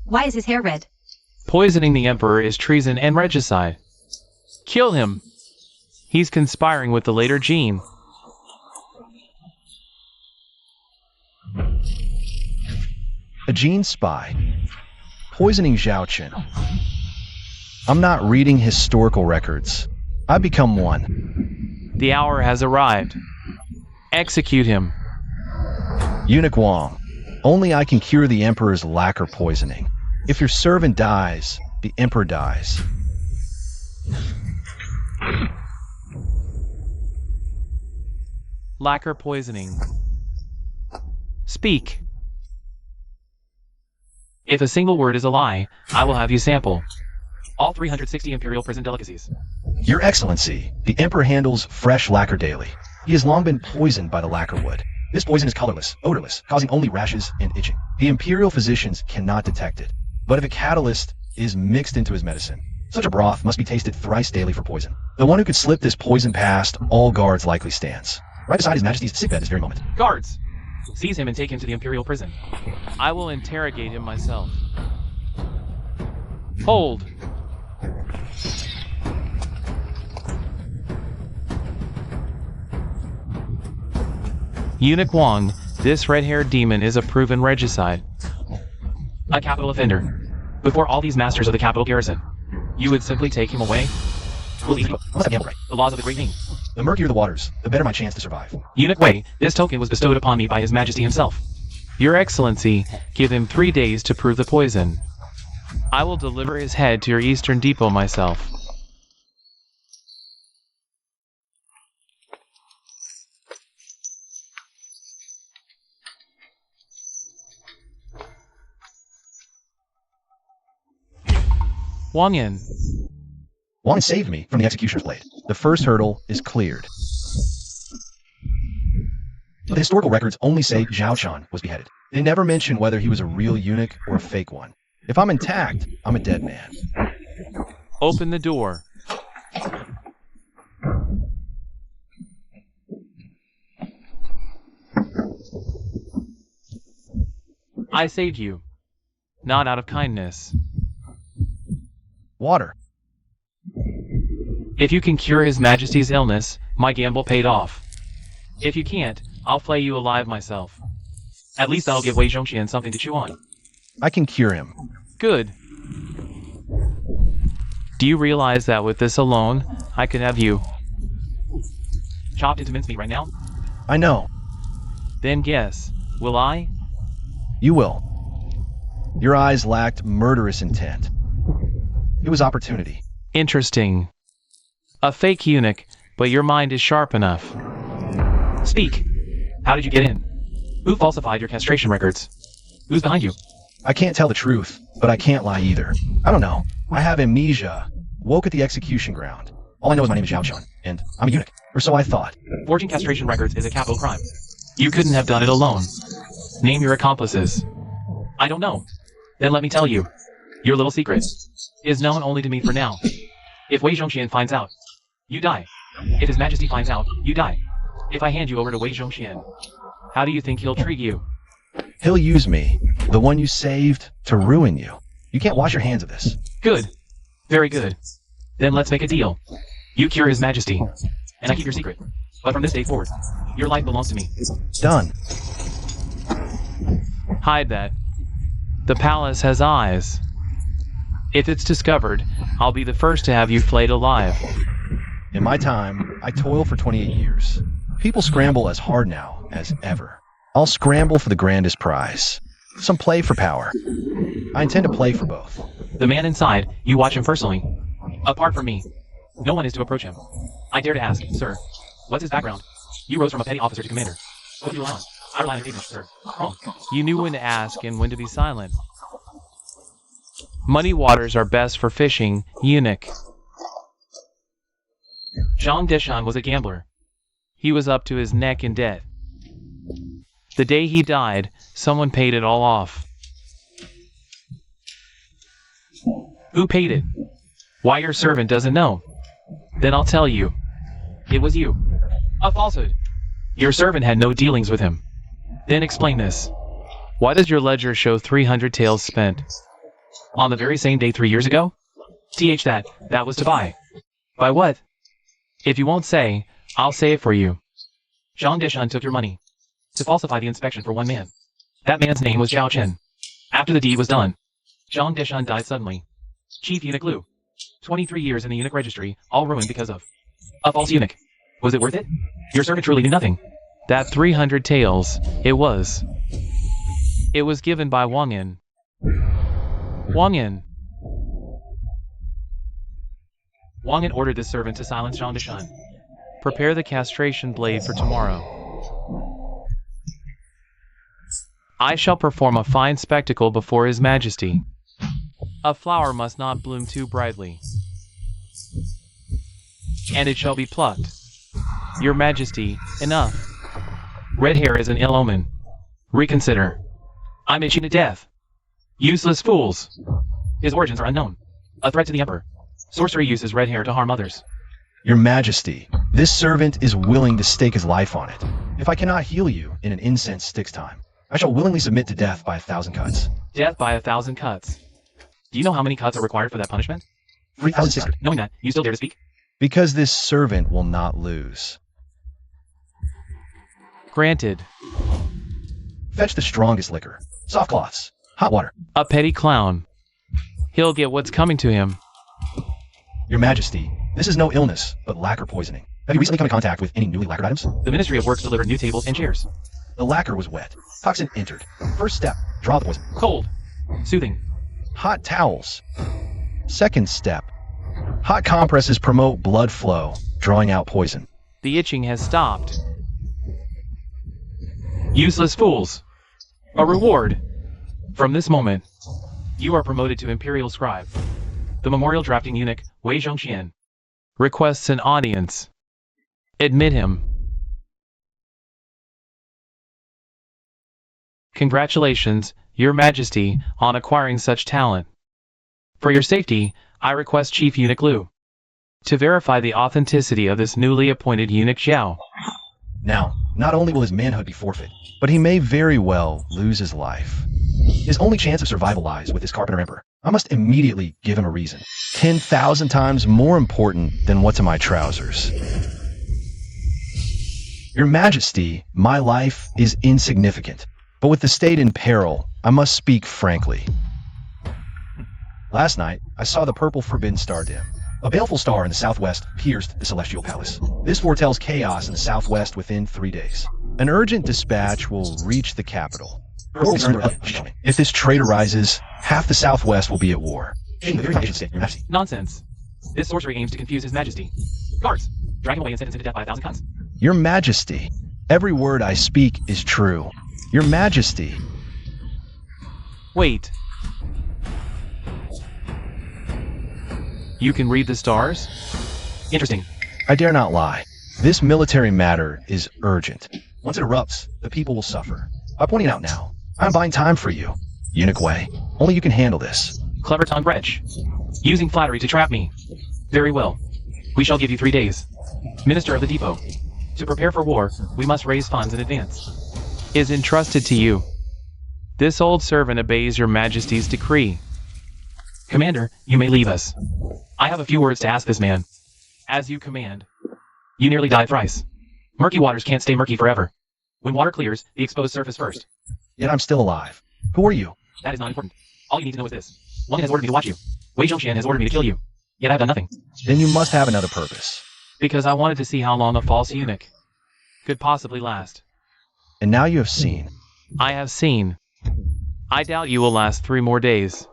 Why is his hair red? Poisoning the emperor is treason and regicide. Kill him. He's conspiring with the later Jean. A Jean spy. Poisoning Zhao Qin. I'm not reading historical records. I become one. The hour has arrived. Execute him. Eunuch Wang. Only I can cure the emperor's lacquer poisoning. If your servant dies, the emperor dies. Lacquer poisoning. Speak. If a single word is a lie, I will have you sample all 360 imperial prison delicacies. Your Excellency, the emperor handles fresh lacquer daily. He has long been poisoned by the lacquer wood. This poison is colorless, odorless, causing only rashes and itching. The imperial physicians cannot detect it. But if a catalyst is mixed into his medicine, such a broth must be tasted thrice daily for poison. The one who could slip this poison past all guards likely stands right beside His Majesty's sickbed this very moment. Guards! Seize him and take him to the imperial prison. I will interrogate him myself. Hold! Eunuch Wang, this red-haired demon is a proven regicide. A capital offender. Before all these masters of the capital garrison, you would simply take him away? Well, easy. Must have gambled right. The laws of the Great Name. The murkier the waters, the better my chance to survive. Eunuch Wei, this token was bestowed upon me by His Majesty himself. Your Excellency, give him 3 days to prove the poison. I will deliver his head to your eastern depot myself. Wang Yin. Wang saved me from the executioner's blade. The first hurdle is cleared. The historical records only say Zhao Qin was beheaded. They never mention whether he was a real eunuch or a fake one. If I'm intact, I'm a dead man. Open the door. I saved you, not out of kindness. Water. If you can cure His Majesty's illness, my gamble paid off. If you can't, I'll flay you alive myself. At least that'll give Wei Zhongxian something to chew on. I can cure him. Good. Do you realize that with this alone, I could have you chopped into mincemeat right now? I know. Then guess, will I? You will. Your eyes lacked murderous intent. It was opportunity. Interesting. A fake eunuch, but your mind is sharp enough. Speak. How did you get in? Who falsified your castration records? Who's behind you? I can't tell the truth, but I can't lie either. I don't know. I have amnesia. Woke at the execution ground. All I know is my name is Zhao Qin, and I'm a eunuch. Or so I thought. Forging castration records is a capital crime. You couldn't have done it alone. Name your accomplices. I don't know. Then let me tell you. Your little secret is known only to me for now. If Wei Zhongxian finds out, you die. If His Majesty finds out, you die. If I hand you over to Wei Zhongxian, how do you think he'll treat you? He'll use me, the one you saved, to ruin you. You can't wash your hands of this. Good. Very good. Then let's make a deal. You cure His Majesty, and I keep your secret. But from this day forward, your life belongs to me. Done. Hide that. The palace has eyes. If it's discovered, I'll be the first to have you flayed alive. In my time, I toiled for 28 years. People scramble as hard now as ever. I'll scramble for the grandest prize. Some play for power. I intend to play for both. The man inside, you watch him personally. Apart from me, no one is to approach him. I dare to ask, sir, what's his background? You rose from a petty officer to commander. What do you rely on? I rely on your ignorance, sir. Wrong. You knew when to ask and when to be silent. Muddy waters are best for fishing, eunuch. Zhang Deshan was a gambler. He was up to his neck in debt. The day he died, someone paid it all off. Who paid it? Why your servant doesn't know? Then I'll tell you. It was you. A falsehood. Your servant had no dealings with him. Then explain this. Why does your ledger show 300 taels spent? On the very same day 3 years ago? That was to buy. Buy what? If you won't say, I'll say it for you. Zhang Dishun took your money to falsify the inspection for one man. That man's name was Zhao Chen. After the deed was done, Zhang Dishun died suddenly. Chief Eunuch Liu. 23 years in the eunuch registry, all ruined because of a false eunuch. Was it worth it? Your servant truly knew nothing. That 300 taels, it was given by Wang Yin. Wang Yin. Wang Yin ordered this servant to silence Zhang Dishun. Prepare the castration blade for tomorrow. I shall perform a fine spectacle before His Majesty. A flower must not bloom too brightly, and it shall be plucked. Your Majesty, enough. Red hair is an ill omen. Reconsider. I'm itching to death. Useless fools. His origins are unknown. A threat to the Emperor. Sorcery uses red hair to harm others. Your Majesty, this servant is willing to stake his life on it. If I cannot heal you in an incense sticks time, I shall willingly submit to death by 1,000 cuts. Death by 1,000 cuts. Do you know how many cuts are required for that punishment? 3,600. Knowing that, you still dare to speak? Because this servant will not lose. Granted. Fetch the strongest liquor. Soft cloths. Hot water. A petty clown. He'll get what's coming to him. Your Majesty, this is no illness, but lacquer poisoning. Have you recently come in contact with any newly lacquered items? The Ministry of Works delivered new tables and chairs. The lacquer was wet. Toxin entered. First step, draw the poison. Cold. Soothing. Hot towels. Second step, hot compresses promote blood flow, drawing out poison. The itching has stopped. Useless fools. A reward. From this moment, you are promoted to Imperial Scribe. The memorial drafting eunuch, Wei Zhongxian, requests an audience. Admit him. Congratulations, Your Majesty, on acquiring such talent. For your safety, I request Chief Eunuch Liu to verify the authenticity of this newly appointed eunuch Xiao. Now, not only will his manhood be forfeit, but he may very well lose his life. His only chance of survival lies with his Carpenter Emperor. I must immediately give him a reason. 10,000 times more important than what's in my trousers. Your Majesty, my life is insignificant, but with the state in peril, I must speak frankly. Last night, I saw the purple forbidden star dim. A baleful star in the southwest pierced the celestial palace. This foretells chaos in the southwest within 3 days. An urgent dispatch will reach the capital. If this trade arises, half the southwest will be at war. Nonsense. This sorcery aims to confuse His Majesty. Guards, drag him away and sentence him to death by 1,000 cuts. Your Majesty, every word I speak is true. Your Majesty. Wait. You can read the stars? Interesting. I dare not lie. This military matter is urgent. Once it erupts, the people will suffer. By pointing out now, I'm buying time for you. Eunuch Wei, only you can handle this. Clever tongue wretch. Using flattery to trap me. Very well. We shall give you 3 days. Minister of the Depot. To prepare for war, we must raise funds in advance. Is entrusted to you. This old servant obeys Your Majesty's decree. Commander, you may leave us. I have a few words to ask this man. As you command. You nearly died thrice. Murky waters can't stay murky forever. When water clears, the exposed surface first. Yet I'm still alive. Who are you? That is not important. All you need to know is this. One has ordered me to watch you. Wei Zhongxian has ordered me to kill you. Yet I've done nothing. Then you must have another purpose. Because I wanted to see how long a false eunuch could possibly last. And now you have seen. I have seen. I doubt you will last 3 more days.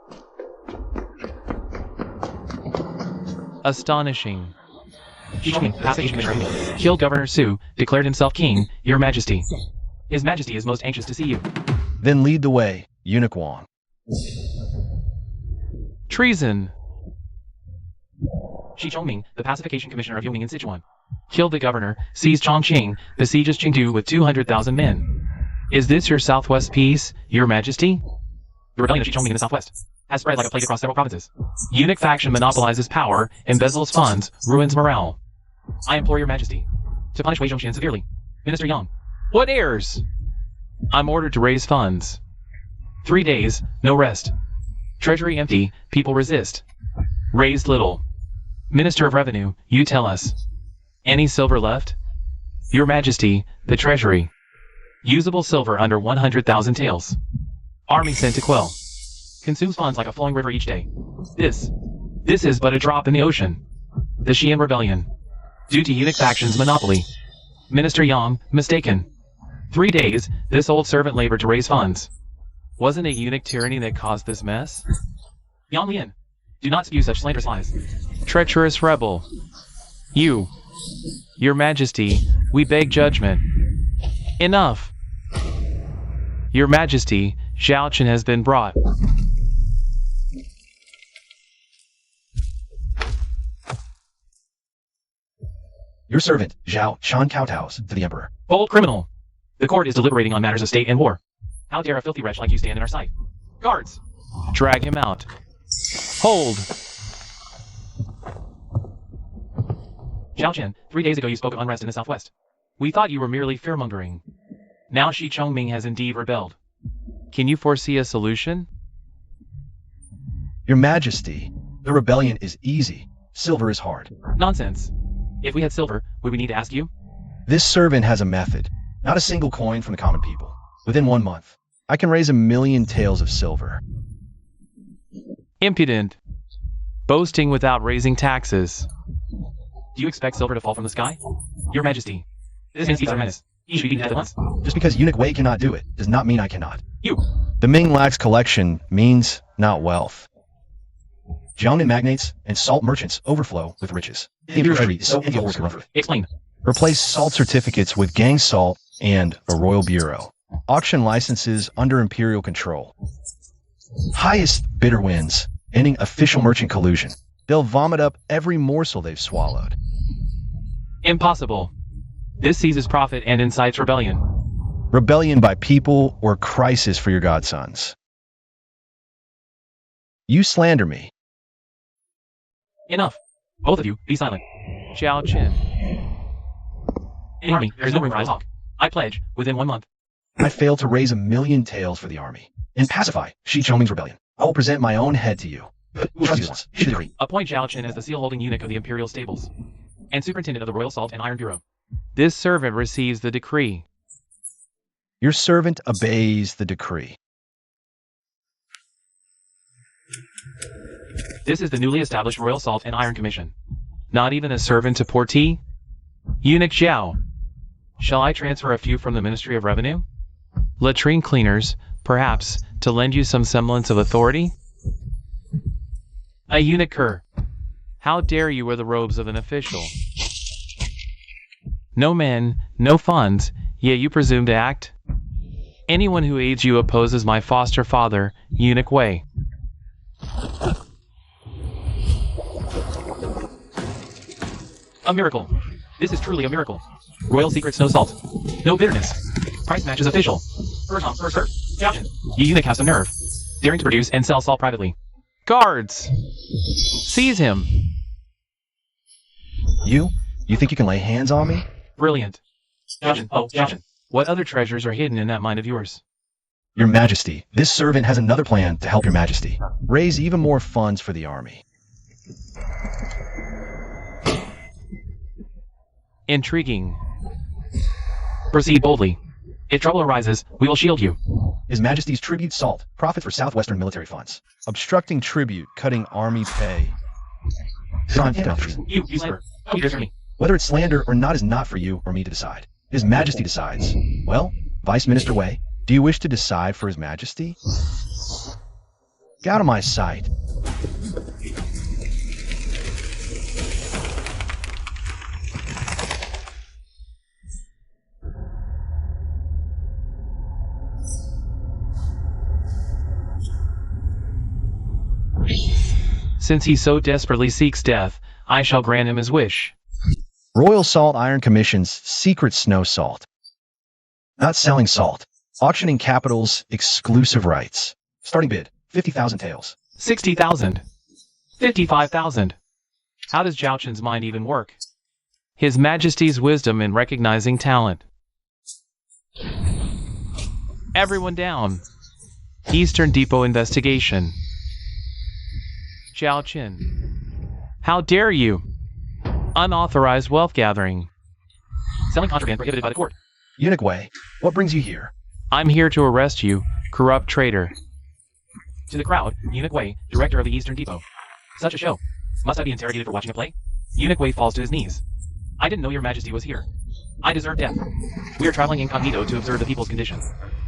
Astonishing. Killed Governor Su, declared himself king, Your Majesty. His Majesty is most anxious to see you. Then lead the way, Eunuch Wang. Treason. Shi Chongming, the pacification commissioner of Yongning in Sichuan. Killed the governor, seized Chongqing, besieges Chengdu with 200,000 men. Is this your southwest peace, Your Majesty? The rebellion of Shi Chongming in the southwest has spread like a plague across several provinces. Eunuch faction monopolizes power, embezzles funds, ruins morale. I implore Your Majesty to punish Wei Zhongxian severely. Minister Yang. What heirs? I'm ordered to raise funds. 3 days, no rest. Treasury empty, people resist. Raised little. Minister of Revenue, you tell us. Any silver left? Your Majesty, the Treasury. Usable silver under 100,000 taels. Army sent to quell. Consumes funds like a flowing river each day. This is but a drop in the ocean. The Xi'an Rebellion. Due to eunuch faction's monopoly. Minister Yang, mistaken. 3 days, this old servant labored to raise funds. Wasn't it eunuch tyranny that caused this mess? Yang Lian, do not spew such slanderous lies. Treacherous rebel. Your Majesty, we beg judgment. Enough. Your Majesty, Zhao Chen has been brought. Your servant, Zhao Shan kowtows to the Emperor. Bold criminal. The court is deliberating on matters of state and war. How dare a filthy wretch like you stand in our sight? Guards! Drag him out. Hold! Zhao Chen, 3 days ago you spoke of unrest in the southwest. We thought you were merely fearmongering. Now Shi Chongming has indeed rebelled. Can you foresee a solution? Your Majesty, the rebellion is easy. Silver is hard. Nonsense. If we had silver, would we need to ask you? This servant has a method. Not a single coin from the common people. Within 1 month, I can raise 1,000,000 taels of silver. Impudent. Boasting without raising taxes. Do you expect silver to fall from the sky? Your Majesty, this man speaks our menace. He should be dead at once. Just because eunuch Wei cannot do it, does not mean I cannot. You! The Ming lacks collection means not wealth. Jiangnan magnates and salt merchants overflow with riches. The Imperial Treasury is so envious. Explain. Replace salt certificates with gang salt and a royal bureau. Auction licenses under imperial control. Highest bidder wins, ending official merchant collusion. They'll vomit up every morsel they've swallowed. Impossible. This seizes profit and incites rebellion. Rebellion by people or crisis for your godsons. You slander me. Enough. Both of you, be silent. Zhao Chen. In the army, there is no room for talk. I pledge, within 1 month. I failed to raise 1,000,000 taels for the army. And pacify Shi Chongming's rebellion. I will present my own head to you. Appoint Zhao Chen as the seal-holding eunuch of the imperial stables. And superintendent of the Royal Salt and Iron Bureau. This servant receives the decree. Your servant obeys the decree. This is the newly established Royal Salt and Iron Commission. Not even a servant to Portee? Eunuch Zhao. Shall I transfer a few from the Ministry of Revenue? Latrine cleaners, perhaps, to lend you some semblance of authority? A eunucher. How dare you wear the robes of an official? No men, no funds, yet you presume to act? Anyone who aids you opposes my foster father, Eunuch Wei. A miracle. This is truly a miracle. Royal secrets, no salt. No bitterness. Price matches official. First come, first served. Zhao Chen, you eunuch has some nerve. Daring to produce and sell salt privately. Guards! Seize him! You think you can lay hands on me? Brilliant. Zhao Chen, oh, Zhao Chen. What other treasures are hidden in that mind of yours? Your Majesty, this servant has another plan to help your Majesty. Raise even more funds for the army. Intriguing. Proceed boldly. If trouble arises, we will shield you. His Majesty's tribute salt, profits for southwestern military funds. Obstructing tribute, cutting army pay. You slander. How dare me? Whether it's slander or not is not for you or me to decide. His Majesty decides. Well, Vice Minister Wei, do you wish to decide for His Majesty? Get out of my sight. Since he so desperately seeks death, I shall grant him his wish. Royal Salt Iron Commission's secret snow salt. Not selling salt. Auctioning capitals, exclusive rights. Starting bid, 50,000 taels. 60,000. 55,000. How does Zhao Chen's mind even work? His Majesty's wisdom in recognizing talent. Everyone down. Eastern Depot investigation. Zhao Qin. How dare you? Unauthorized wealth gathering. Selling contraband prohibited by the court. Eunuch Wei, what brings you here? I'm here to arrest you, corrupt traitor. To the crowd, Eunuch Wei, director of the Eastern Depot. Such a show. Must I be interrogated for watching a play? Eunuch Wei falls to his knees. I didn't know your majesty was here. I deserve death. We are traveling incognito to observe the people's condition.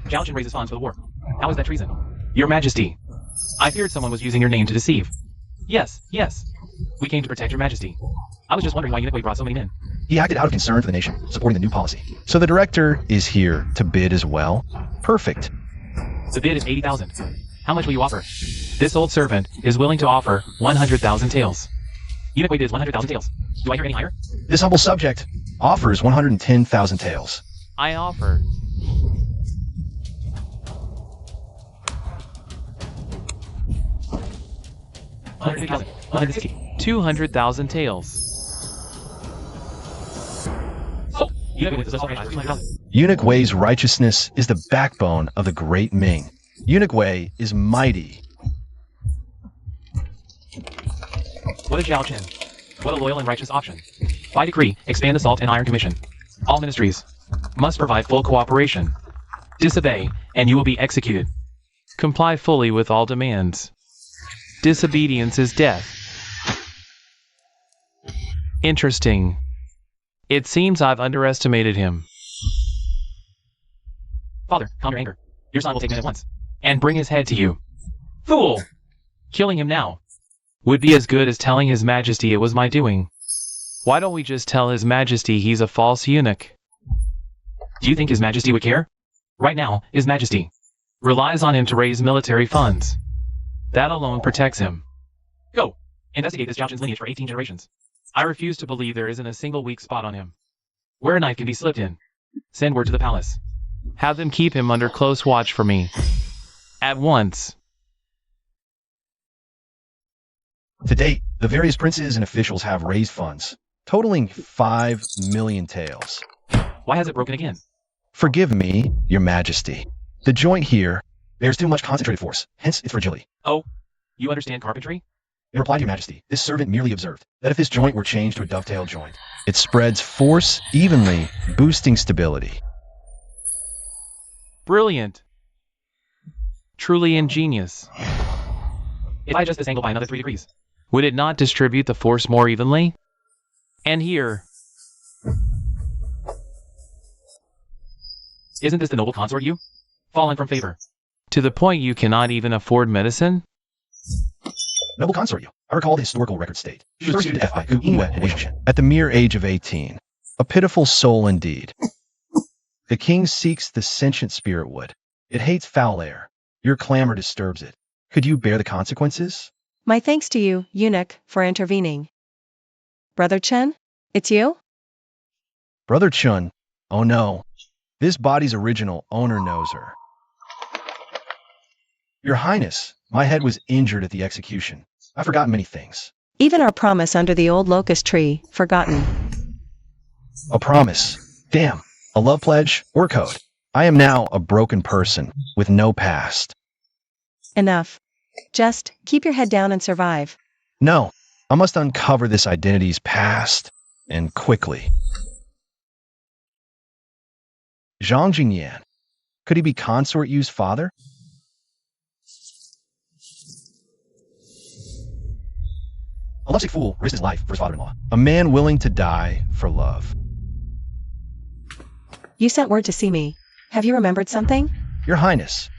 Zhao Qin raises funds for the war. How is that treason? Your majesty. I feared someone was using your name to deceive. Yes. We came to protect your majesty. I was just wondering why Eunuch Wei brought so many men. He acted out of concern for the nation, supporting the new policy. So the director is here to bid as well? Perfect. The bid is 80,000. How much will you offer? This old servant is willing to offer 100,000 taels. Eunuch Wei bids 100,000 taels. Do I hear any higher? This humble subject offers 110,000 taels. I offer 150,000, 160, 200,000 taels. Oh, Eunuch Wei is also 300,000. Eunuch Wei's righteousness is the backbone of the great Ming. Eunuch Wei is mighty. What a Zhao Qin. What a loyal and righteous option. By decree, expand the Salt and Iron Commission. All ministries must provide full cooperation. Disobey, and you will be executed. Comply fully with all demands. Disobedience is death. Interesting. It seems I've underestimated him. Father, calm your anger. Your son will take men at once, and bring his head to you. Fool! Killing him now would be as good as telling His Majesty it was my doing. Why don't we just tell His Majesty he's a false eunuch? Do you think His Majesty would care? Right now, His Majesty relies on him to raise military funds. That alone protects him. Go! Investigate this Zhao Qin's lineage for 18 generations. I refuse to believe there isn't a single weak spot on him. Where a knife can be slipped in. Send word to the palace. Have them keep him under close watch for me. At once. To date, the various princes and officials have raised funds, totaling 5 million taels. Why has it broken again? Forgive me, Your Majesty. The joint here bears too much concentrated force, hence its fragility. Oh, you understand carpentry? In reply to Your Majesty, this servant merely observed that if this joint were changed to a dovetail joint, it spreads force evenly, boosting stability. Brilliant. Truly ingenious. If I adjust this angle by another 3 degrees, would it not distribute the force more evenly? And here... Isn't this the noble consort you? Fallen from favor. To the point you cannot even afford medicine? Noble consort you. I recall the historical record state. She was persecuted at the mere age of 18. A pitiful soul indeed. The king seeks the sentient spirit wood. It hates foul air. Your clamor disturbs it. Could you bear the consequences? My thanks to you, eunuch, for intervening. Brother Chen, it's you? Brother Chun, oh no. This body's original owner knows her. Your Highness, my head was injured at the execution. I've forgotten many things. Even our promise under the old locust tree, forgotten. A promise. Damn. A love pledge or code. I am now a broken person with no past. Enough. Just keep your head down and survive. No, I must uncover this identity's past, and quickly. Zhang Jingyan. Could he be Consort Yu's father? A lovesick fool risked his life for his father-in-law. A man willing to die for love. You sent word to see me. Have you remembered something? Your Highness,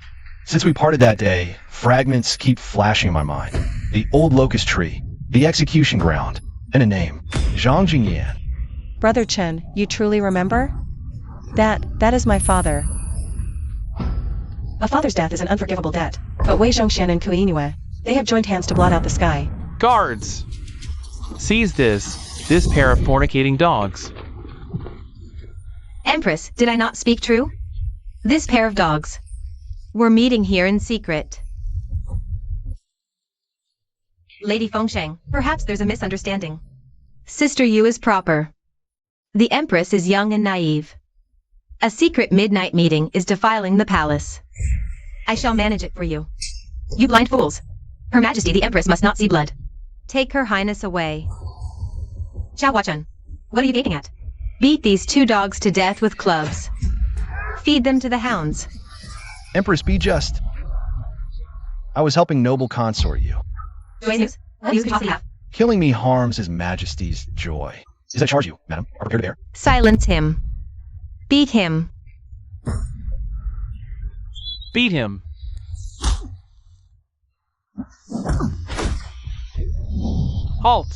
since we parted that day, fragments keep flashing in my mind. The old locust tree, the execution ground, and a name. Zhang Jingyan. Brother Chen, you truly remember? That is my father. A father's death is an unforgivable debt. But Wei Zhongshan and Kui Inue, they have joined hands to blot out the sky. Guards! Seize this pair of fornicating dogs. Empress, did I not speak true? This pair of dogs. We're meeting here in secret. Lady Fengsheng, perhaps there's a misunderstanding. Sister Yu is proper. The Empress is young and naive. A secret midnight meeting is defiling the palace. I shall manage it for you. You blind fools. Her Majesty the Empress must not see blood. Take Her Highness away. Xiao Huachun, what are you gaping at? Beat these two dogs to death with clubs. Feed them to the hounds. Empress, be just. I was helping noble consort you. Joyous news? What news could you possibly have? Killing me harms His Majesty's joy. Is I charge you, madam, are prepared to bear. Silence him. Beat him. Beat him. Halt.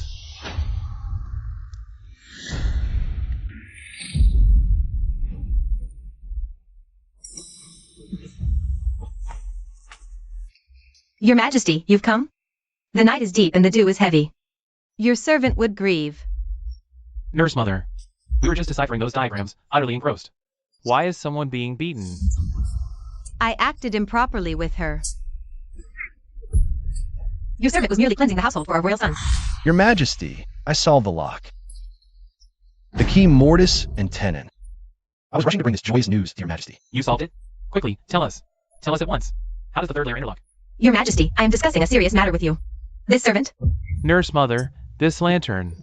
Your Majesty, you've come? The night is deep and the dew is heavy. Your servant would grieve. Nurse Mother, we were just deciphering those diagrams, utterly engrossed. Why is someone being beaten? I acted improperly with her. Your servant was merely cleansing the household for our royal son. Your Majesty, I solved the lock. The key mortis and tenon. I was rushing to bring this joyous news to Your Majesty. You solved it? Quickly, tell us. Tell us at once. How does the third layer interlock? Your Majesty, I am discussing a serious matter with you. This servant? Nurse Mother, this lantern.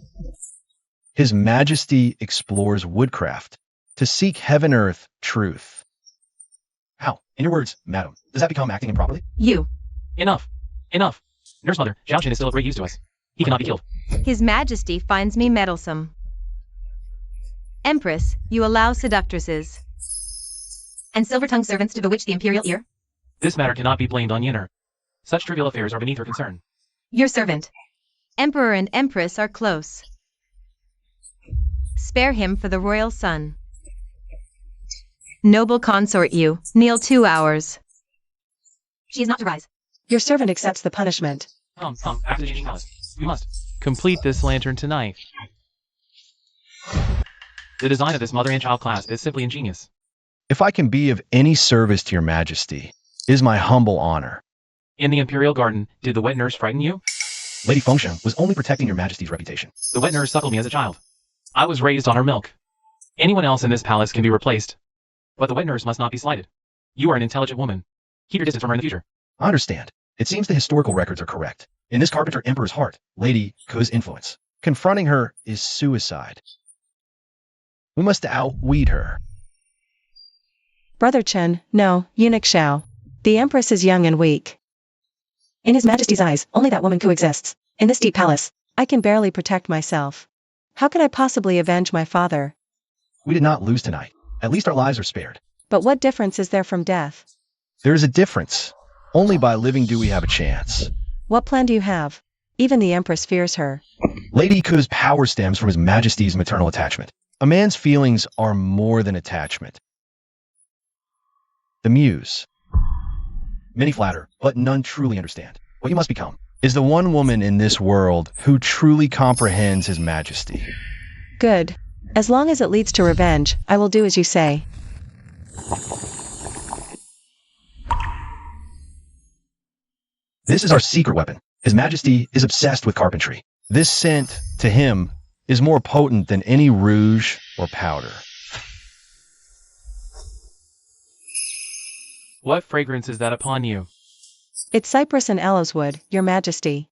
His Majesty explores woodcraft to seek heaven-earth truth. How? In your words, madam, does that become acting improperly? You. Enough. Enough. Nurse Mother, Zhao Qin is still of great use to us. He cannot be killed. His Majesty finds me meddlesome. Empress, you allow seductresses and silver-tongued servants to bewitch the imperial ear? This matter cannot be blamed on Yinner. Such trivial affairs are beneath her concern. Your servant. Emperor and Empress are close. Spare him for the royal son. Noble consort you, kneel 2 hours. She is not to rise. Your servant accepts the punishment. After the changing palace. We must complete this lantern tonight. The design of this mother and child class is simply ingenious. If I can be of any service to Your Majesty, it is my humble honor. In the Imperial Garden, did the wet nurse frighten you? Lady Fengsheng was only protecting Your Majesty's reputation. The wet nurse suckled me as a child. I was raised on her milk. Anyone else in this palace can be replaced. But the wet nurse must not be slighted. You are an intelligent woman. Keep your distance from her in the future. I understand. It seems the historical records are correct. In this carpenter emperor's heart, Lady Ku's influence. Confronting her is suicide. We must outweed her. Brother Chen, no, eunuch Xiao. The Empress is young and weak. In His Majesty's eyes, only that woman coexists. In this deep palace, I can barely protect myself. How can I possibly avenge my father? We did not lose tonight. At least our lives are spared. But what difference is there from death? There is a difference. Only by living do we have a chance. What plan do you have? Even the Empress fears her. Lady Ku's power stems from His Majesty's maternal attachment. A man's feelings are more than attachment. The muse. Many flatter, but none truly understand. What you must become is the one woman in this world who truly comprehends His Majesty. Good. As long as it leads to revenge, I will do as you say. This is our secret weapon. His Majesty is obsessed with carpentry. This scent, to him, is more potent than any rouge or powder. What fragrance is that upon you? It's cypress and aloes wood, Your Majesty.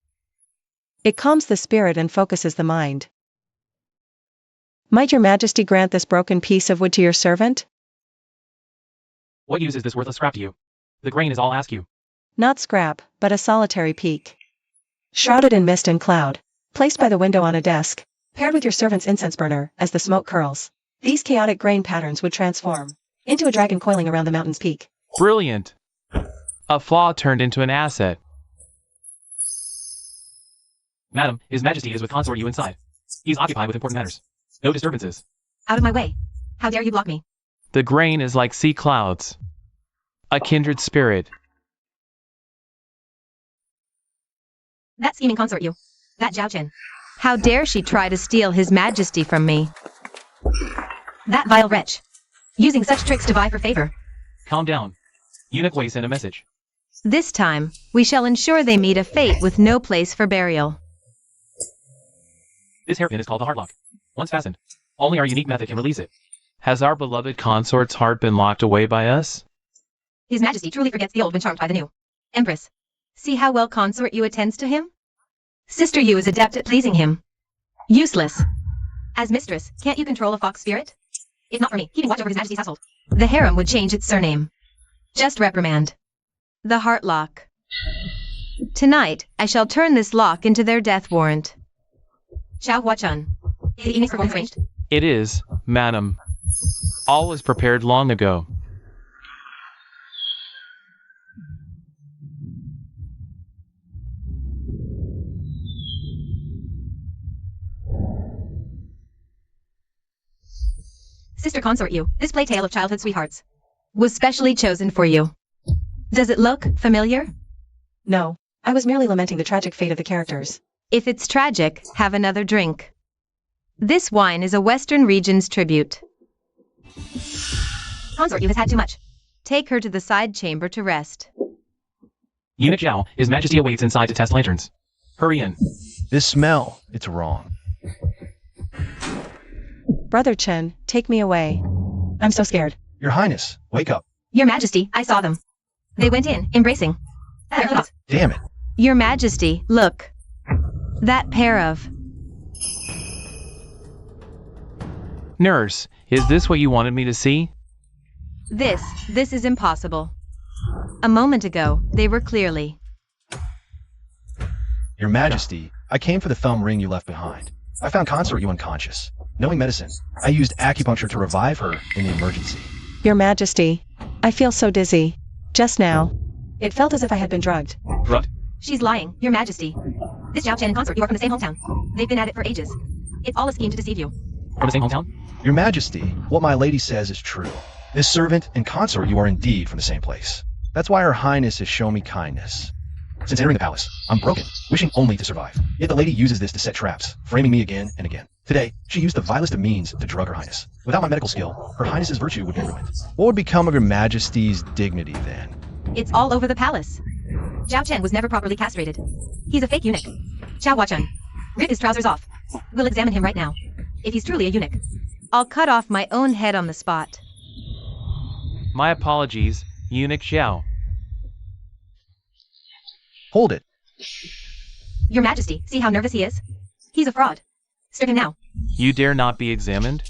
It calms the spirit and focuses the mind. Might Your Majesty grant this broken piece of wood to your servant? What use is this worthless scrap to you? The grain is all I ask you. Not scrap, but a solitary peak. Shrouded in mist and cloud, placed by the window on a desk, paired with your servant's incense burner as the smoke curls, these chaotic grain patterns would transform into a dragon coiling around the mountain's peak. Brilliant. A flaw turned into an asset. Madam, His Majesty is with consort you inside. He's occupied with important matters. No disturbances. Out of my way. How dare you block me? The grain is like sea clouds. A kindred spirit. That scheming consort you. That Zhao Qin. How dare she try to steal His Majesty from me? That vile wretch. Using such tricks to vie for favor. Calm down. Eunuch Wei sent a message. This time, we shall ensure they meet a fate with no place for burial. This hairpin is called the heartlock. Once fastened, only our unique method can release it. Has our beloved consort's heart been locked away by us? His Majesty truly forgets the old when charmed by the new. Empress, See how well consort Yu attends to him? Sister Yu is adept at pleasing him. Useless. As mistress, can't you control a fox spirit? If not for me, keeping watch over His Majesty's household. The harem would change its surname. Just reprimand. The heart lock. Tonight, I shall turn this lock into their death warrant. Xiao Huachun. Is the evening's performance arranged? It is, madam. All was prepared long ago. Sister Consort Yu, this play tale of childhood sweethearts was specially chosen for you. Does it look familiar? No, I was merely lamenting the tragic fate of the characters. If it's tragic, have another drink. This wine is a Western region's tribute. Consort Yu has had too much. Take her to the side chamber to rest. Eunuch Zhao, His Majesty awaits inside to test lanterns. Hurry in. This smell, it's wrong. Brother Chen, take me away. I'm so scared. Your Highness, wake up. Your Majesty, I saw them. They went in, embracing. Damn it. Your Majesty, look. That pair of... Nurse, is this what you wanted me to see? This is impossible. A moment ago, they were clearly... Your Majesty, I came for the thumb ring you left behind. I found Consort Yu unconscious. Knowing medicine, I used acupuncture to revive her in the emergency. Your Majesty, I feel so dizzy. Just now, it felt as if I had been drugged. Drugged? She's lying, Your Majesty. This Zhao Chen and Consort Yu are from the same hometown. They've been at it for ages. It's all a scheme to deceive you. From the same hometown? Your Majesty, what my lady says is true. This servant and Consort Yu are indeed from the same place. That's why Her Highness has shown me kindness. Since entering the palace, I'm broken, wishing only to survive. Yet the lady uses this to set traps, framing me again and again. Today, she used the vilest of means to drug Her Highness. Without my medical skill, Her Highness's virtue would be ruined. What would become of Your Majesty's dignity then? It's all over the palace. Zhao Chen was never properly castrated. He's a fake eunuch. Xiao Huachun. Rip his trousers off. We'll examine him right now. If he's truly a eunuch, I'll cut off my own head on the spot. My apologies, Eunuch Zhao. Hold it. Your Majesty, see how nervous he is? He's a fraud. Strip him now. You dare not be examined?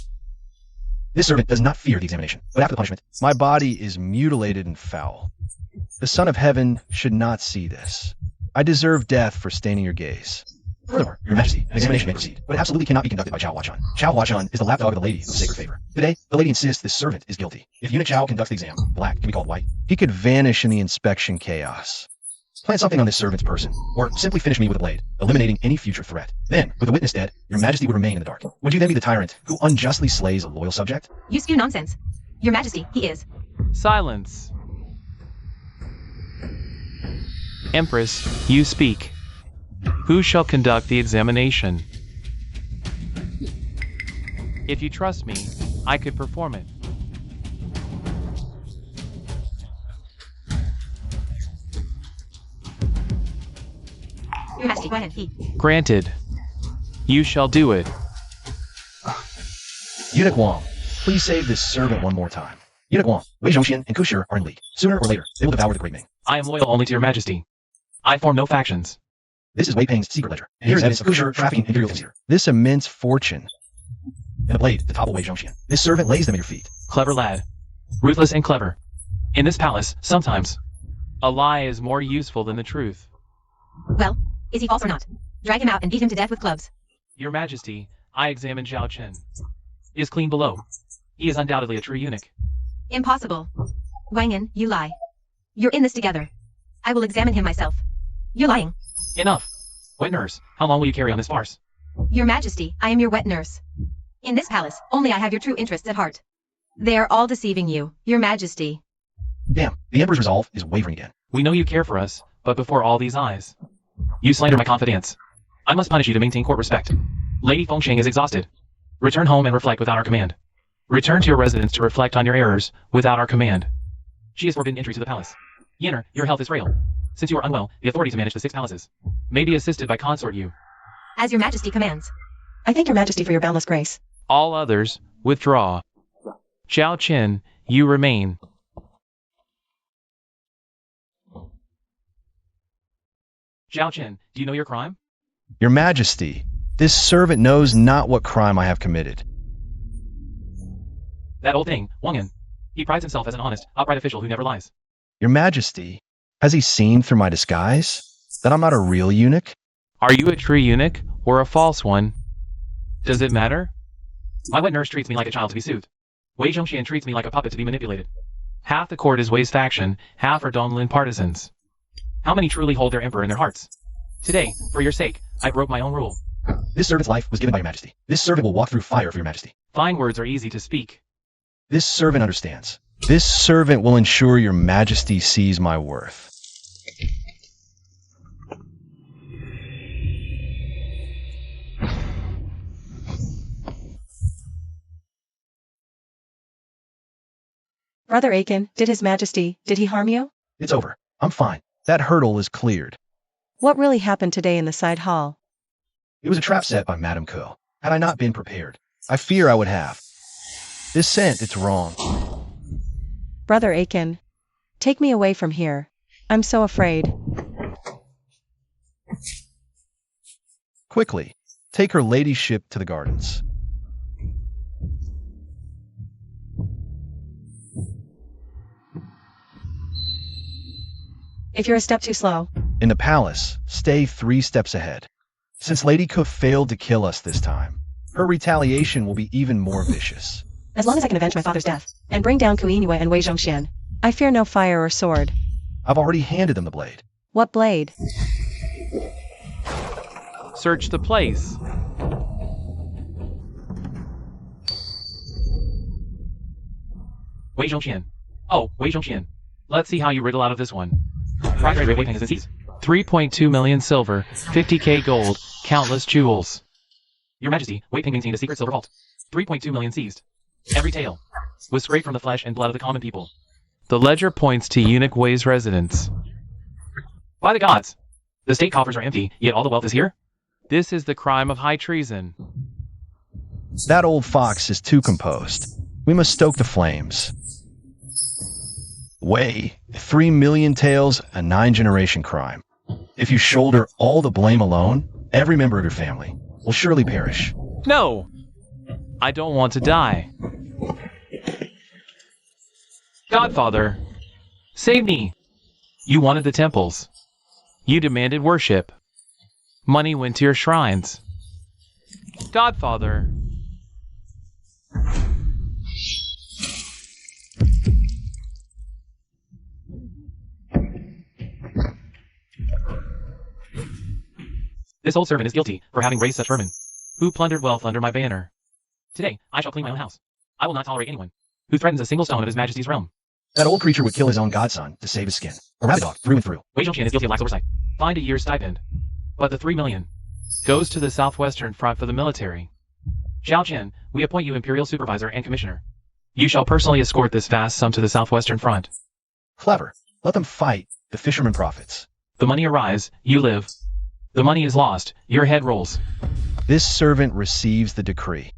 This servant does not fear the examination, but after the punishment, my body is mutilated and foul. The Son of Heaven should not see this. I deserve death for staining your gaze. Furthermore, Your Majesty, an examination may proceed, but it absolutely cannot be conducted by Xiao Huachun. Xiao Huachun is the lapdog of the lady of sacred favor. Today, the lady insists this servant is guilty. If Eunuch Zhao conducts the exam, black can be called white. He could vanish in the inspection chaos. Plant something on this servant's person, or simply finish me with a blade, eliminating any future threat. Then, with the witness dead, Your Majesty would remain in the dark. Would you then be the tyrant who unjustly slays a loyal subject? You spew nonsense. Your Majesty, he is. Silence. Empress, you speak. Who shall conduct the examination? If you trust me, I could perform it. Your Majesty, go ahead, he. Granted. You shall do it. Eunuch Wang, please save this servant one more time. Eunuch Wang, Wei Zhongxian and Kushir are in league. Sooner or later, they will devour the Great Ming. I am loyal only to Your Majesty. I form no factions. This is Wei Peng's secret ledger, and here is evidence of Kushir trafficking imperial things here. This immense fortune. And a blade to topple Wei Zhongxian. This servant lays them at your feet. Clever lad. Ruthless and clever. In this palace, sometimes, a lie is more useful than the truth. Well, is he false or not? Drag him out and beat him to death with clubs. Your Majesty, I examined Zhao Chen. He is clean below. He is undoubtedly a true eunuch. Impossible. Wang, you lie. You're in this together. I will examine him myself. You're lying. Enough. Wet nurse, how long will you carry on this farce? Your Majesty, I am your wet nurse. In this palace, only I have your true interests at heart. They are all deceiving you, Your Majesty. Damn, the Emperor's resolve is wavering again. We know you care for us, but before all these eyes. You slander my confidence. I must punish you to maintain court respect. Lady Fengsheng is exhausted. Return home and reflect without our command. Return to your residence to reflect on your errors without our command. She is forbidden entry to the palace. Yenner, your health is frail. Since you are unwell, the authority to manage the 6 palaces may be assisted by Consort Yu. As Your Majesty commands. I thank Your Majesty for your boundless grace. All others, withdraw. Zhao Chen, you remain. Zhao Chen, do you know your crime? Your Majesty, this servant knows not what crime I have committed. That old thing, Wang Yan. He prides himself as an honest, upright official who never lies. Your Majesty, has he seen through my disguise that I'm not a real eunuch? Are you a true eunuch or a false one? Does it matter? My wet nurse treats me like a child to be soothed. Wei Zhongxian treats me like a puppet to be manipulated. Half the court is Wei's faction, half are Donglin partisans. How many truly hold their emperor in their hearts? Today, for your sake, I broke my own rule. This servant's life was given by your Majesty. This servant will walk through fire for your Majesty. Fine words are easy to speak. This servant understands. This servant will ensure your Majesty sees my worth. Brother Aiken, did His Majesty, did he harm you? It's over. I'm fine. That hurdle is cleared. What really happened today in the side hall? It was a trap set by Madame Ko. Had I not been prepared, I fear I would have. This scent, it's wrong. Brother Aiken, take me away from here. I'm so afraid. Quickly, take her ladyship to the gardens. If you're a step too slow. In the palace, stay 3 steps ahead. Since Lady Ko failed to kill us this time, her retaliation will be even more vicious. As long as I can avenge my father's death, and bring down Ku Yingyue and Wei Zhongxian, I fear no fire or sword. I've already handed them the blade. What blade? Search the place. Wei Zhongxian. Oh, Wei Zhongxian. Let's see how you wriggle out of this one. Price rate Wei Peng is seized. 3.2 million silver, 50k gold, countless jewels. Your Majesty, Wei Peng maintained a secret silver vault. 3.2 million seized. Every tale was scraped from the flesh and blood of the common people. The ledger points to eunuch Wei's residence. By the gods! The state coffers are empty, yet all the wealth is here? This is the crime of high treason. That old fox is too composed. We must stoke the flames. Wei, 3 million tales, a 9-generation crime. If you shoulder all the blame alone, every member of your family will surely perish. No! I don't want to die. Godfather, save me! You wanted the temples. You demanded worship. Money went to your shrines. Godfather. This old servant is guilty for having raised such vermin, who plundered wealth under my banner. Today, I shall clean my own house. I will not tolerate anyone who threatens a single stone of His Majesty's realm. That old creature would kill his own godson to save his skin. A rabbit dog, through and through. Wei Zhongxian is guilty of lax oversight. Fined a year's stipend. But the 3 million goes to the southwestern front for the military. Zhao Chen, we appoint you Imperial Supervisor and Commissioner. You shall personally escort this vast sum to the southwestern front. Clever. Let them fight. The fisherman profits. The money arise, you live. The money is lost, your head rolls. This servant receives the decree.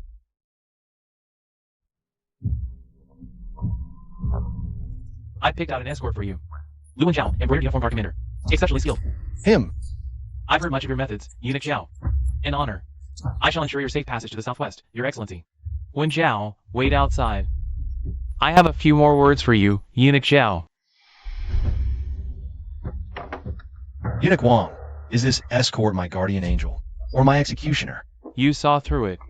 I picked out an escort for you. Lu Zhao, embroidered uniform guard commander. Exceptionally skilled. Him. I've heard much of your methods, eunuch Zhao. In honor, I shall ensure your safe passage to the southwest, your excellency. Wen Zhao, wait outside. I have a few more words for you, eunuch Zhao. Eunuch Wang, is this escort my guardian angel? Or my executioner? You saw through it.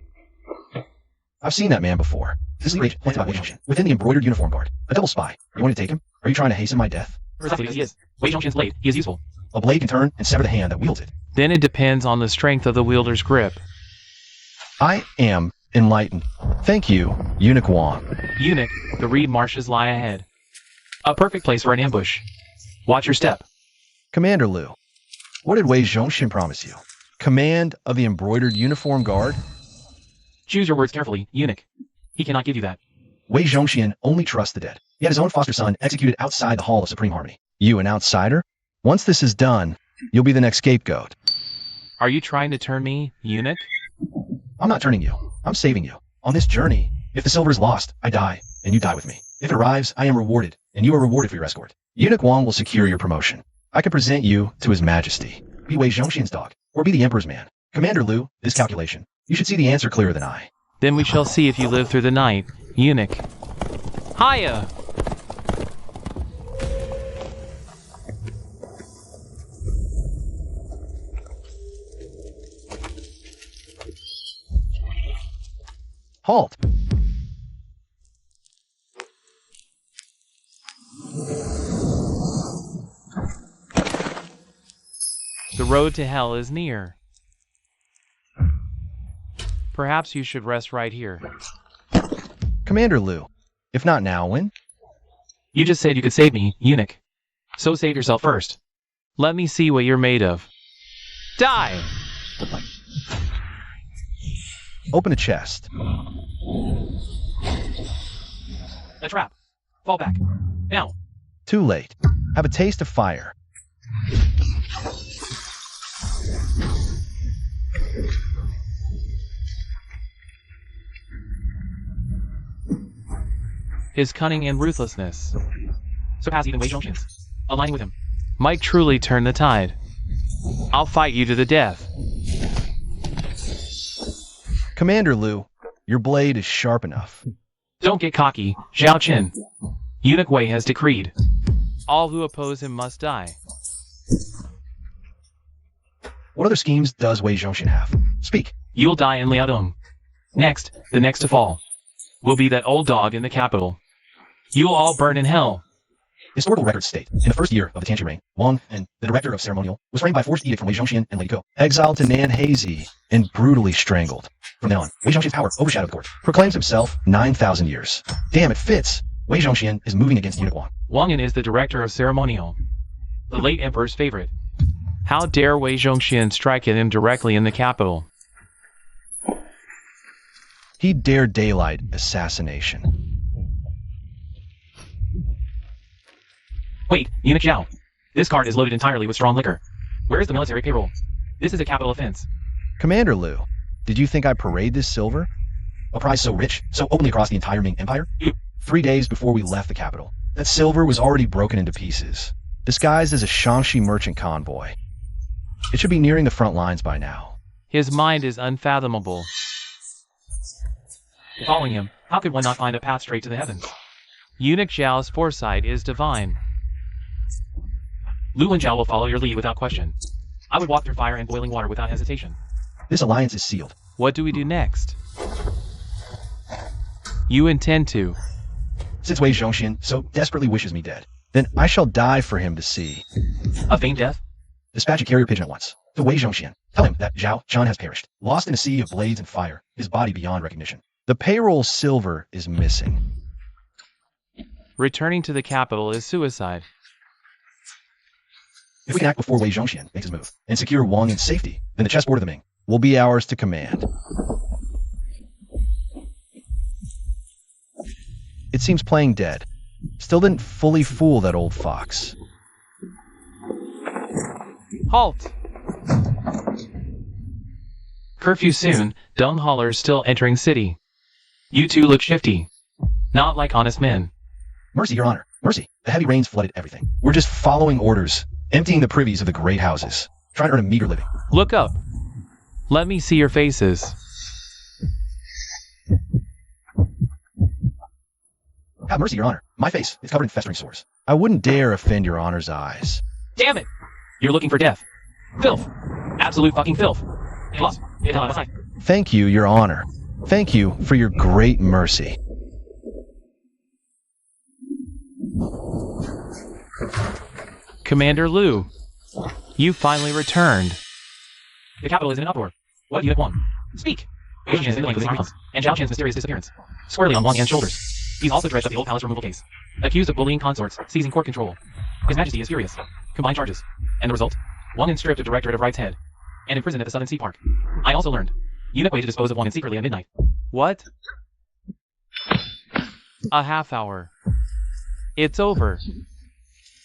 I've seen that man before. This is the planted by Wei Zhongxian, within the embroidered uniform guard. A double spy. You want to take him? Are you trying to hasten my death? Precisely because he is. Wei Zhongxian's blade, he is useful. A blade can turn and sever the hand that wields it. Then it depends on the strength of the wielder's grip. I am enlightened. Thank you, Eunuch Wang. Eunuch, the reed marshes lie ahead. A perfect place for an ambush. Watch your step. Commander Liu, what did Wei Zhongxian promise you? Command of the embroidered uniform guard? Choose your words carefully, eunuch. He cannot give you that. Wei Zhongxian only trusts the dead. He had his own foster son executed outside the Hall of Supreme Harmony. You, an outsider? Once this is done, you'll be the next scapegoat. Are you trying to turn me, eunuch? I'm not turning you. I'm saving you. On this journey, if the silver is lost, I die, and you die with me. If it arrives, I am rewarded, and you are rewarded for your escort. Eunuch Wang will secure your promotion. I can present you to His Majesty. be Wei Zhongxian's dog, or be the Emperor's man? Commander Liu, this calculation. You should see the answer clearer than I. Then we shall see if you live through the night, eunuch. Hiya! Halt! The road to hell is near. Perhaps you should rest right here. Commander Liu, if not now, when? You just said you could save me, eunuch. So save yourself first. Let me see what you're made of. Die! Open a chest. A trap. Fall back. Now. Too late. Have a taste of fire. His cunning and ruthlessness surpass even Wei Zhongxian's. Aligning with him might truly turn the tide. I'll fight you to the death. Commander Liu, your blade is sharp enough. Don't get cocky, Zhao Qin. Eunuch Wei has decreed. All who oppose him must die. What other schemes does Wei Zhongxian have? Speak. You'll die in Liaodong. Next, the next to fall will be that old dog in the capital. You'll all burn in hell. Historical records state, in the first year of the Tianqi reign, Wang, and the director of ceremonial, was framed by forced edict from Wei Zhongxian and Lady Ko, exiled to Nanhazi, and brutally strangled. From now on, Wei Zhongxian's power overshadowed the court, proclaims himself 9,000 years. Damn, it fits. Wei Zhongxian is moving against eunuch Wang. Wang is the director of ceremonial, the late emperor's favorite. How dare Wei Zhongxian strike at him directly in the capital? He dared daylight assassination. Wait, eunuch Zhao. This cart is loaded entirely with strong liquor. Where is the military payroll? This is a capital offense. Commander Liu, did you think I parade this silver? A prize so rich, so openly across the entire Ming Empire? 3 days before we left the capital, that silver was already broken into pieces, disguised as a Shangxi merchant convoy. It should be nearing the front lines by now. His mind is unfathomable. Following him, how could one not find a path straight to the heavens? Eunuch Zhao's foresight is divine. Lu and Zhao will follow your lead without question. I would walk through fire and boiling water without hesitation. This alliance is sealed. What do we do next? You intend to. Since Wei Zhongxian so desperately wishes me dead, then I shall die for him to see. A faint death? Dispatch a carrier pigeon at once. To Wei Zhongxian. Tell him that Zhao Chan has perished, lost in a sea of blades and fire, his body beyond recognition. The payroll silver is missing. Returning to the capital is suicide. If we can act before Wei Zhongxian makes his move, and secure Wang in safety, then the chessboard of the Ming will be ours to command. It seems playing dead. Still didn't fully fool that old fox. Halt! Curfew soon, dumb haulers still entering city. You two look shifty. Not like honest men. Mercy, Your Honor. Mercy. The heavy rains flooded everything. We're just following orders, emptying the privies of the great houses, trying to earn a meager living. Look up. Let me see your faces. Have mercy, Your Honor. My face is covered in festering sores. I wouldn't dare offend Your Honor's eyes. Damn it! You're looking for death. Filth. Absolute fucking filth. Plus, Thank you, Your Honor. Thank you for your great mercy. Commander Liu, you finally returned. The capital is in an uproar. What do you want? Speak! Wei Zhongxian is fiddling with his arms, and Zhao Qian's mysterious disappearance. Squarely on Wang Yan's shoulders. He's also dredged up the old palace removal case. Accused of bullying consorts, seizing court control. His Majesty is furious. Combined charges. And the result? Wang Yan stripped of Directorate of Right's head. And imprisoned at the Southern Sea Park. I also learned. Eunuch Wei to dispose of Wang Yan secretly at midnight. What? A half hour. It's over.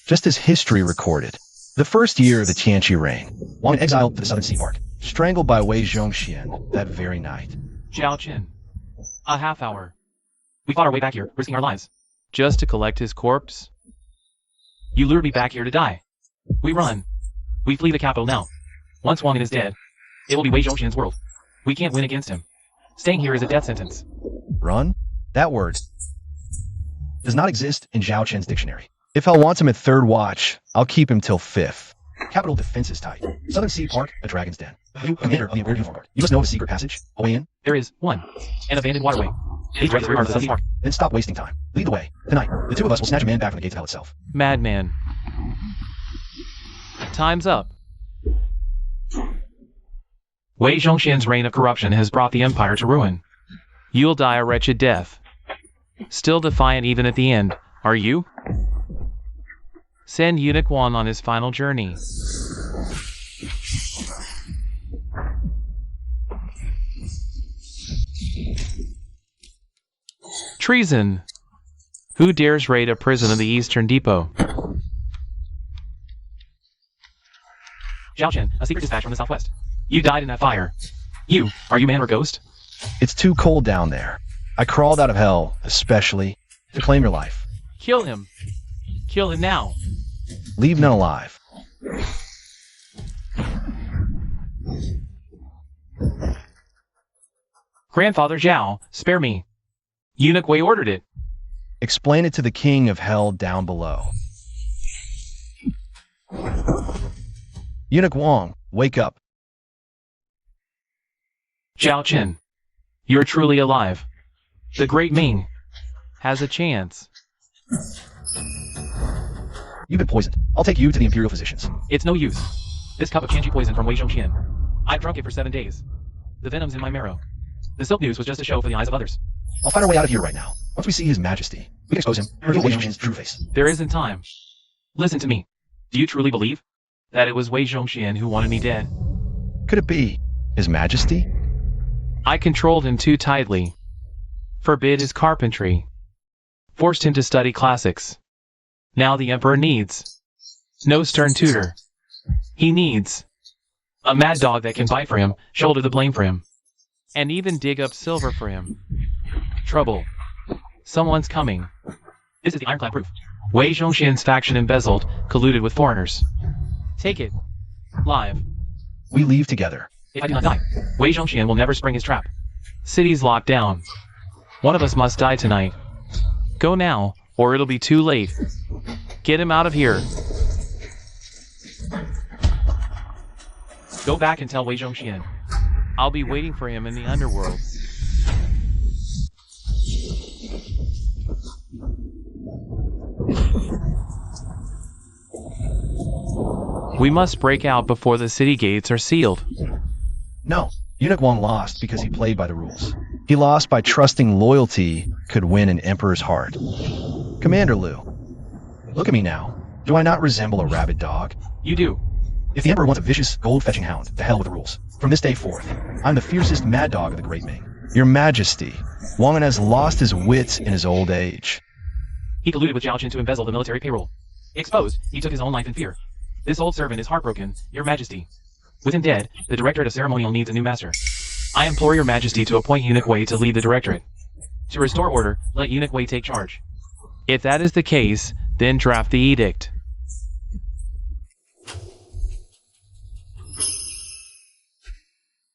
Just as history recorded. The first year of the Tianqi reign, Wang Yan exiled to the Southern Sea Park, strangled by Wei Zhongxian that very night. Zhao Qin. A half hour. We fought our way back here, risking our lives. Just to collect his corpse? You lured me back here to die. We run. We flee the capital now. Once Wang is dead, it will be Wei Zhongxian's world. We can't win against him. Staying here is a death sentence. Run? That word does not exist in Zhao Chen's dictionary. If hell wants him at third watch, I'll keep him till fifth. Capital defense is tight. Southern Sea Park, a dragon's den. You, commander of the Imperial Uniform Guard. You must know of a secret passage, a way in. There is one. An abandoned waterway. These right through the park. Then stop wasting time. Lead the way. Tonight, the two of us will snatch a man back from the gates of hell itself. Madman. Time's up. Wei Zhongxian's reign of corruption has brought the empire to ruin. You'll die a wretched death. Still defiant even at the end, are you? Send Eunuch Wang on his final journey. Treason! Who dares raid a prison of the Eastern Depot? Zhao Chen, a secret dispatch from the southwest. You died in that fire. Are you man or ghost? It's too cold down there. I crawled out of hell, especially to claim your life. Kill him. Kill him now. Leave none alive. Grandfather Zhao, spare me. Eunuch Wei ordered it. Explain it to the king of hell down below. Eunuch Wang, wake up. Zhao Chen, you're truly alive. The Great Ming has a chance. You've been poisoned. I'll take you to the Imperial physicians. It's no use. This cup of Chanji poison from Wei Zhongxian. I've drunk it for 7 days. The venom's in my marrow. The silk news was just a show for the eyes of others. I'll find our way out of here right now. Once we see His Majesty, we can expose him and reveal Wei Zhongxian's true face. There isn't time. Listen to me. Do you truly believe that it was Wei Zhongxian who wanted me dead? Could it be His Majesty? I controlled him too tightly. Forbid his carpentry. Forced him to study classics. Now the Emperor needs no stern tutor. He needs a mad dog that can bite for him, shoulder the blame for him, and even dig up silver for him. Trouble. Someone's coming. This is the ironclad proof. Wei Zhongxian's faction embezzled, colluded with foreigners. Take it. Live. We leave together. If I do not die, Wei Zhongxian will never spring his trap. City's locked down. One of us must die tonight. Go now, or it'll be too late. Get him out of here. Go back and tell Wei Zhongxian. I'll be waiting for him in the underworld. We must break out before the city gates are sealed. No, Eunuch Wang lost because he played by the rules. He lost by trusting loyalty could win an emperor's heart. Commander Liu, look at me now. Do I not resemble a rabid dog? You do. If the emperor wants a vicious, gold-fetching hound, to hell with the rules. From this day forth, I'm the fiercest mad dog of the Great Ming. Your Majesty, Wang has lost his wits in his old age. He colluded with Zhao Chen to embezzle the military payroll. Exposed, he took his own life in fear. This old servant is heartbroken, Your Majesty. With him dead, the Directorate of Ceremonial needs a new master. I implore Your Majesty to appoint Eunuch Wei to lead the Directorate. To restore order, let Eunuch Wei take charge. If that is the case, then draft the edict.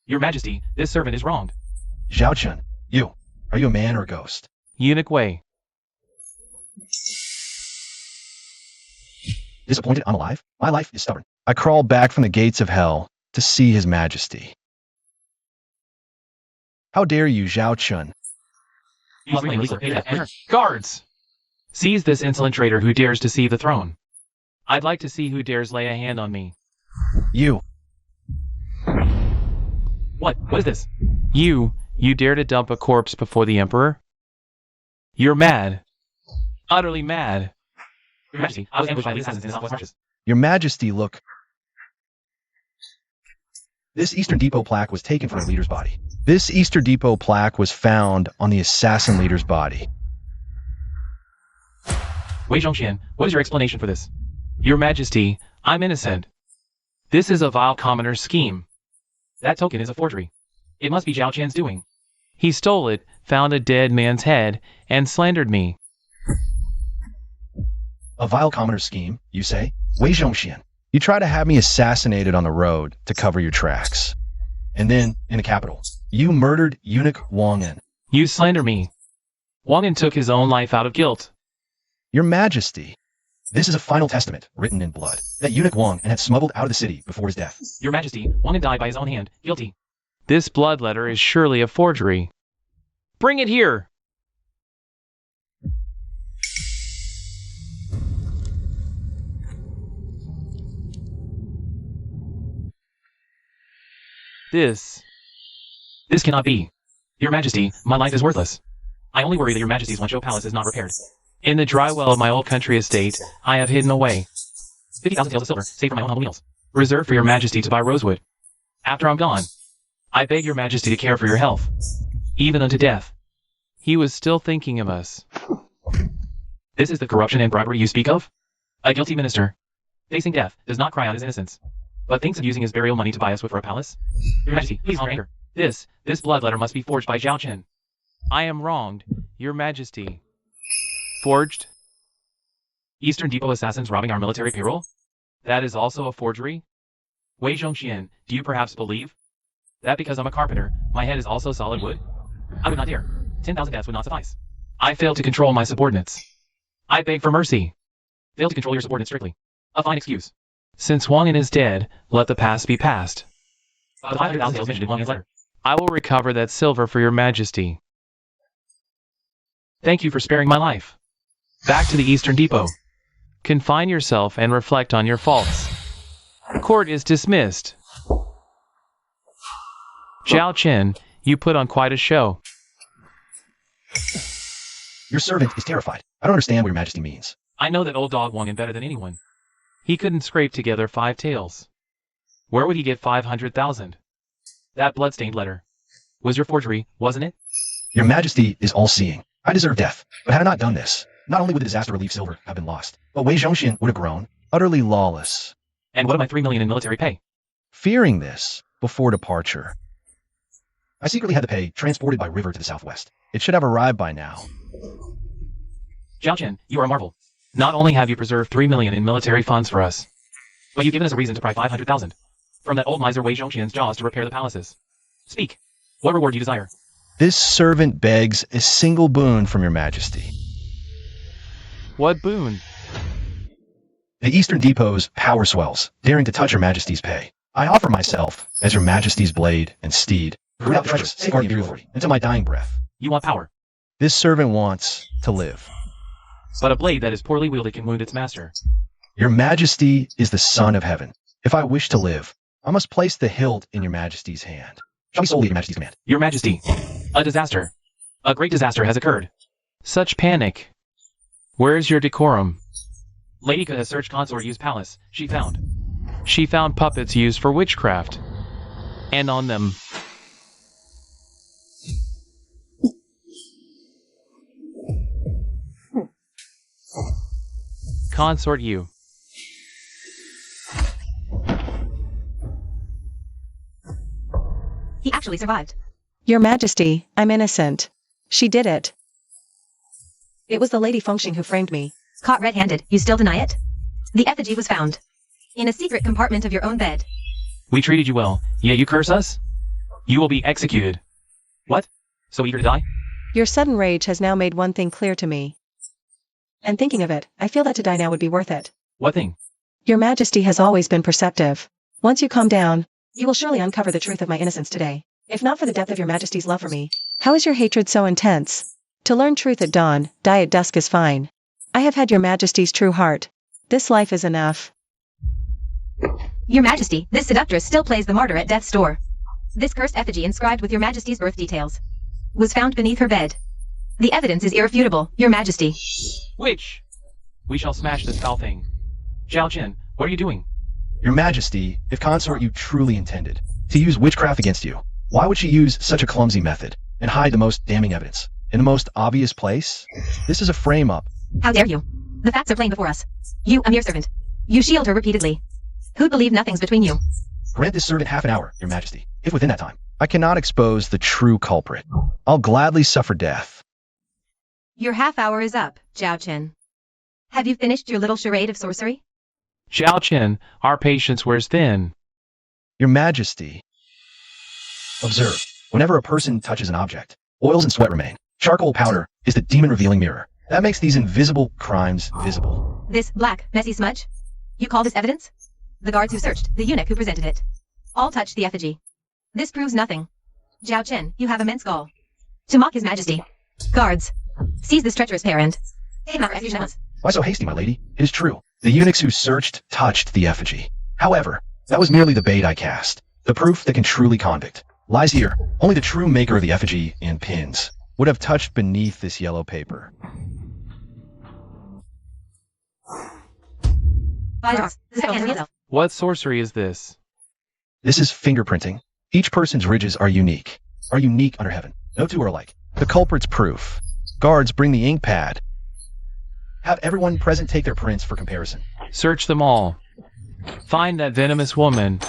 Your Majesty, this servant is wronged. Zhao Chen, are you a man or a ghost? Eunuch Wei. Disappointed I'm alive? My life is stubborn. I crawl back from the gates of hell to see His Majesty. How dare you, Zhao Chen? Guards! Seize this insolent traitor who dares deceive the throne. I'd like to see who dares lay a hand on me. You. What is this? You dare to dump a corpse before the Emperor? You're mad. Utterly mad. Your Majesty, I was ambushed by the assassins in the southwest marches. Your Majesty, look. This Eastern Depot plaque was taken from a leader's body. This Eastern Depot plaque was found on the assassin leader's body. Wei Zhongxian, what is your explanation for this? Your Majesty, I'm innocent. This is a vile commoner's scheme. That token is a forgery. It must be Zhao Chan's doing. He stole it, found a dead man's head, and slandered me. A vile commoner's scheme, you say? Wei Zhongxian, You try to have me assassinated on the road to cover your tracks. And then, in the capital, you murdered eunuch Wang En. You slander me. Wang En took his own life out of guilt. Your Majesty, this is a final testament written in blood that eunuch Wang En had smuggled out of the city before his death. Your Majesty, Wang En died by his own hand, guilty. This blood letter is surely a forgery. Bring it here! This cannot be. Your Majesty, my life is worthless. I only worry that your Majesty's Wanzhou Palace is not repaired. In the dry well of my old country estate, I have hidden away 50,000 taels of silver, saved for my own humble meals, reserved for your Majesty to buy rosewood. After I'm gone, I beg your Majesty to care for your health, even unto death. He was still thinking of us. This is the corruption and bribery you speak of? A guilty minister, facing death, does not cry out his innocence, but thinks of using his burial money to buy us with for a palace? Your Majesty, please honor anger. This blood letter must be forged by Zhao Chen. I am wronged, your Majesty. Forged? Eastern Depot assassins robbing our military payroll? That is also a forgery? Wei Zhongxian, do you perhaps believe that because I'm a carpenter, my head is also solid wood? I would not dare. 10,000 deaths would not suffice. I failed to control my subordinates. I beg for mercy. Fail to control your subordinates strictly. A fine excuse. Since Wang En is dead, let the past be past. The 500,000 taels mentioned in Wang En's letter. I will recover that silver for your Majesty. Thank you for sparing my life. Back to the Eastern Depot. Confine yourself and reflect on your faults. Court is dismissed. Zhao Chen, you put on quite a show. Your servant is terrified. I don't understand what your Majesty means. I know that old dog Wang En better than anyone. He couldn't scrape together 5 taels. Where would he get 500,000? That bloodstained letter was your forgery, wasn't it? Your Majesty is all-seeing. I deserve death, but had I not done this, not only would the disaster relief silver have been lost, but Wei Zhongxian would have grown utterly lawless. And what of my 3 million in military pay? Fearing this, before departure, I secretly had the pay transported by river to the southwest. It should have arrived by now. Zhao Chen, you are a marvel. Not only have you preserved 3 million in military funds for us, but you've given us a reason to pry 500,000 from that old miser Wei Zhongxian's jaws to repair the palaces. Speak. What reward do you desire? This servant begs a single boon from your Majesty. What boon? The Eastern Depot's power swells, daring to touch your Majesty's pay. I offer myself as your Majesty's blade and steed, without treasures, safeguard the imperial authority, until my dying breath. You want power. This servant wants to live. But a blade that is poorly wielded can wound its master. Your Majesty is the Son of Heaven. If I wish to live, I must place the hilt in your Majesty's hand. Shall be solely at your Majesty's command. Your Majesty, a disaster. A great disaster has occurred. Such panic. Where is your decorum? Lady Ka has searched consort Yu's palace. She found puppets used for witchcraft. And on them, consort Yu. He actually survived. Your Majesty, I'm innocent. She did it. It was the Lady Fengxing who framed me. Caught red-handed, you still deny it? The effigy was found in a secret compartment of your own bed. We treated you well, yet you curse us? You will be executed. What? So eager to die? Your sudden rage has now made one thing clear to me. And thinking of it, I feel that to die now would be worth it. What thing? Your Majesty has always been perceptive. Once you calm down, you will surely uncover the truth of my innocence today. If not for the depth of your Majesty's love for me, how is your hatred so intense? To learn truth at dawn, die at dusk is fine. I have had your Majesty's true heart. This life is enough. Your Majesty, this seductress still plays the martyr at death's door. This cursed effigy inscribed with your Majesty's birth details was found beneath her bed. The evidence is irrefutable, your Majesty. Witch! We shall smash this foul thing. Zhao Chen, what are you doing? Your Majesty, if consort Yu truly intended to use witchcraft against you, why would she use such a clumsy method and hide the most damning evidence in the most obvious place? This is a frame-up. How dare you? The facts are plain before us. You, a mere servant. You shield her repeatedly. Who'd believe nothing's between you? Grant this servant half an hour, your Majesty, if within that time I cannot expose the true culprit. I'll gladly suffer death. Your half hour is up, Zhao Chen. Have you finished your little charade of sorcery? Xiao Qin, our patience wears thin. Your Majesty. Observe, whenever a person touches an object, oils and sweat remain. Charcoal powder is the demon-revealing mirror. That makes these invisible crimes visible. This black, messy smudge? You call this evidence? The guards who searched, the eunuch who presented it. All touched the effigy. This proves nothing. Zhao Chen, you have immense gall. To mock his majesty. Guards, seize this treacherous pair and take him out for execution. Why so hasty, my lady? It is true. The eunuchs who searched touched the effigy. However, that was merely the bait I cast. The proof that can truly convict lies here. Only the true maker of the effigy and pins would have touched beneath this yellow paper. What sorcery is this? This is fingerprinting. Each person's ridges are unique under heaven. No two are alike. The culprit's proof. Guards, bring the ink pad. Have everyone present take their prints for comparison. Search them all. Find that venomous woman.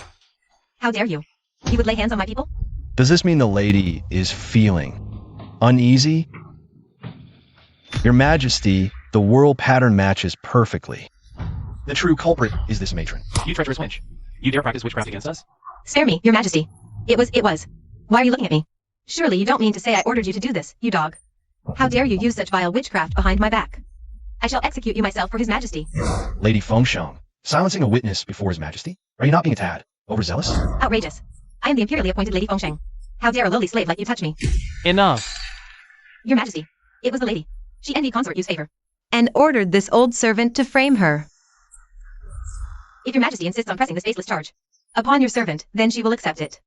How dare you? You would lay hands on my people? Does this mean the lady is feeling uneasy? Your Majesty, the whirl pattern matches perfectly. The true culprit is this matron. You treacherous wench. You dare practice witchcraft against us? Spare me, your majesty. It was. Why are you looking at me? Surely you don't mean to say I ordered you to do this, you dog. How dare you use such vile witchcraft behind my back? I shall execute you myself for his majesty. Lady Fengsheng, silencing a witness before his majesty? Are you not being a tad overzealous? Outrageous. I am the imperially appointed Lady Fengsheng. How dare a lowly slave like you touch me? Enough. Your majesty, it was the lady. She envied consort Yu's favor, and ordered this old servant to frame her. If your majesty insists on pressing this baseless charge upon your servant, then she will accept it.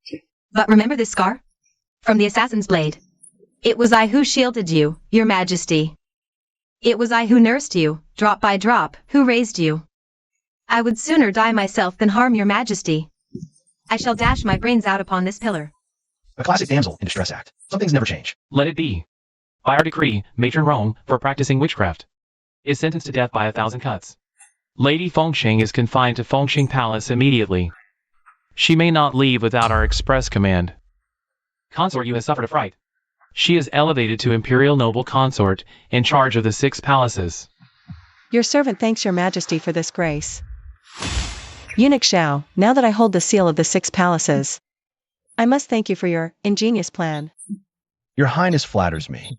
But remember this scar? From the assassin's blade. It was I who shielded you, your majesty. It was I who nursed you, drop by drop, who raised you. I would sooner die myself than harm your majesty. I shall dash my brains out upon this pillar. A classic damsel in distress act. Some things never change. Let it be. By our decree, Matron Rome, for practicing witchcraft, is sentenced to death by 1,000 cuts. Lady Fengsheng is confined to Fengsheng Palace immediately. She may not leave without our express command. Consort Yu has suffered a fright. She is elevated to Imperial Noble Consort in charge of the 6 palaces. Your servant thanks your majesty for this grace. Eunuch Xiao, now that I hold the seal of the 6 palaces, I must thank you for your ingenious plan. Your Highness flatters me.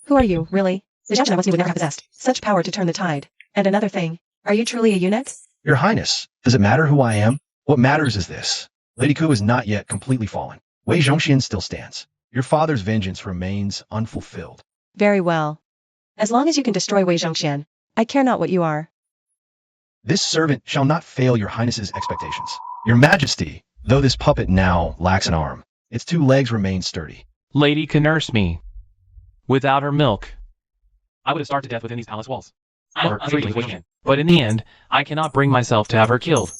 Who are you, really? The Xiao Chen I once knew would never have possessed such power to turn the tide. And another thing, are you truly a eunuch? Your Highness, does it matter who I am? What matters is this. Lady Ku is not yet completely fallen. Wei Zhongxian still stands. Your father's vengeance remains unfulfilled. Very well. As long as you can destroy Wei Zhongxian, I care not what you are. This servant shall not fail your Highness's expectations. Your Majesty, though this puppet now lacks an arm, its 2 legs remain sturdy. Lady can nurse me. Without her milk, I would have starved to death within these palace walls. But in the end, I cannot bring myself to have her killed.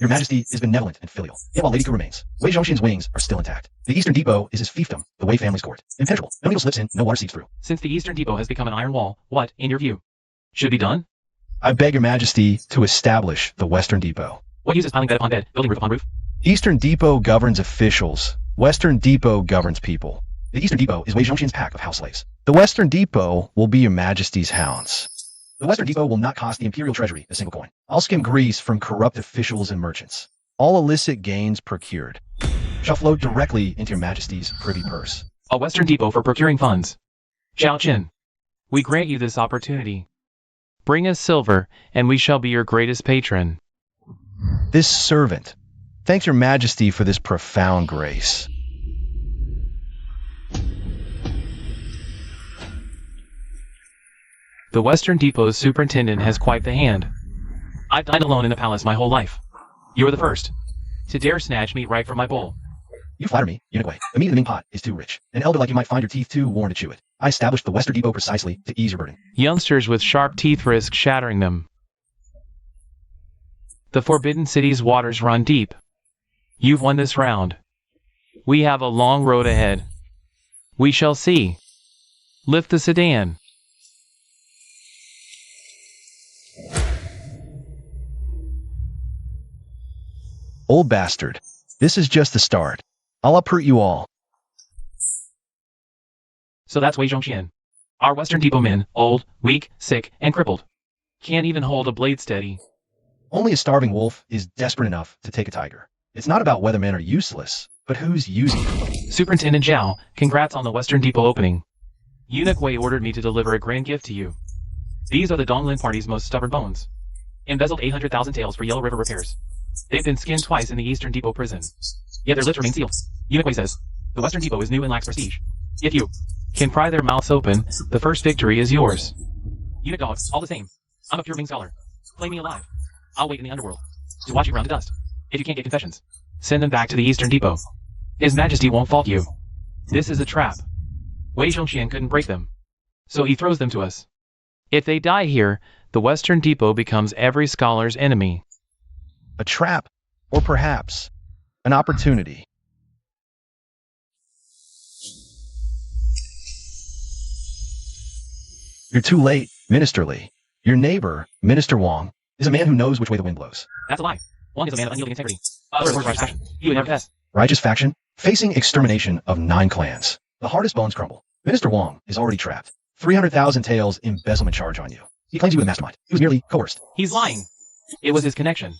Your Majesty is benevolent and filial. Yet while Lady Ku remains, Wei Zhongxian's wings are still intact. The Eastern Depot is his fiefdom, the Wei family's court. Impenetrable. No needle slips in, no water seeps through. Since the Eastern Depot has become an iron wall, what, in your view, should be done? I beg your Majesty to establish the Western Depot. What use is piling bed upon bed, building roof upon roof? Eastern Depot governs officials. Western Depot governs people. The Eastern Depot is Wei Zhongxian's pack of house slaves. The Western Depot will be your Majesty's hounds. The Western Depot will not cost the Imperial Treasury a single coin. I'll skim grease from corrupt officials and merchants. All illicit gains procured shall flow directly into your Majesty's privy purse. A Western Depot for procuring funds. Xiao Qin, we grant you this opportunity. Bring us silver, and we shall be your greatest patron. This servant thanks your Majesty for this profound grace. The Western Depot's superintendent has quite the hand. I've dined alone in the palace my whole life. You are the first to dare snatch meat right from my bowl. You flatter me, eunuch Wei. The meat in the Ming pot is too rich. An elder like you might find your teeth too worn to chew it. I established the Western Depot precisely to ease your burden. Youngsters with sharp teeth risk shattering them. The Forbidden City's waters run deep. You've won this round. We have a long road ahead. We shall see. Lift the sedan. Old bastard. This is just the start. I'll uproot you all. So that's Wei Zhongxian. Our Western Depot men, old, weak, sick, and crippled. Can't even hold a blade steady. Only a starving wolf is desperate enough to take a tiger. It's not about whether men are useless, but who's using them. Superintendent Zhao, congrats on the Western Depot opening. Eunuch Wei ordered me to deliver a grand gift to you. These are the Donglin Party's most stubborn bones. Embezzled 800,000 taels for Yellow River repairs. They've been skinned twice in the Eastern Depot prison. Yet their lips remain sealed. Eunuch Wei says, the Western Depot is new and lacks prestige. If you can pry their mouths open, the first victory is yours. Eunuch dogs, all the same. I'm a pure Ming scholar. Play me alive. I'll wait in the underworld to watch you ground to dust. If you can't get confessions, send them back to the Eastern Depot. His Majesty won't fault you. This is a trap. Wei Zhongxian couldn't break them, so he throws them to us. If they die here, the Western Depot becomes every scholar's enemy. A trap, or perhaps an opportunity. You're too late, Minister Li. Your neighbor, Minister Wang, is a man who knows which way the wind blows. That's a lie. Wang is a man of unyielding integrity. Righteous faction. You would never pass. Righteous faction, facing extermination of 9 clans. The hardest bones crumble. Minister Wang is already trapped. 300,000 taels embezzlement charge on you. He claims you were the mastermind. He was merely coerced. He's lying. It was his connection.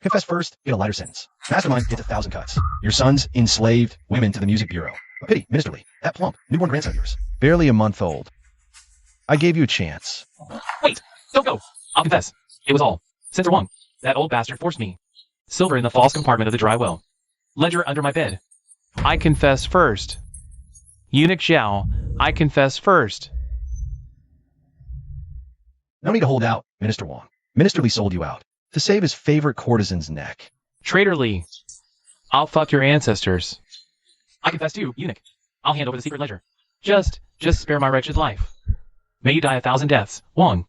Confess first, get a lighter sentence. Mastermind gets 1,000 cuts. Your sons enslaved women to the music bureau. A pity, Minister Li. That plump, newborn grandson of yours. Barely a month old. I gave you a chance. Wait, don't go. I'll confess. It was all Censor Wang. That old bastard forced me. Silver in the false compartment of the dry well. Ledger under my bed. I confess first. Eunuch Zhao, I confess first. No need to hold out, Minister Wang. Minister Li sold you out to save his favorite courtesan's neck. Traitor Li, I'll fuck your ancestors. I confess too, Eunuch. I'll hand over the secret ledger. Just spare my wretched life. May you die 1,000 deaths, Wang.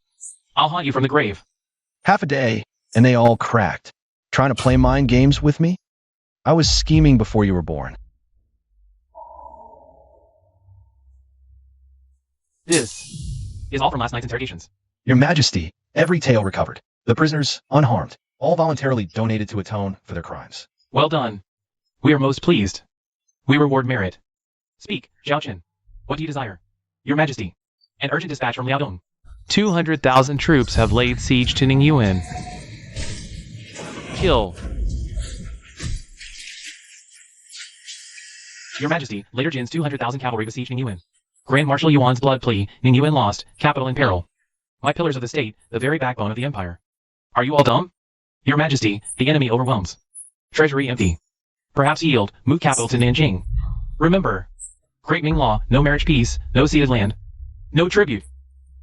I'll haunt you from the grave. Half a day, and they all cracked. Trying to play mind games with me? I was scheming before you were born. This is all from last night's interrogations. Your Majesty, every tael recovered. The prisoners, unharmed, all voluntarily donated to atone for their crimes. Well done. We are most pleased. We reward merit. Speak, Zhao Qin. What do you desire? Your Majesty. An urgent dispatch from Liaodong. 200,000 troops have laid siege to Ningyuan. Kill. Your Majesty, later Jin's 200,000 cavalry besieged Ningyuan. Grand Marshal Yuan's blood plea, Ningyuan lost, capital in peril. My pillars of the state, the very backbone of the empire. Are you all dumb? Your Majesty, the enemy overwhelms. Treasury empty. Perhaps yield, move capital to Nanjing. Remember, Great Ming law, no marriage peace, no ceded land. No tribute.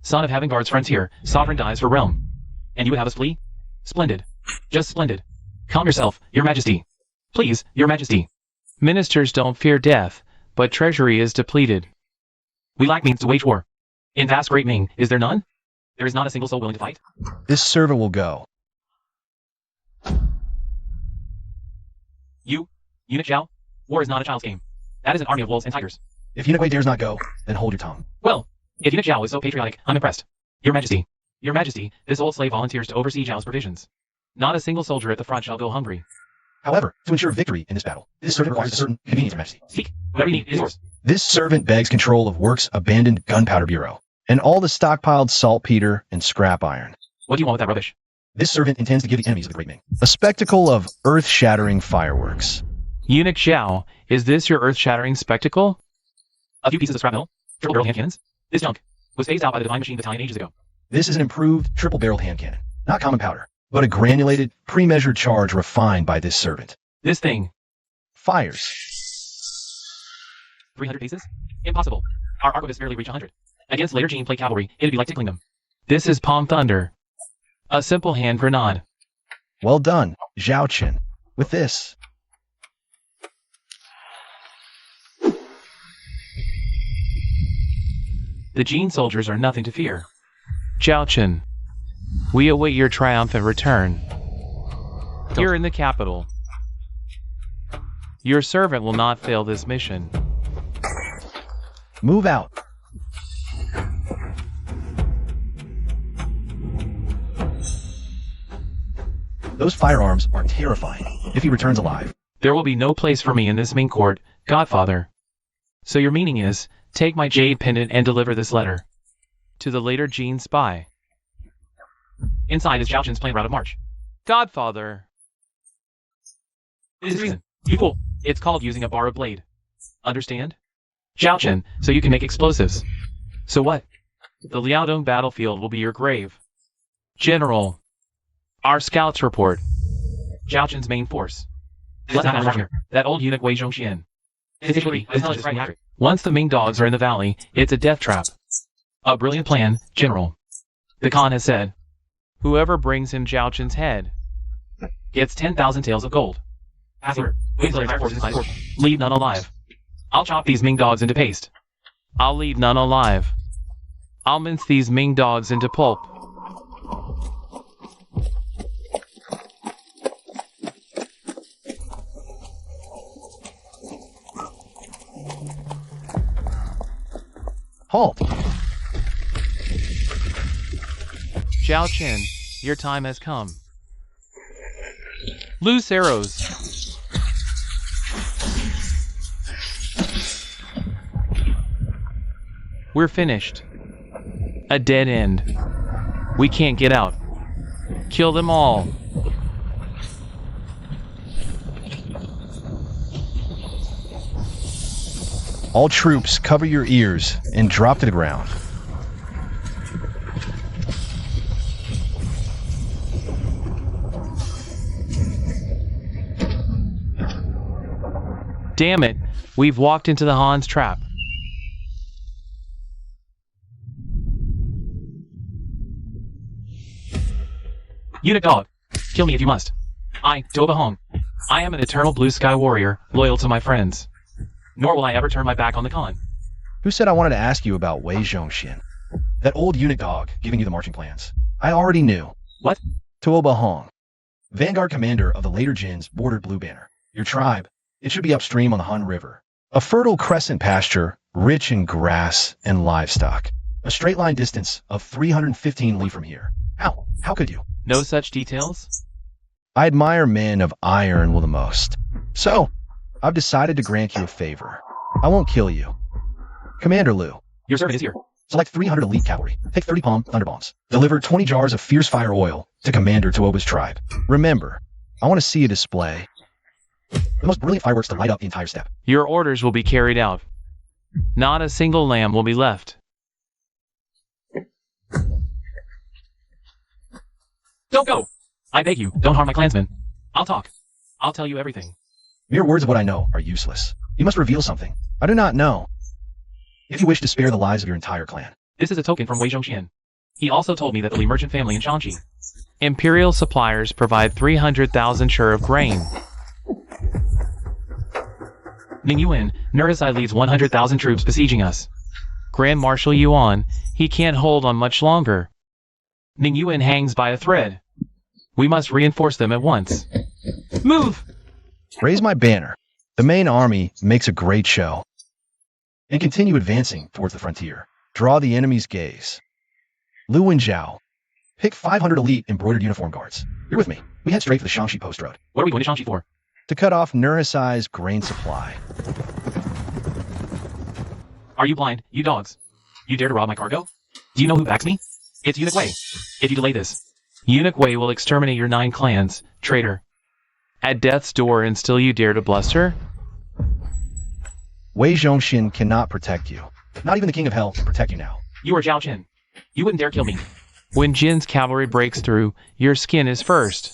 Son of having guards frontier, sovereign dies for realm. And you would have us flee? Splendid. Just splendid. Calm yourself, Your Majesty. Please, Your Majesty. Ministers don't fear death, but treasury is depleted. We lack means to wage war. In vast Great Ming, is there none? There is not a single soul willing to fight? This servant will go. You, Eunuch Zhao, war is not a child's game. That is an army of wolves and tigers. If Eunuch Wei dares not go, then hold your tongue. Well, if Eunuch Zhao is so patriotic, I'm impressed. Your Majesty. Your Majesty, this old slave volunteers to oversee Zhao's provisions. Not a single soldier at the front shall go hungry. However, to ensure victory in this battle, this servant requires a certain convenience, Your Majesty. Speak. Whatever you need is yours. This servant begs control of Work's abandoned gunpowder bureau, and all the stockpiled saltpeter and scrap iron. What do you want with that rubbish? This servant intends to give the enemies of the Great Ming a spectacle of earth-shattering fireworks. Eunuch Zhao, is this your earth-shattering spectacle? A few pieces of scrap metal? Triple-barreled hand cannons? This junk was phased out by the Divine Machine Battalion ages ago. This is an improved triple-barreled hand cannon, not common powder, but a granulated, pre-measured charge refined by this servant. This thing Fires. 300 paces? Impossible. Our arquebuses barely reach 100. Against later Gene plate cavalry, it'd be like tickling them. This is palm thunder. A simple hand grenade. Well done, Zhao Qin. With this, the Gene soldiers are nothing to fear. Zhao Qin, we await your triumphant return. Here in the capital. Your servant will not fail this mission. move out. Those firearms are terrifying if he returns alive. There will be no place for me in this Ming court, Godfather. So your meaning is, take my jade pendant and deliver this letter to the later Gene spy. Inside is Zhao Qin's planned route of march. Godfather. This is reason. You fool. It's called using a borrowed blade. Understand? Zhaochen, so you can make explosives. So what? The Liaodong battlefield will be your grave. General. Our scouts report. Zhaochen's main force. That old eunuch Wei Zhongxian. Once the Ming dogs are in the valley, it's a death trap. A brilliant plan, General. The Khan has said, whoever brings him Zhaochen's head gets 10,000 taels of gold. Leave none alive. I'll chop these Ming dogs into paste. I'll leave none alive. I'll mince these Ming dogs into pulp. Halt! Zhaochen, your time has come. Loose arrows. We're finished. A dead end. We can't get out. Kill them all. All troops, cover your ears and drop to the ground. Damn it, we've walked into the Han's trap. Eunuch dog, kill me if you must. I, Doba Hong, I am an eternal blue sky warrior, loyal to my friends. Nor will I ever turn my back on the Khan. Who said I wanted to ask you about Wei Zhongxian? That old eunuch dog giving you the marching plans. I already knew. What? Tuoba Hong, vanguard commander of the later Jin's bordered Blue Banner. Your tribe, it should be upstream on the Han River. A fertile crescent pasture, rich in grass and livestock. A straight line distance of 315 li from here. How? How could you? No such details? I admire men of iron the most. So, I've decided to grant you a favor. I won't kill you. Commander Liu. Your servant is here. Select 300 elite cavalry. Take 30 palm thunderbombs. Deliver 20 jars of fierce fire oil to Commander Tuoba's tribe. Remember, I want to see a display. The most brilliant fireworks to light up the entire steppe. Your orders will be carried out. Not a single lamb will be left. Don't go! I beg you, don't harm my clansmen. I'll talk. I'll tell you everything. Mere words of what I know are useless. You must reveal something. I do not know. If you wish to spare the lives of your entire clan. This is a token from Wei Zhongxian. He also told me that the Li merchant family in Shanxi. Imperial suppliers provide 300,000 shur of grain. Ning Yuan, Nurisai leads 100,000 troops besieging us. Grand Marshal Yuan, he can't hold on much longer. Ning Yuan hangs by a thread. We must reinforce them at once. Move! Raise my banner. The main army makes a great show. And continue advancing towards the frontier. Draw the enemy's gaze. Lu Wenjiao. Pick 500 elite embroidered uniform guards. You're with me. We head straight for the Shanxi post road. What are we going to Shanxi for? To cut off Nurisai's grain supply. Are you blind, you dogs? You dare to rob my cargo? Do you know who backs me? It's Eunuch Wei. If you delay this, Eunuch Wei will exterminate your 9 clans, traitor. At death's door and still you dare to bluster? Wei Zhongxian cannot protect you. Not even the King of Hell can protect you now. You are Zhao Chen. You wouldn't dare kill me. When Jin's cavalry breaks through, your skin is first.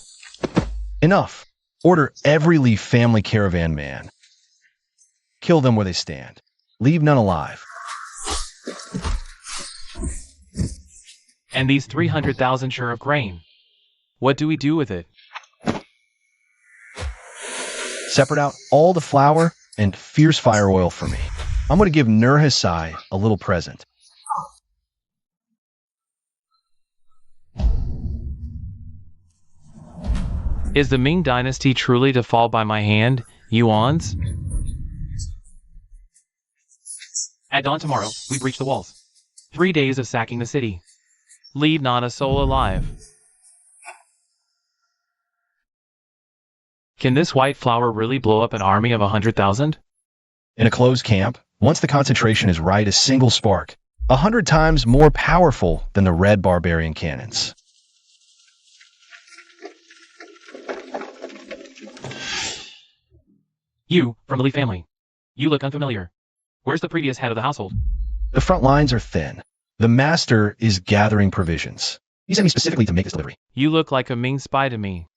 Enough. Order every Li family caravan man. Kill them where they stand. Leave none alive. And these 300,000 shur of grain. What do we do with it? Separate out all the flour and fierce fire oil for me. I'm going to give Nurisai a little present. Is the Ming dynasty truly to fall by my hand, Yuan's? At dawn tomorrow, we breach the walls. 3 days of sacking the city. Leave not a soul alive. Can this white flower really blow up an army of 100,000? In a closed camp, once the concentration is right, a single spark, 100 times more powerful than the red barbarian cannons. You, from the Li family. You look unfamiliar. Where's the previous head of the household? The front lines are thin. The master is gathering provisions. He sent me specifically to make this delivery. You look like a Ming spy to me.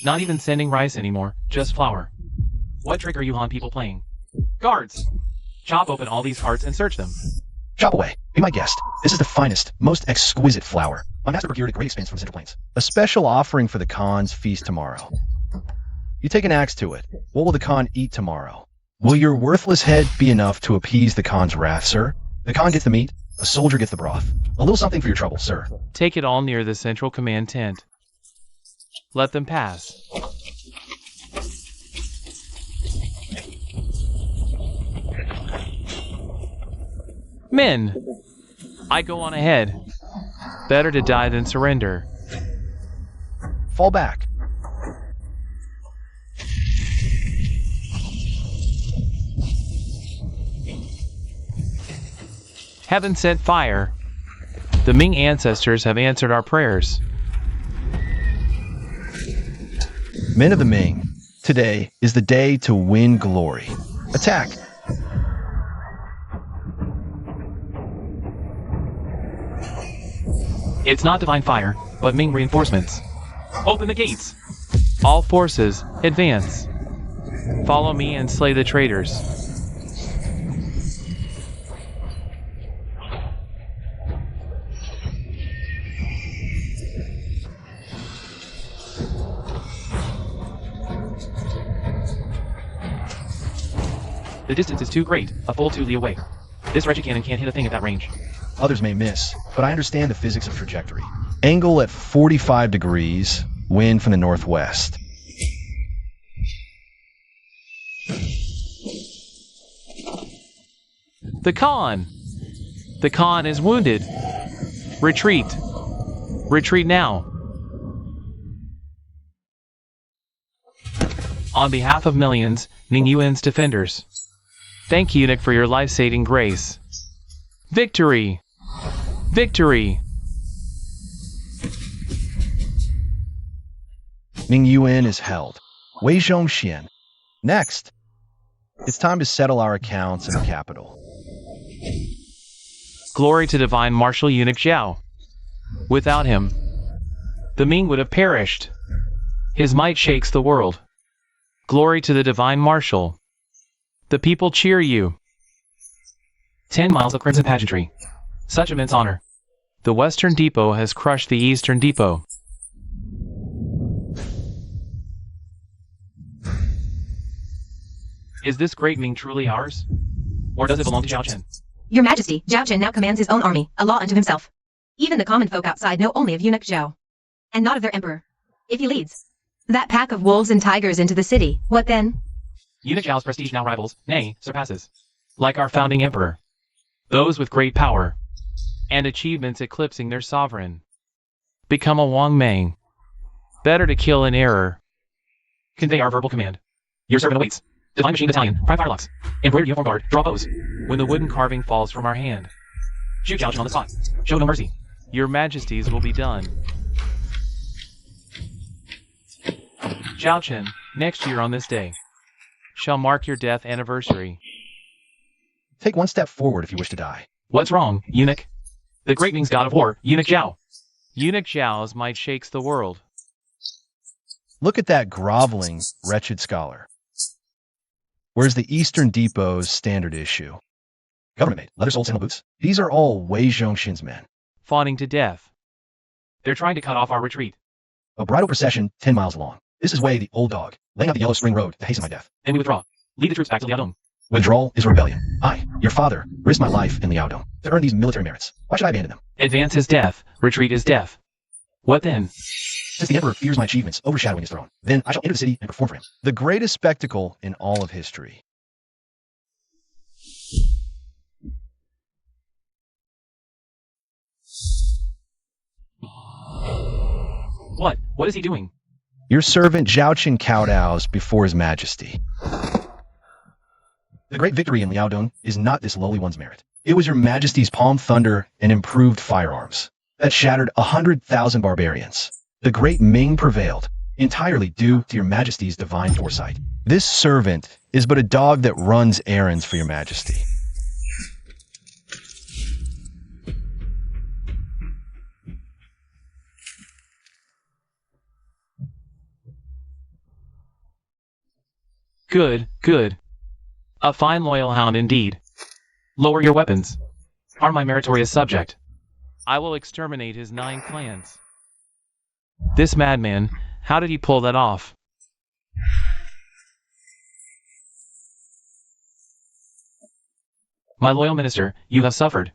Not even sending rice anymore, just flour. What trick are you Han people playing? Guards! Chop open all these hearts and search them. Chop away. Be my guest. This is the finest, most exquisite flour. My master procured at great expense from the Central Plains. A special offering for the Khan's feast tomorrow. You take an axe to it. What will the Khan eat tomorrow? Will your worthless head be enough to appease the Khan's wrath, sir? The Khan gets the meat, a soldier gets the broth. A little something for your trouble, sir. Take it all near the central command tent. Let them pass. Men! I go on ahead. Better to die than surrender. Fall back. Heaven sent fire. The Ming ancestors have answered our prayers. Men of the Ming, today is the day to win glory. Attack! It's not divine fire, but Ming reinforcements. Open the gates! All forces, advance. Follow me and slay the traitors. The distance is too great, a full 2 li away. This wretched cannon can't hit a thing at that range. Others may miss, but I understand the physics of trajectory. Angle at 45 degrees, wind from the northwest. The Khan! The Khan is wounded. Retreat. Retreat now. On behalf of millions, Ning Yuan's defenders. Thank you, Eunuch, for your life-saving grace. Victory! Victory! Ning Yuan is held. Wei Zhongxian. Next. It's time to settle our accounts in the capital. Glory to Divine Marshal Eunuch Zhao. Without him, the Ming would have perished. His might shakes the world. Glory to the Divine Marshal. The people cheer you. 10 miles of crimson pageantry. Such immense honor. The Western Depot has crushed the Eastern Depot. Is this great Ming truly ours? Or does it belong to Zhao Chen? Your Majesty, Zhao Chen now commands his own army, a law unto himself. Even the common folk outside know only of eunuch Zhao, and not of their emperor. If he leads that pack of wolves and tigers into the city, what then? Eunuch Zhao's prestige now rivals, nay, surpasses. Like our founding emperor. Those with great power and achievements eclipsing their sovereign. Become a Wang Mang. Better to kill in error. Convey our verbal command. Your servant awaits. Divine Machine Battalion, prime firelocks. Embroidered uniform guard, draw bows. When the wooden carving falls from our hand. Shoot Zhao Chen on the spot. Show no mercy. Your Majesties will be done. Zhao Chen, next year on this day, shall mark your death anniversary. Take one step forward if you wish to die. What's wrong, eunuch? The great Ming's god of war, Eunuch Zhao. Eunuch Zhao's might shakes the world. Look at that groveling, wretched scholar. Where's the Eastern Depot's standard issue? Government-made, leather-soled sandal boots. These are all Wei Zhongxian's men. Fawning to death. They're trying to cut off our retreat. A bridal procession 10 miles long. This is Wei, the old dog, laying out the Yellow Spring Road to hasten my death. Then we withdraw. Lead the troops back to Liaodong. Withdrawal is rebellion. I, your father, risked my life in Liaodong to earn these military merits. Why should I abandon them? Advance is death. Retreat is death. What then? Since the emperor fears my achievements overshadowing his throne, then I shall enter the city and perform for him. The greatest spectacle in all of history. What? What is he doing? Your servant Zhao Chen kowtows before his majesty. The great victory in Liaodong is not this lowly one's merit. It was your majesty's palm thunder and improved firearms that shattered 100,000 barbarians. The great Ming prevailed. entirely due to your majesty's divine foresight. This servant is but a dog that runs errands for your majesty. Good, good. A fine loyal hound indeed. Lower your weapons. Harm my meritorious subject. I will exterminate his 9 clans. This madman, how did he pull that off? My loyal minister, you have suffered.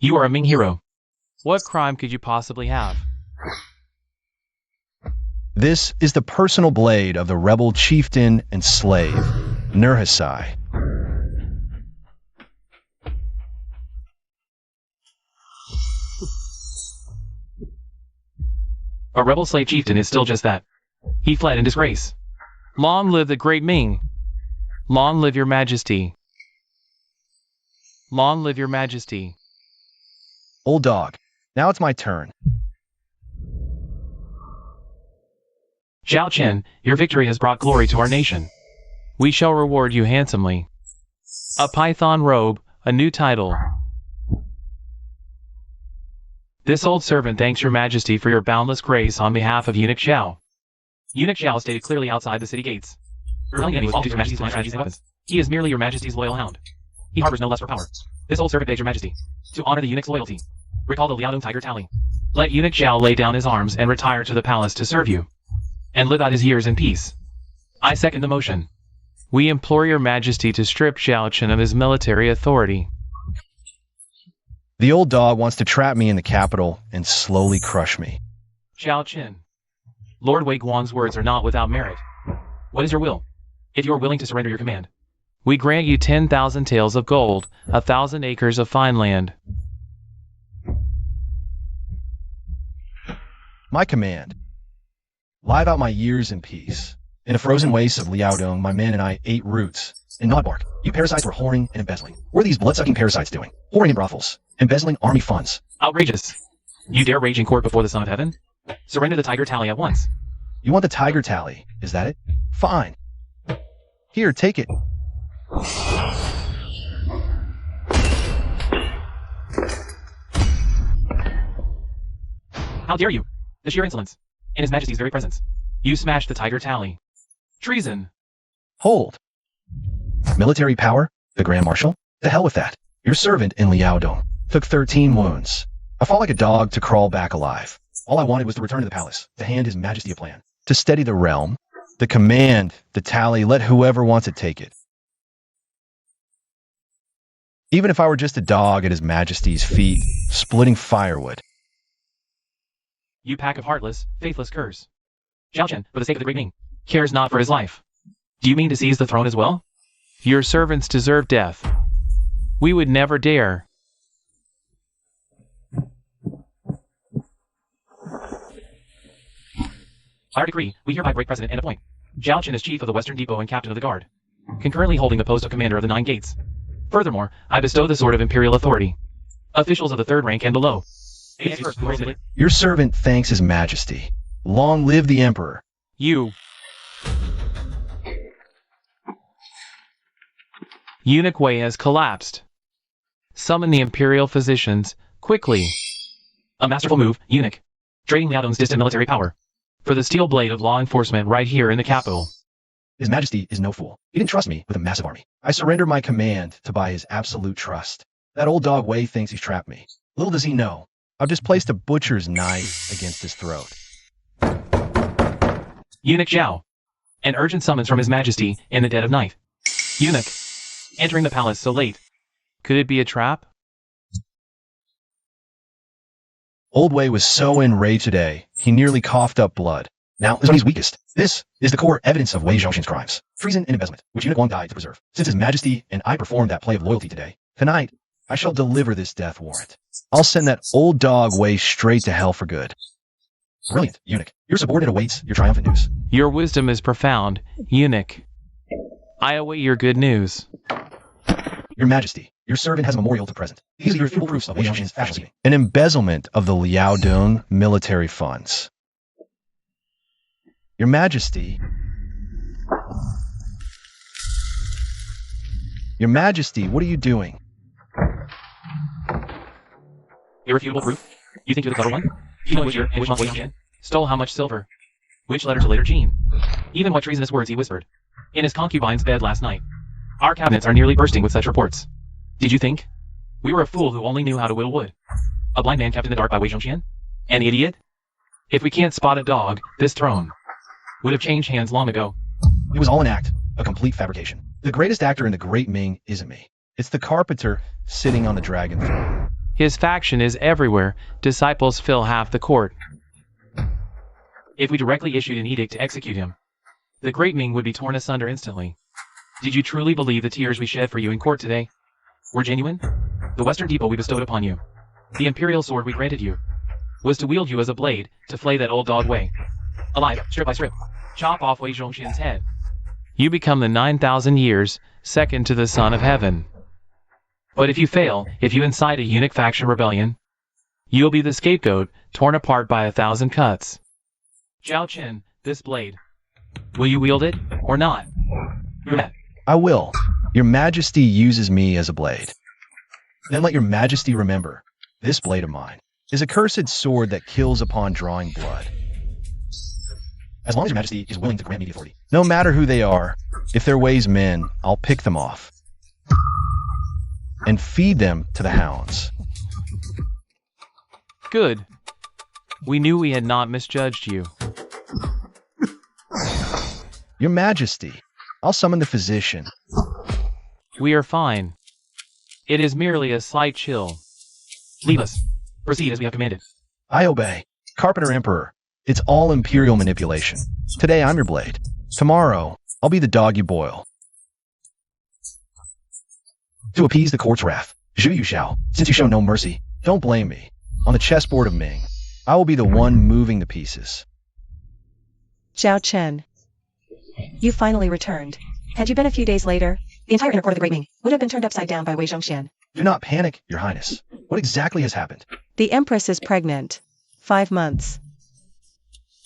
You are a Ming hero. What crime could you possibly have? This is the personal blade of the rebel chieftain and slave, Nurhasai. A rebel slave chieftain is still just that. He fled in disgrace. Long live the great Ming. Long live your majesty. Long live your majesty. Old dog, now it's my turn. Zhao Chen, your victory has brought glory to our nation. We shall reward you handsomely. A python robe, a new title. This old servant thanks your majesty for your boundless grace on behalf of Eunuch Zhao. Eunuch Zhao stated clearly outside the city gates. Repelling enemies to your majesty's strategies and weapons. He is merely your majesty's loyal hound. He harbors no lust for power. This old servant begs your majesty to honor the eunuch's loyalty. Recall the Liaodong tiger tally. Let Eunuch Zhao lay down his arms and retire to the palace to serve you, and live out his years in peace. I second the motion. We implore your majesty to strip Zhao Chen of his military authority. The old dog wants to trap me in the capital and slowly crush me. Zhao Chen, Lord Wei Guang's words are not without merit. What is your will? If you are willing to surrender your command, we grant you 10,000 taels of gold, 1,000 acres of fine land. My command. Live out my years in peace. In the frozen wastes of Liaodong, my men and I ate roots and gnawed bark. You parasites were whoring and embezzling. What are these blood-sucking parasites doing? Whoring in brothels, embezzling army funds. Outrageous. You dare rage in court before the Son of Heaven? Surrender the tiger tally at once. You want the tiger tally, is that it? Fine. Here, take it. How dare you? The sheer insolence. In His Majesty's very presence. You smashed the tiger tally. Treason. Hold. Military power? The Grand Marshal? The hell with that. Your servant in Liaodong took 13 wounds. I fought like a dog to crawl back alive. All I wanted was to return to the palace, to hand His Majesty a plan, to steady the realm, the command, the tally, let whoever wants it take it. Even if I were just a dog at His Majesty's feet, splitting firewood. You pack of heartless, faithless curs. Zhao Chen, for the sake of the great Ming, cares not for his life. Do you mean to seize the throne as well? Your servants deserve death. We would never dare. By our decree, we hereby break precedent and appoint Zhao Chen as chief of the Western Depot and captain of the guard, concurrently holding the post of commander of the 9 gates. Furthermore, I bestow the sword of imperial authority. Officials of the 3rd rank and below. Your servant thanks His Majesty. Long live the Emperor. You. Eunuch Wei has collapsed. Summon the imperial physicians, quickly. A masterful move, Eunuch. Trading Liaodong's distant military power for the steel blade of law enforcement right here in the capital. His Majesty is no fool. He didn't trust me with a massive army. I surrender my command to buy his absolute trust. That old dog Wei thinks he's trapped me. Little does he know, I've just placed a butcher's knife against his throat. Eunuch Zhao. An urgent summons from His Majesty in the dead of night. Eunuch. Entering the palace so late. Could it be a trap? Old Wei was so enraged today, he nearly coughed up blood. Now is when he's weakest. This is the core evidence of Wei Zhaoxin's crimes. Treason and embezzlement, which Eunuch Wang died to preserve. Since His Majesty and I performed that play of loyalty today, tonight, I shall deliver this death warrant. I'll send that old dog Wei straight to hell for good. Brilliant, Eunuch. Your subordinate awaits your triumphant news. Your wisdom is profound, Eunuch. I await your good news. Your Majesty, your servant has a memorial to present. These are your full proofs of Wei Zhaoxin's fashion scheming. An embezzlement of the Liaodong military funds. Your Majesty. Your Majesty, what are you doing? Irrefutable proof? You think you're the clever one? You know which year and which month Wei Zhongxian stole how much silver? Which letter to later Jean? Even what treasonous words he whispered in his concubine's bed last night. Our cabinets are nearly bursting with such reports. Did you think we were a fool who only knew how to whittle wood? A blind man kept in the dark by Wei Zhongxian? An idiot? If we can't spot a dog, this throne would have changed hands long ago. It was all an act, a complete fabrication. The greatest actor in the Great Ming isn't me. It's the carpenter sitting on the dragon throne. His faction is everywhere. Disciples fill half the court. If we directly issued an edict to execute him, the Great Ming would be torn asunder instantly. Did you truly believe the tears we shed for you in court today were genuine? The Western Depot we bestowed upon you, the imperial sword we granted you, was to wield you as a blade to flay that old dog Wei. Alive, strip by strip, chop off Wei Zhongxian's head. You become the 9,000 years second to the Son of Heaven. But if you fail, if you incite a eunuch faction rebellion, you'll be the scapegoat, torn apart by 1,000 cuts. Zhao Chen, this blade, will you wield it, or not? I will. Your Majesty uses me as a blade. Then let your Majesty remember, this blade of mine is a cursed sword that kills upon drawing blood. As long as your Majesty is willing to grant me the authority, no matter who they are, if they're Wei's men, I'll pick them off and feed them to the hounds. Good. We knew we had not misjudged you. Your Majesty, I'll summon the physician. We are fine. It is merely a slight chill. Leave us. Proceed as we have commanded. I obey. Carpenter Emperor, it's all imperial manipulation. Today I'm your blade. Tomorrow, I'll be the dog you boil. To appease the court's wrath, Zhu Yushao, since you show no mercy, don't blame me. On the chessboard of Ming, I will be the one moving the pieces. Zhao Chen. You finally returned. Had you been a few days later, the entire inner court of the Great Ming would have been turned upside down by Wei Zhongxian. Do not panic, Your Highness. What exactly has happened? The Empress is pregnant. 5 months.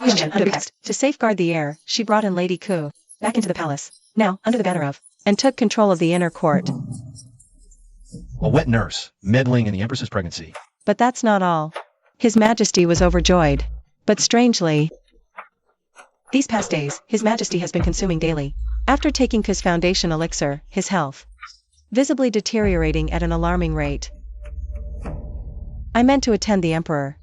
Wei Zhongxian, under pretext, to safeguard the heir, she brought in Lady Ku back into the palace, now under the banner of, and took control of the inner court. A wet nurse, meddling in the Empress's pregnancy. But that's not all. His Majesty was overjoyed. But strangely, these past days, His Majesty has been consuming daily. After taking Ku's foundation elixir, his health visibly deteriorating at an alarming rate. I meant to attend the Emperor.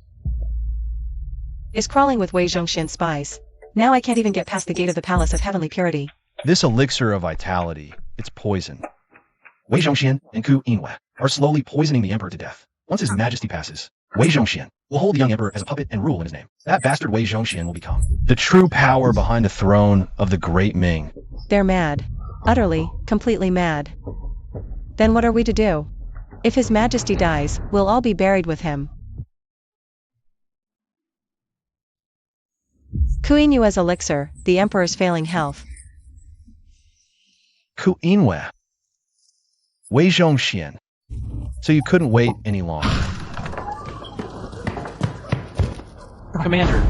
Is crawling with Wei Zhongxian spies. Now I can't even get past the gate of the Palace of Heavenly Purity. This elixir of vitality, it's poison. Wei Zhongxian and Ku Yinhua are slowly poisoning the Emperor to death. Once His Majesty passes, Wei Zhongxian will hold the young Emperor as a puppet and rule in his name. That bastard Wei Zhongxian will become the true power behind the throne of the Great Ming. They're mad. Utterly, completely mad. Then what are we to do? If His Majesty dies, we'll all be buried with him. Ku Yinhua's elixir, the Emperor's failing health. Ku Yinhua. Wei Zhongxian. So you couldn't wait any longer. Commander,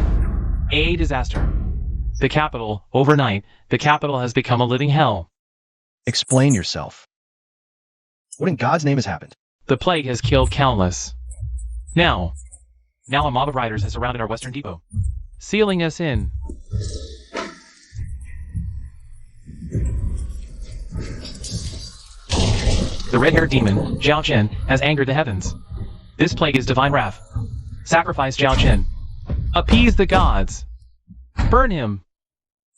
a disaster. The capital, overnight, the capital has become a living hell. Explain yourself. What in God's name has happened? The plague has killed countless. Now a mob of riders has surrounded our western depot, sealing us in. The red-haired demon, Zhao Chen, has angered the heavens. This plague is divine wrath. Sacrifice Zhao Chen. Appease the gods. Burn him.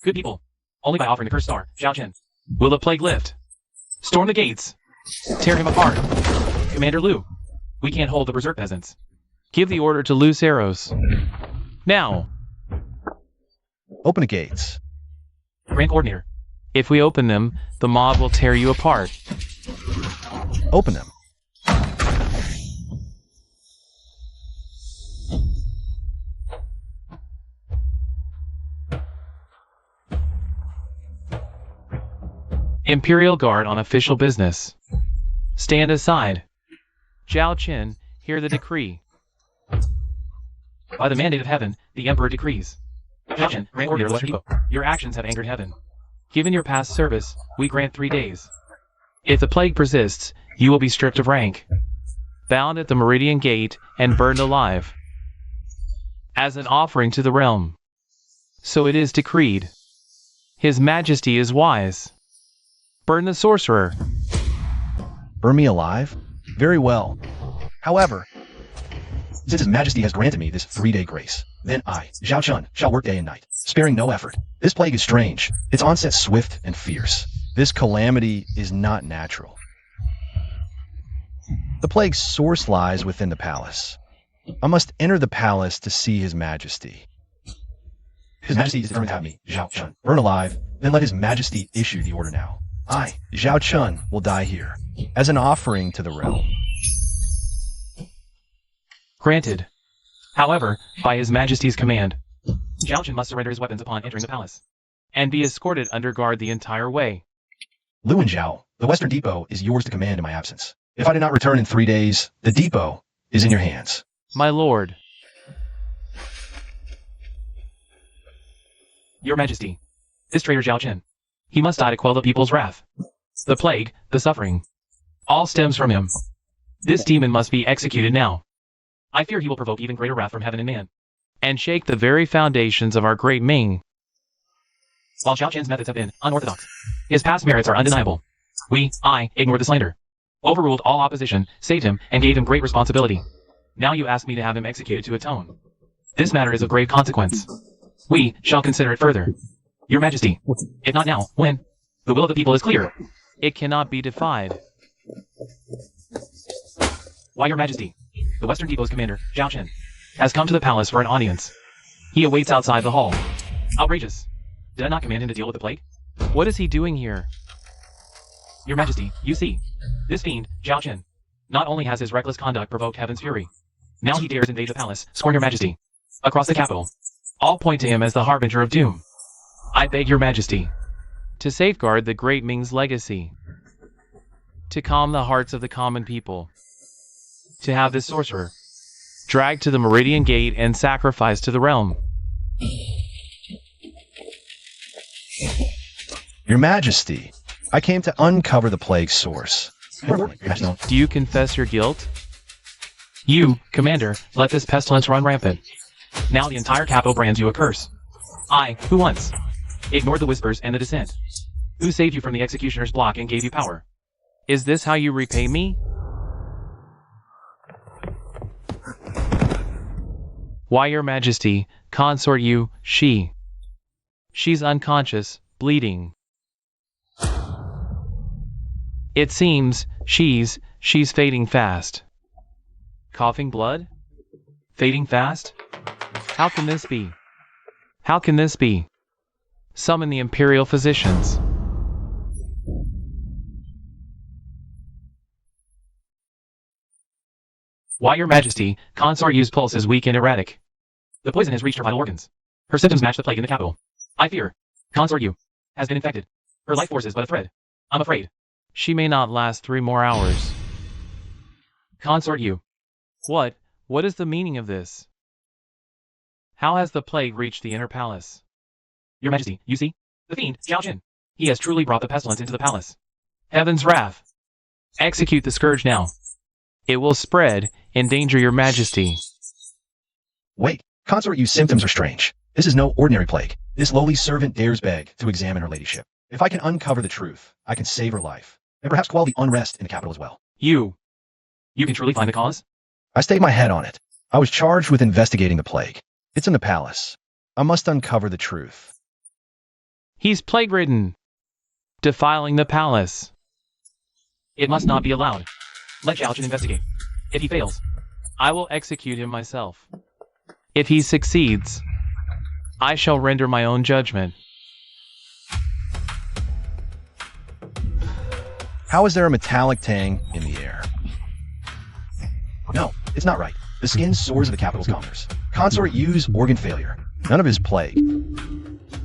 Good people, only by offering the cursed star, Zhao Chen, will the plague lift. Storm the gates. Tear him apart. Commander Liu, we can't hold the berserk peasants. Give the order to loose arrows. Now. Open the gates. Grand Coordinator, if we open them, the mob will tear you apart. Open them. Imperial Guard on official business. Stand aside. Zhao Chen, hear the decree. By the mandate of heaven, the Emperor decrees. Xiaoqian, Grand Coordinator of the Western Depot. Your actions have angered heaven. Given your past service, we grant 3 days. If the plague persists, you will be stripped of rank, bound at the Meridian Gate, and burned alive, as an offering to the realm. So it is decreed. His Majesty is wise. Burn the sorcerer. Burn me alive? Very well. However, since His Majesty has granted me this 3-day grace, then I, Zhao Chun, shall work day and night, sparing no effort. This plague is strange. Its onset swift and fierce. This calamity is not natural. The plague's source lies within the palace. I must enter the palace to see His Majesty. His Majesty is determined to have me, Zhao Chun, burn alive, then let His Majesty issue the order now. I, Zhao Chun, will die here, as an offering to the realm. Granted. However, by His Majesty's command, Zhao Chun must surrender his weapons upon entering the palace, and be escorted under guard the entire way. Lu and Zhao, the Western Depot is yours to command in my absence. If I do not return in 3 days, the depot is in your hands. My lord. Your Majesty, this traitor Zhao Chen, he must die to quell the people's wrath. The plague, the suffering, all stems from him. This demon must be executed now. I fear he will provoke even greater wrath from heaven and man, and shake the very foundations of our great Ming. While Zhao Chen's methods have been unorthodox, his past merits are undeniable. I ignored the slander, overruled all opposition, saved him, and gave him great responsibility. Now you ask me to have him executed to atone. This matter is of grave consequence. We shall consider it further. Your Majesty, if not now, when? The will of the people is clear. It cannot be defied. Why, Your Majesty, the Western Depot's commander, Zhao Chen, has come to the palace for an audience. He awaits outside the hall. Outrageous. Did I not command him to deal with the plague? What is he doing here? Your Majesty, you see, this fiend, Zhao Chen, not only has his reckless conduct provoked heaven's fury, now he dares invade the palace, scorn Your Majesty. Across the capital, all point to him as the harbinger of doom. I beg Your Majesty to safeguard the great Ming's legacy, to calm the hearts of the common people, to have this sorcerer dragged to the Meridian Gate and sacrificed to the realm. Your Majesty, I came to uncover the plague's source. Do you confess your guilt? You, Commander, let this pestilence run rampant. Now the entire capital brands you a curse. I, who once ignored the whispers and the dissent, who saved you from the executioner's block and gave you power. Is this how you repay me? Why, Your Majesty, consort you, she's unconscious, bleeding. It seems she's fading fast. Coughing blood? Fading fast? How can this be? How can this be? Summon the imperial physicians. Why, Your Majesty, consort Yu's pulse is weak and erratic. The poison has reached her vital organs. Her symptoms match the plague in the capital. I fear consort Yu has been infected. Her life force is but a thread. I'm afraid she may not last 3 more hours. Consort Yu. What is the meaning of this? How has the plague reached the inner palace? Your Majesty, you see? The fiend, Zhao Jin. He has truly brought the pestilence into the palace. Heaven's wrath. Execute the scourge now. It will spread, endanger Your Majesty. Wait, consort Yu's symptoms are strange. This is no ordinary plague. This lowly servant dares beg to examine her ladyship. If I can uncover the truth, I can save her life, and perhaps quell the unrest in the capital as well. You can truly find the cause? I staked my head on it. I was charged with investigating the plague. It's in the palace. I must uncover the truth. He's plague-ridden, defiling the palace. It must not be allowed. Let Zhao Jin investigate. If he fails, I will execute him myself. If he succeeds, I shall render my own judgment. How is there a metallic tang in the air? No, it's not right. The skin sores of the capital's commoners. Consort Yu's organ failure. None of his plague.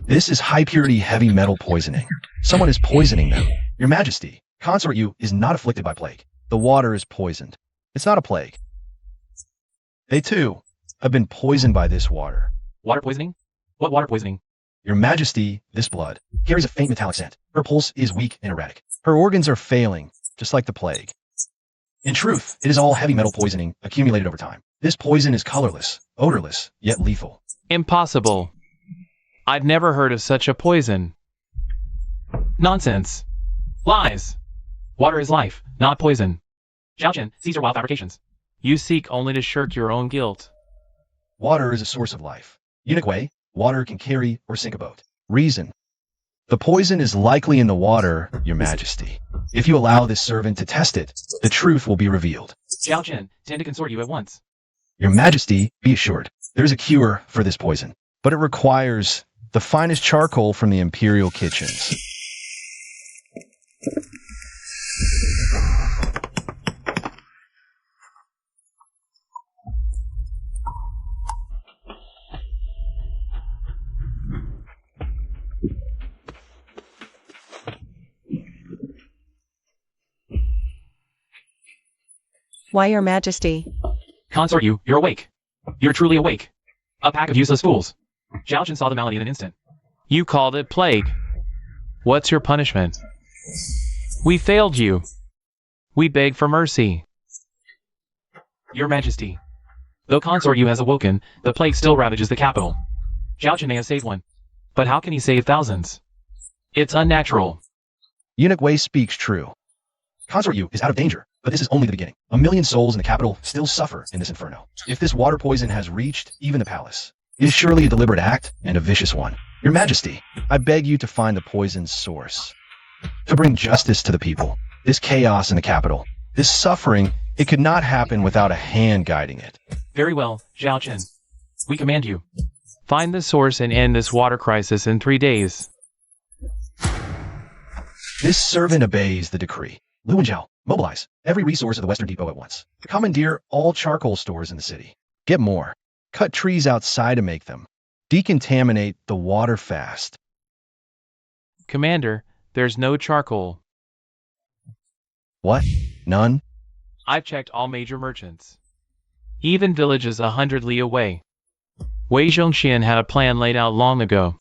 This is high-purity heavy metal poisoning. Someone is poisoning them. Your Majesty, Consort Yu is not afflicted by plague. The water is poisoned. It's not a plague. They, too, have been poisoned by this water. Water poisoning? What water poisoning? Your Majesty, this blood carries a faint metallic scent. Her pulse is weak and erratic. Her organs are failing, just like the plague. In truth, it is all heavy metal poisoning accumulated over time. This poison is colorless, odorless, yet lethal. Impossible. I'd never heard of such a poison. Nonsense. Lies. Water is life, not poison. Zhao Chen, cease your wild fabrications. You seek only to shirk your own guilt. Water is a source of life. Unique way, water can carry or sink a boat. Reason. The poison is likely in the water, Your Majesty. If you allow this servant to test it, the truth will be revealed. Zhao Chen, tend to consort you at once. Your Majesty, be assured, there is a cure for this poison, but it requires the finest charcoal from the imperial kitchens. Why, Your Majesty? Consort you, you're awake. You're truly awake. A pack of useless fools. Zhao Chen saw the malady in an instant. You called it plague. What's your punishment? We failed you. We beg for mercy. Your Majesty. Though consort you has awoken, the plague still ravages the capital. Zhao Chen may have saved one. But how can he save thousands? It's unnatural. Eunuch Wei speaks true. Consort Yu is out of danger, but this is only the beginning. 1 million souls in the capital still suffer in this inferno. If this water poison has reached even the palace, it is surely a deliberate act and a vicious one. Your Majesty, I beg you to find the poison's source. To bring justice to the people. This chaos in the capital, this suffering, it could not happen without a hand guiding it. Very well, Zhao Chen. We command you. Find the source and end this water crisis in 3 days. This servant obeys the decree. Lu and Zhao, mobilize every resource of the Western Depot at once. Commandeer all charcoal stores in the city. Get more. Cut trees outside to make them. Decontaminate the water fast. Commander, there's no charcoal. What? None? I've checked all major merchants. Even villages 100 li away. Wei Zhongxian had a plan laid out long ago.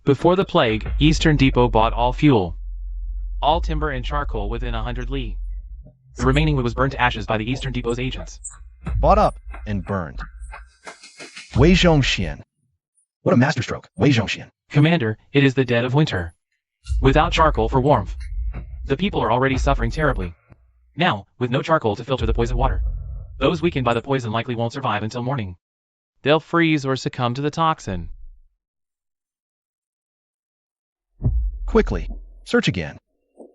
Before the plague, Eastern Depot bought all fuel. All timber and charcoal within 100 li. The remaining wood was burned to ashes by the Eastern Depot's agents. Bought up and burned. Wei Zhongxian. What a masterstroke, Wei Zhongxian. Commander, it is the dead of winter. Without charcoal for warmth. The people are already suffering terribly. Now, with no charcoal to filter the poisoned water, those weakened by the poison likely won't survive until morning. They'll freeze or succumb to the toxin. Quickly. Search again.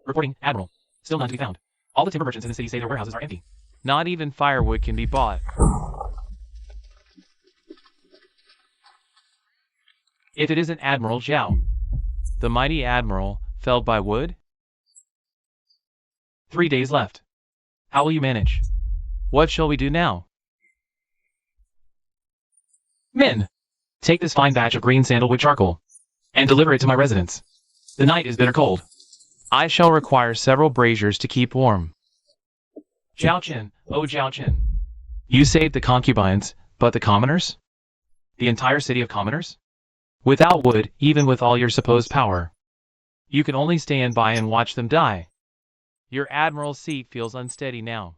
Reporting, Admiral. Still none to be found. All the timber merchants in the city say their warehouses are empty. Not even firewood can be bought. If it isn't Admiral Zhao, the mighty Admiral, felled by wood? 3 days left. How will you manage? What shall we do now? Men, take this fine batch of green sandalwood charcoal, and deliver it to my residence. The night is bitter cold. I shall require several braziers to keep warm. Zhao Chen, oh Zhao Chen. You saved the concubines, but the commoners? The entire city of commoners? Without wood, even with all your supposed power. You can only stand by and watch them die. Your admiral's seat feels unsteady now.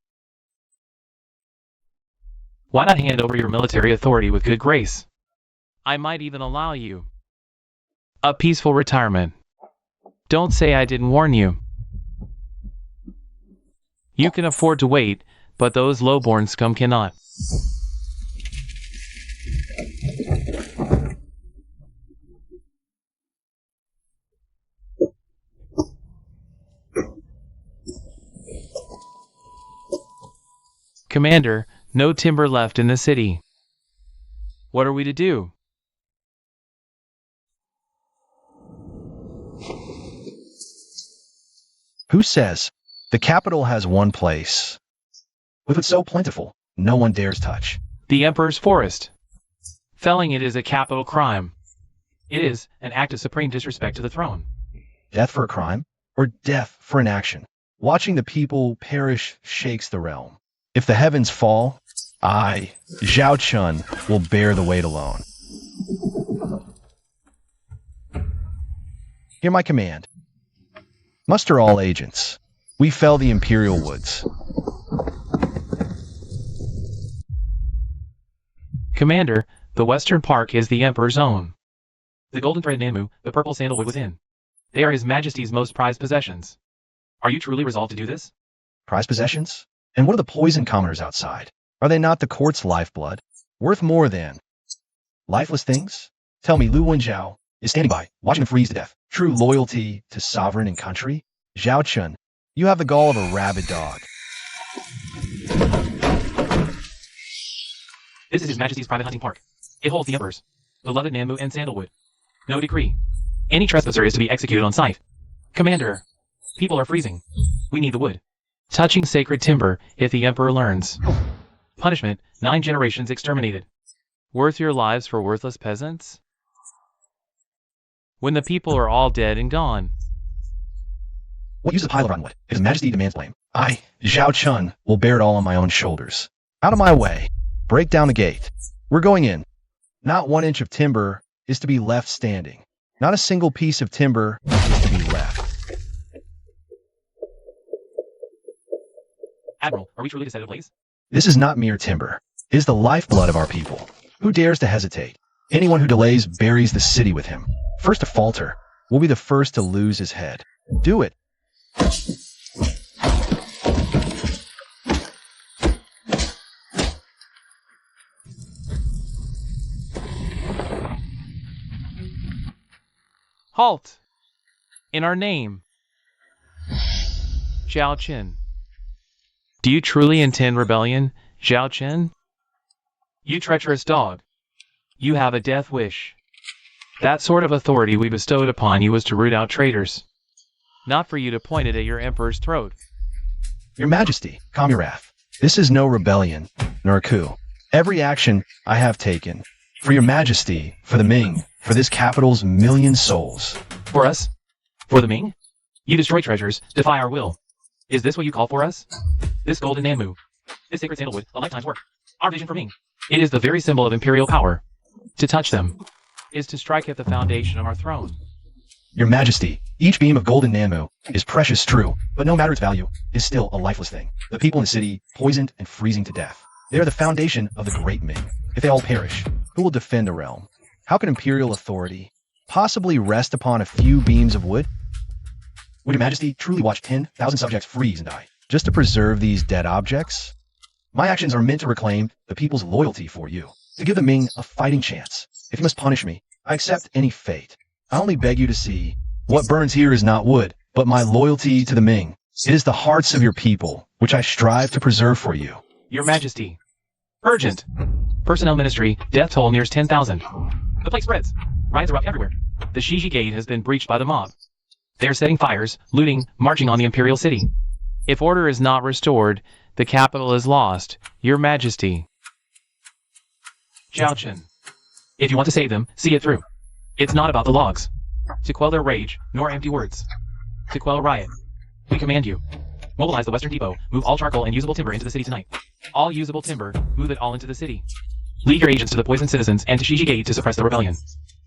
Why not hand over your military authority with good grace? I might even allow you a peaceful retirement. Don't say I didn't warn you. You can afford to wait, but those lowborn scum cannot. Commander, no timber left in the city. What are we to do? Who says the capital has one place? With it so plentiful, no one dares touch. The Emperor's forest. Felling it is a capital crime. It is an act of supreme disrespect to the throne. Death for a crime, or death for an action? Watching the people perish shakes the realm. If the heavens fall, I, Zhao Chun, will bear the weight alone. Hear my command. Muster all agents. We fell the Imperial Woods. Commander, the western park is the Emperor's own. The golden thread Namu, the purple sandalwood within. They are His Majesty's most prized possessions. Are you truly resolved to do this? Prized possessions? And what are the poison commoners outside? Are they not the court's lifeblood? Worth more than lifeless things? Tell me, Lu Wenjiao is standing by, watching them freeze to death. True loyalty to sovereign and country? Zhao Chun, you have the gall of a rabid dog. This is His Majesty's private hunting park. It holds the Emperor's beloved Namu and sandalwood. No decree. Any trespasser is to be executed on sight. Commander, people are freezing. We need the wood. Touching sacred timber, if the Emperor learns. Punishment, 9 generations exterminated. Worth your lives for worthless peasants? When the people are all dead and gone. What use of pile of rotten wood? If His Majesty demands blame, I, Zhao Chun, will bear it all on my own shoulders. Out of my way. Break down the gate. We're going in. Not 1 inch of timber is to be left standing. Not a single piece of timber is to be left. Admiral, are we truly to set it ablaze? This is not mere timber. It is the lifeblood of our people. Who dares to hesitate? Anyone who delays buries the city with him. First to falter will be the first to lose his head. Do it. Halt! In our name. Zhao Qin. Do you truly intend rebellion, Zhao Qin? You treacherous dog. You have a death wish. That sort of authority we bestowed upon you was to root out traitors. Not for you to point it at your Emperor's throat. Your Majesty, calm your wrath. This is no rebellion, nor a coup. Every action I have taken, for your Majesty, for the Ming, for this capital's million souls. For us? For the Ming? You destroy treasures, defy our will. Is this what you call for us? This golden Namu, this sacred sandalwood, a lifetime's work. Our vision for Ming. It is the very symbol of imperial power. To touch them is to strike at the foundation of our throne. Your Majesty, each beam of golden Namu is precious, true, but no matter its value, is still a lifeless thing. The people in the city, poisoned and freezing to death. They are the foundation of the great Ming. If they all perish, who will defend a realm? How can imperial authority possibly rest upon a few beams of wood? Would your Majesty truly watch 10,000 subjects freeze and die, just to preserve these dead objects? My actions are meant to reclaim the people's loyalty for you, to give the Ming a fighting chance. If you must punish me, I accept any fate. I only beg you to see, what burns here is not wood, but my loyalty to the Ming. It is the hearts of your people, which I strive to preserve for you. Your Majesty. Urgent. Personnel Ministry, death toll nears 10,000. The plague spreads. Riots erupt everywhere. The Shiji Gate has been breached by the mob. They are setting fires, looting, marching on the imperial city. If order is not restored, the capital is lost. Your Majesty. Zhao Qin. If you want to save them, see it through. It's not about the logs. To quell their rage, nor empty words. To quell a riot. We command you. Mobilize the Western Depot. Move all charcoal and usable timber into the city tonight. All usable timber, move it all into the city. Lead your agents to the poisoned citizens and to Shiji Gate to suppress the rebellion.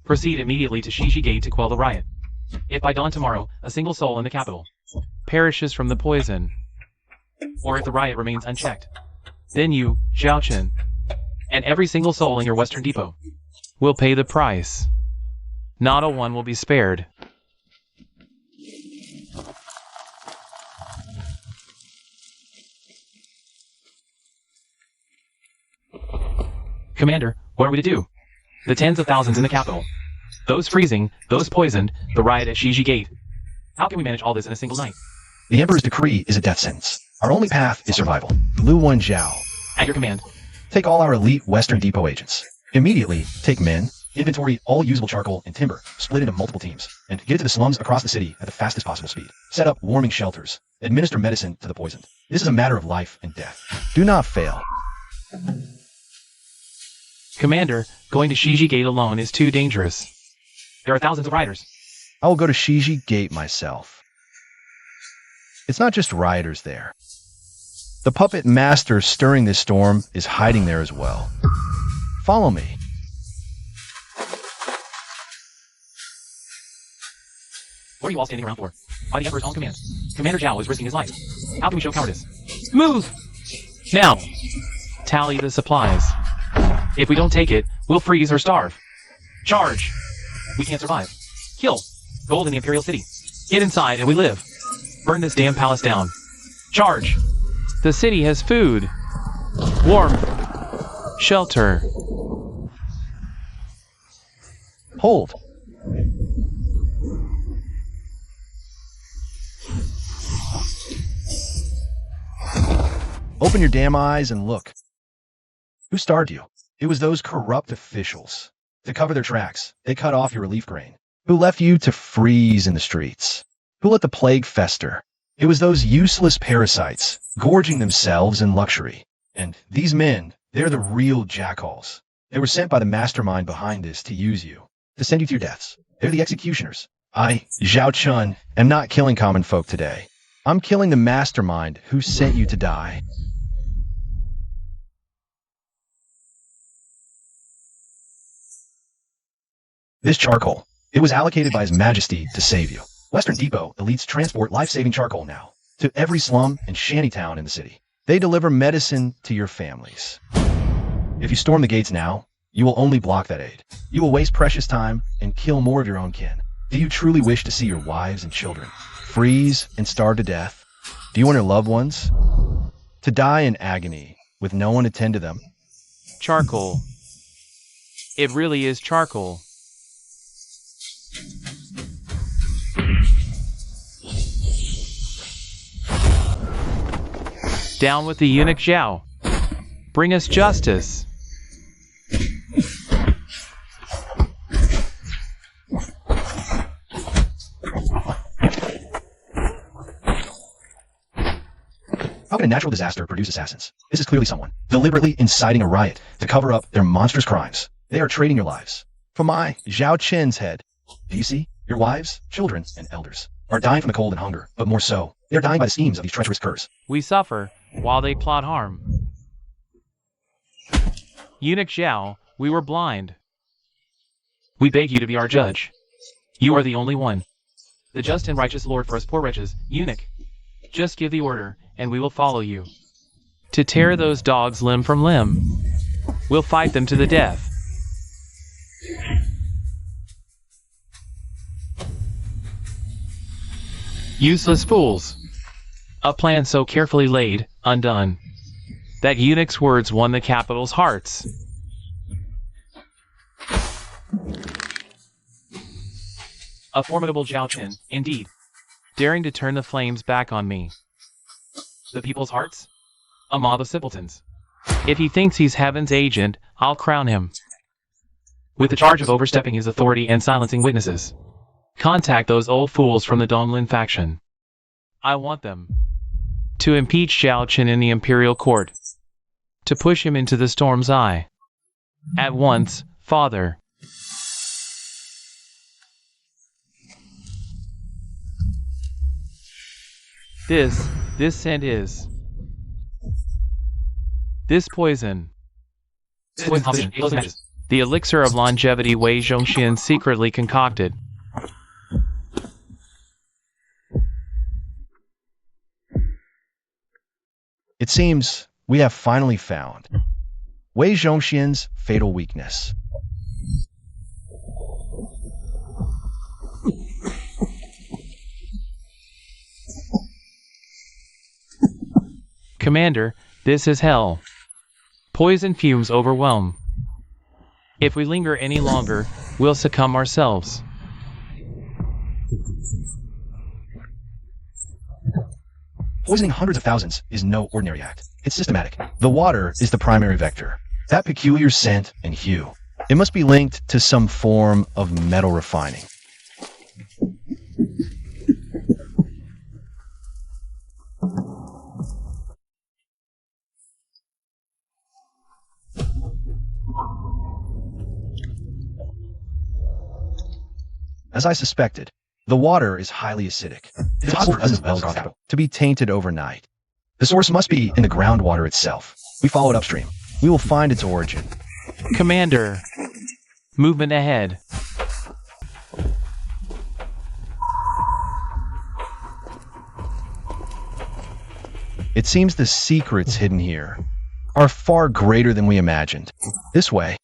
Proceed immediately to Shiji Gate to quell the riot. If by dawn tomorrow, a single soul in the capital perishes from the poison, or if the riot remains unchecked, then you, Zhao Qin, and every single soul in your Western Depot will pay the price. Not a one will be spared. Commander, what are we to do? The tens of thousands in the capital. Those freezing, those poisoned, the riot at Shiji Gate. How can we manage all this in a single night? The Emperor's decree is a death sentence. Our only path is survival. Lu Wenjiao. At your command. Take all our elite Western Depot agents. Immediately, take men, inventory all usable charcoal and timber, split into multiple teams, and get it to the slums across the city at the fastest possible speed. Set up warming shelters. Administer medicine to the poisoned. This is a matter of life and death. Do not fail. Commander, going to Shiji Gate alone is too dangerous. There are thousands of riders. I will go to Shiji Gate myself. It's not just rioters there. The puppet master stirring this storm is hiding there as well. Follow me. What are you all standing around for? By the Emperor's own command. Commander Zhao is risking his life. How can we show cowardice? Move! Now! Tally the supplies. If we don't take it, we'll freeze or starve. Charge! We can't survive. Kill! Gold in the Imperial City. Get inside and we live. Burn this damn palace down. Charge! The city has food. Warmth. Shelter. Hold. Open your damn eyes and look. Who starved you? It was those corrupt officials. To cover their tracks, they cut off your relief grain. Who left you to freeze in the streets? Who let the plague fester? It was those useless parasites, gorging themselves in luxury. And these men, they're the real jackals. They were sent by the mastermind behind this to use you, to send you to your deaths. They're the executioners. I, Zhao Chun, am not killing common folk today. I'm killing the mastermind who sent you to die. This charcoal, it was allocated by His Majesty to save you. Western Depot elites transport life-saving charcoal now to every slum and shantytown in the city. They deliver medicine to your families. If you storm the gates now, you will only block that aid. You will waste precious time and kill more of your own kin. Do you truly wish to see your wives and children freeze and starve to death? Do you want your loved ones to die in agony with no one to tend to them? Charcoal. It really is charcoal. Down with the eunuch Zhao. Bring us justice. How can a natural disaster produce assassins? This is clearly someone deliberately inciting a riot to cover up their monstrous crimes. They are trading your lives for my Zhao Chen's head. Do you see? Your wives, children, and elders are dying from the cold and hunger, but more so, they are dying by the schemes of these treacherous curs. We suffer while they plot harm. Eunuch Zhao, we were blind. We beg you to be our judge. You are the only one. The just and righteous Lord for us poor wretches. Eunuch, just give the order, and we will follow you. To tear those dogs limb from limb. We'll fight them to the death. Useless fools. A plan so carefully laid, undone. That eunuch's words won the capital's hearts. A formidable Zhao Chen, indeed, daring to turn the flames back on me. The people's hearts? A mob of simpletons. If he thinks he's heaven's agent, I'll crown him. With the charge of overstepping his authority and silencing witnesses. Contact those old fools from the Donglin faction. I want them to impeach Zhao Chen in the imperial court. To push him into the storm's eye. At once, Father. This scent is. This poison. The elixir of longevity Wei Zhongxian secretly concocted. It seems we have finally found Wei Zhongxian's fatal weakness. Commander, this is hell. Poison fumes overwhelm. If we linger any longer, we'll succumb ourselves. Poisoning hundreds of thousands is no ordinary act. It's systematic. The water is the primary vector. That peculiar scent and hue. It must be linked to some form of metal refining. As I suspected, the water is highly acidic. It's possible for dozens of wells across the capital to be tainted overnight. The source must be in the groundwater itself. We follow it upstream. We will find its origin. Commander, movement ahead. It seems the secrets hidden here are far greater than we imagined. This way.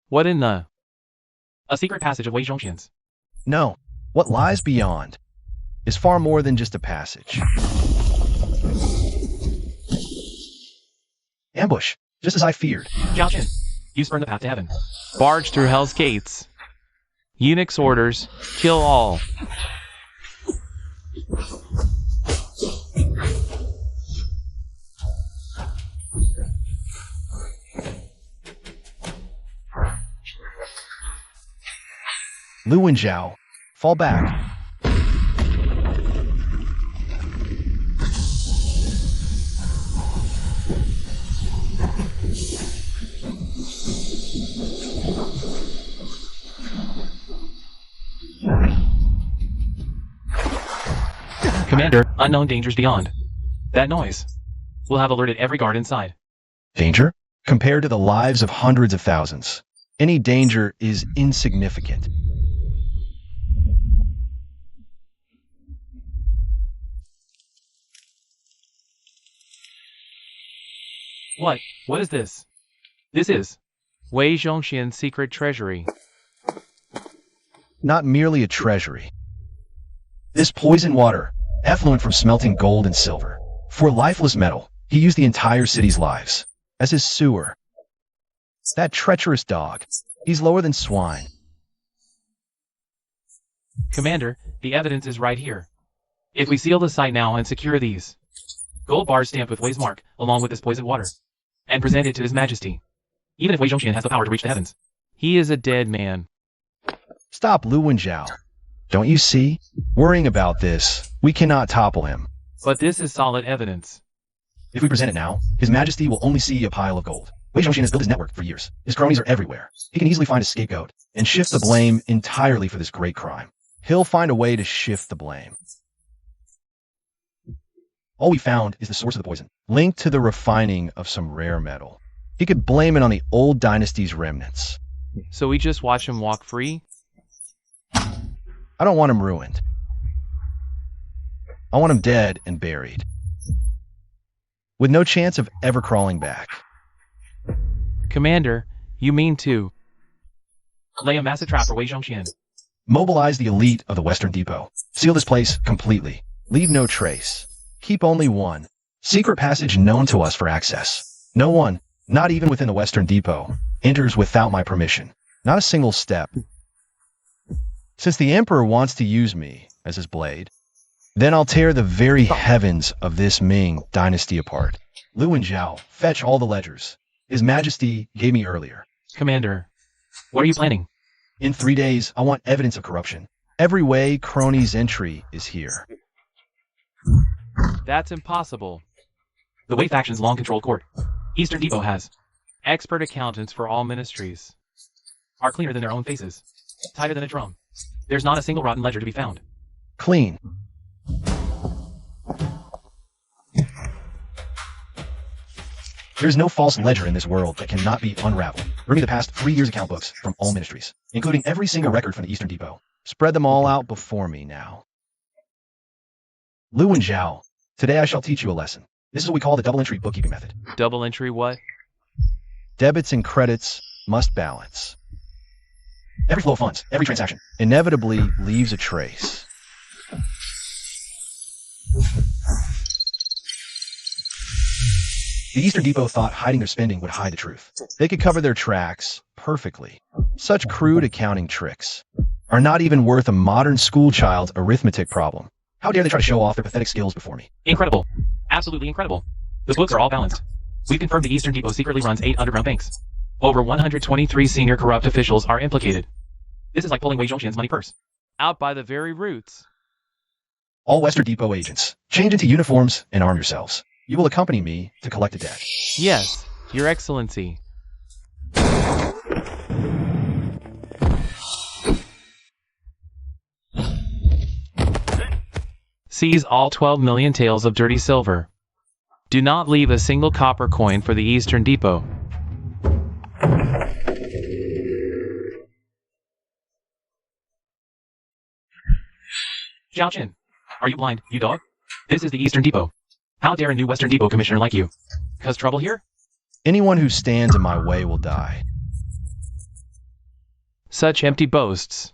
What in the... A secret passage of Wei Zhongxian's. No, what lies beyond is far more than just a passage. Ambush, just as I feared. Zhao Qin, you spurn the path to heaven. Barge through hell's gates. Eunuch's orders, kill all. Lu and Zhao, fall back. Commander, unknown dangers beyond. That noise will have alerted every guard inside. Danger? Compared to the lives of hundreds of thousands, any danger is insignificant. What? What is this? This is Wei Zhongxian's secret treasury. Not merely a treasury. This poison water, effluent from smelting gold and silver. For lifeless metal, he used the entire city's lives as his sewer. That treacherous dog, he's lower than swine. Commander, the evidence is right here. If we seal the site now and secure these gold bars stamped with Wei's mark, along with this poisoned water, and present it to His Majesty, even if Wei Zhongxian has the power to reach the heavens, he is a dead man. Stop, Lu Wenjiao. Don't you see? Worrying about this, we cannot topple him. But this is solid evidence. If we present it now, His Majesty will only see a pile of gold. Wei Zhongxian has built his network for years. His cronies are everywhere. He can easily find a scapegoat and shift the blame entirely for this great crime. He'll find a way to shift the blame. All we found is the source of the poison, linked to the refining of some rare metal. He could blame it on the old dynasty's remnants. So we just watch him walk free? I don't want him ruined. I want him dead and buried, with no chance of ever crawling back. Commander, you mean to lay a massive trap for Wei Zhongxian? Mobilize the elite of the Western Depot. Seal this place completely. Leave no trace. Keep only one secret passage known to us for access. No one, not even within the Western Depot, enters without my permission. Not a single step. Since the Emperor wants to use me as his blade, then I'll tear the very heavens of this Ming dynasty apart. Lu and Zhao, fetch all the ledgers His Majesty gave me earlier. Commander, what are you planning? In 3 days, I want evidence of corruption. Every Wei crony's entry is here. That's impossible. The Wei faction's long controlled court. Eastern Depot has expert accountants for all ministries. Are cleaner than their own faces. Tighter than a drum. There's not a single rotten ledger to be found. Clean. There is no false ledger in this world that cannot be unraveled. Bring me the past 3 years' account books from all ministries, including every single record from the Eastern Depot. Spread them all out before me now. Lu and Zhao, today I shall teach you a lesson. This is what we call the double entry bookkeeping method. Double entry what? Debits and credits must balance. Every flow of funds, every transaction, inevitably leaves a trace. The Eastern Depot thought hiding their spending would hide the truth. They could cover their tracks perfectly. Such crude accounting tricks are not even worth a modern schoolchild's arithmetic problem. How dare they try to show off their pathetic skills before me? Incredible. Absolutely incredible. The books are all balanced. We've confirmed the Eastern Depot secretly runs 8 underground banks. Over 123 senior corrupt officials are implicated. This is like pulling Wei Zhongxian's money purse out by the very roots. All Western Depot agents, change into uniforms and arm yourselves. You will accompany me to collect a debt. Yes, Your Excellency. Seize all 12 million taels of dirty silver. Do not leave a single copper coin for the Eastern Depot. Zhao Qin. Are you blind, you dog? This is the Eastern Depot. How dare a new Western Depot commissioner like you? Cause trouble here? Anyone who stands in my way will die. Such empty boasts.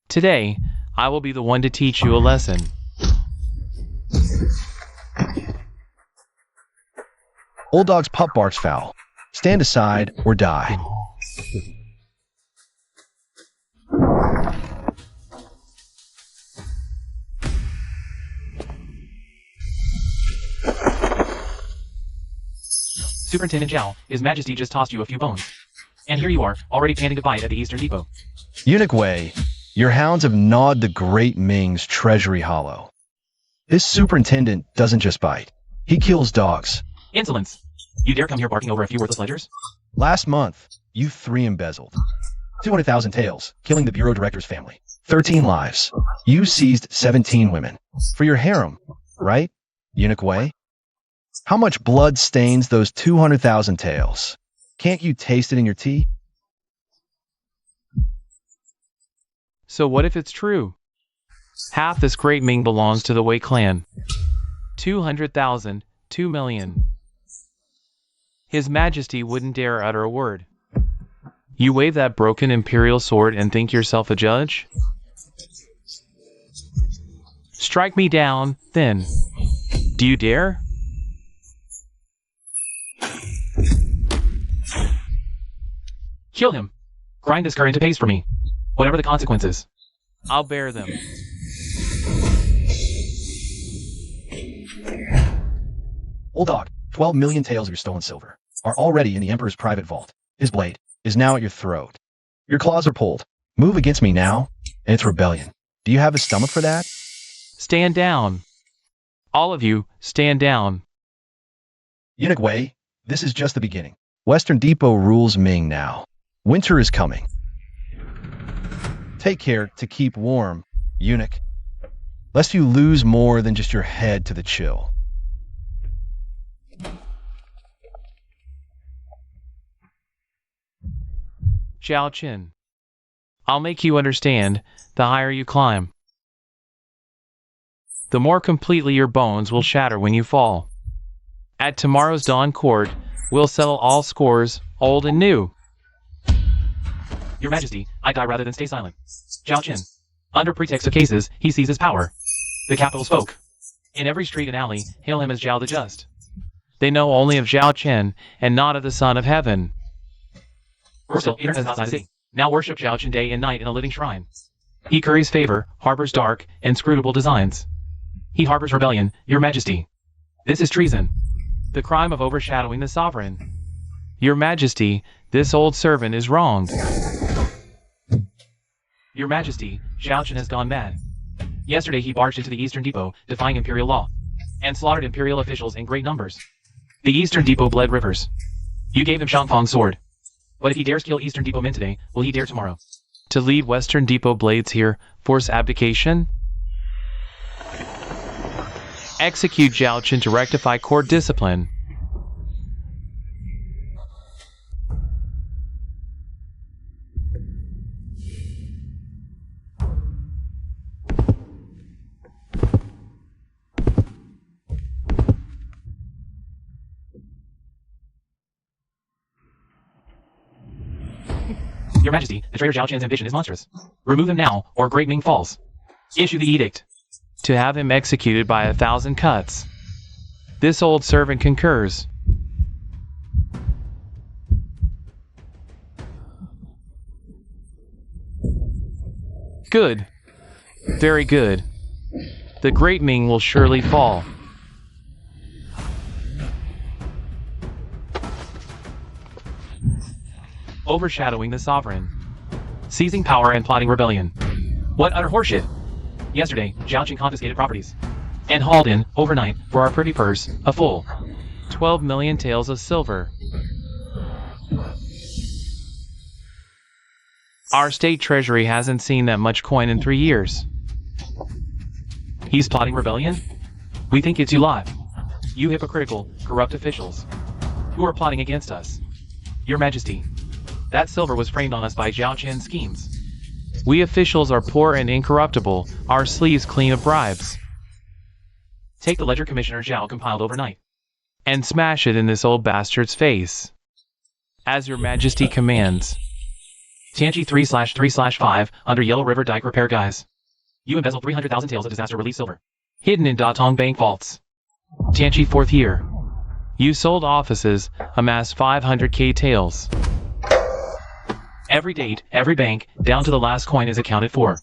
Today, I will be the one to teach you a lesson. Old dog's pup barks foul. Stand aside or die. Superintendent Zhao, His Majesty just tossed you a few bones. And here you are, already panting a bite at the Eastern Depot. Eunuch Wei, your hounds have gnawed the great Ming's treasury hollow. This superintendent doesn't just bite. He kills dogs. Insolence! You dare come here barking over a few worthless ledgers? Last month, you 3 embezzled. 200,000 taels, killing the bureau director's family. 13 lives. You seized 17 women. For your harem, right, Eunuch Wei? How much blood stains those 200,000 taels? Can't you taste it in your tea? So what if it's true? Half this great Ming belongs to the Wei clan. 200,000, 2 million. His Majesty wouldn't dare utter a word. You wave that broken imperial sword and think yourself a judge? Strike me down, then. Do you dare? Kill him. Grind this cur into paste for me. Whatever the consequences. I'll bear them. Old dog, 12 million taels of your stolen silver are already in the Emperor's private vault. His blade is now at your throat. Your claws are pulled. Move against me now, and it's rebellion. Do you have a stomach for that? Stand down. All of you, stand down. Eunuch Wei, this is just the beginning. Western Depot rules Ming now. Winter is coming. Take care to keep warm, eunuch, lest you lose more than just your head to the chill. Zhao Qin. I'll make you understand, the higher you climb, the more completely your bones will shatter when you fall. At tomorrow's dawn court, we'll settle all scores, old and new. Your Majesty, I die rather than stay silent. Zhao Qin. Under pretext of cases, he seizes power. The capital spoke. In every street and alley, hail him as Zhao the Just. They know only of Zhao Qin, and not of the Son of Heaven. We're still ignorant outside the city. Now worship Zhao Qin day and night in a living shrine. He curries favor, harbors dark, inscrutable designs. He harbors rebellion, Your Majesty. This is treason. The crime of overshadowing the sovereign. Your Majesty, this old servant is wronged. Your Majesty, Zhao Qin has gone mad. Yesterday he barged into the Eastern Depot, defying imperial law, and slaughtered imperial officials in great numbers. The Eastern Depot bled rivers. You gave him Shangfang's sword. But if he dares kill Eastern Depot men today, will he dare tomorrow? To lead Western Depot blades here, force abdication? Execute Zhao Qin to rectify court discipline. Your Majesty, the traitor Zhao Qin's ambition is monstrous. Remove him now, or Great Ming falls. Issue the edict. To have him executed by 1,000 cuts. This old servant concurs. Good. Very good. The Great Ming will surely fall. Overshadowing the sovereign. Seizing power and plotting rebellion. What utter horseshit! Yesterday, Zhao Qin confiscated properties. And hauled in, overnight, for our privy purse, a full 12 million taels of silver. Our state treasury hasn't seen that much coin in 3 years. He's plotting rebellion? We think it's you live. You hypocritical, corrupt officials. Who are plotting against us. Your Majesty. That silver was framed on us by Zhao Qin's schemes. We officials are poor and incorruptible, our sleeves clean of bribes. Take the ledger Commissioner Zhao compiled overnight, and smash it in this old bastard's face. As your majesty commands. Tianchi 3/3/5, under Yellow River Dike Repair Guys. You embezzled 300,000 taels of disaster relief silver, hidden in Datong bank vaults. Tianchi 4th year. You sold offices, amassed 500k taels. Every date, every bank, down to the last coin is accounted for.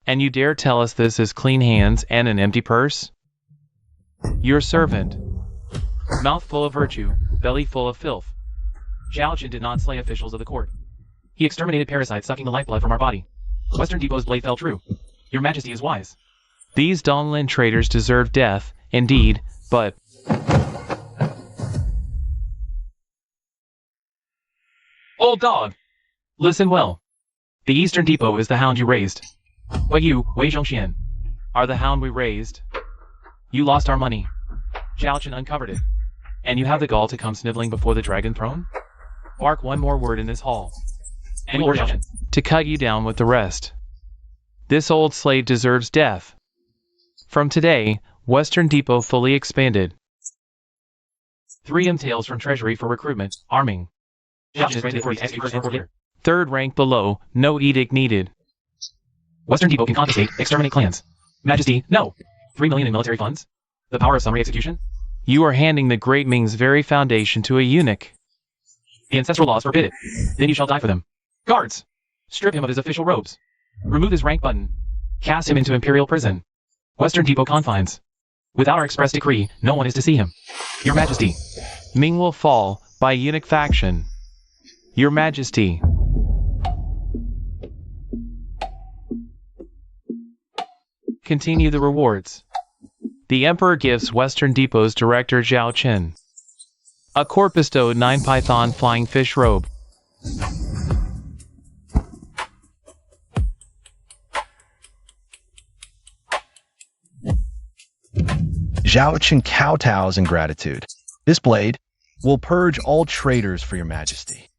And you dare tell us this is clean hands and an empty purse? Your servant. Mouth full of virtue, belly full of filth. Zhao Qin did not slay officials of the court. He exterminated parasites sucking the lifeblood from our body. Western Depot's blade fell true. Your Majesty is wise. These Donlin traitors deserve death, indeed, but... Old dog! Listen well. The Eastern Depot is the hound you raised. But you, Wei Zhongxian, are the hound we raised. You lost our money. Zhao Qin uncovered it. And you have the gall to come sniveling before the dragon throne? Bark one more word in this hall. And we'll order to cut you down with the rest. This old slave deserves death. From today, Western Depot fully expanded. 3 taels from Treasury for recruitment, arming. Third rank below, no edict needed. Western Depot can confiscate, exterminate clans. Majesty, no. 3 million in military funds? The power of summary execution? You are handing the Great Ming's very foundation to a eunuch. The ancestral laws forbid it. Then you shall die for them. Guards! Strip him of his official robes. Remove his rank button. Cast him into imperial prison. Western Depot confines. Without our express decree, no one is to see him. Your Majesty. Ming will fall by eunuch faction. Your Majesty. Continue the rewards. The Emperor gives Western Depot's director Zhao Qin a court bestowed 9 python flying fish robe. Zhao Qin kowtows in gratitude. This blade will purge all traitors for your majesty.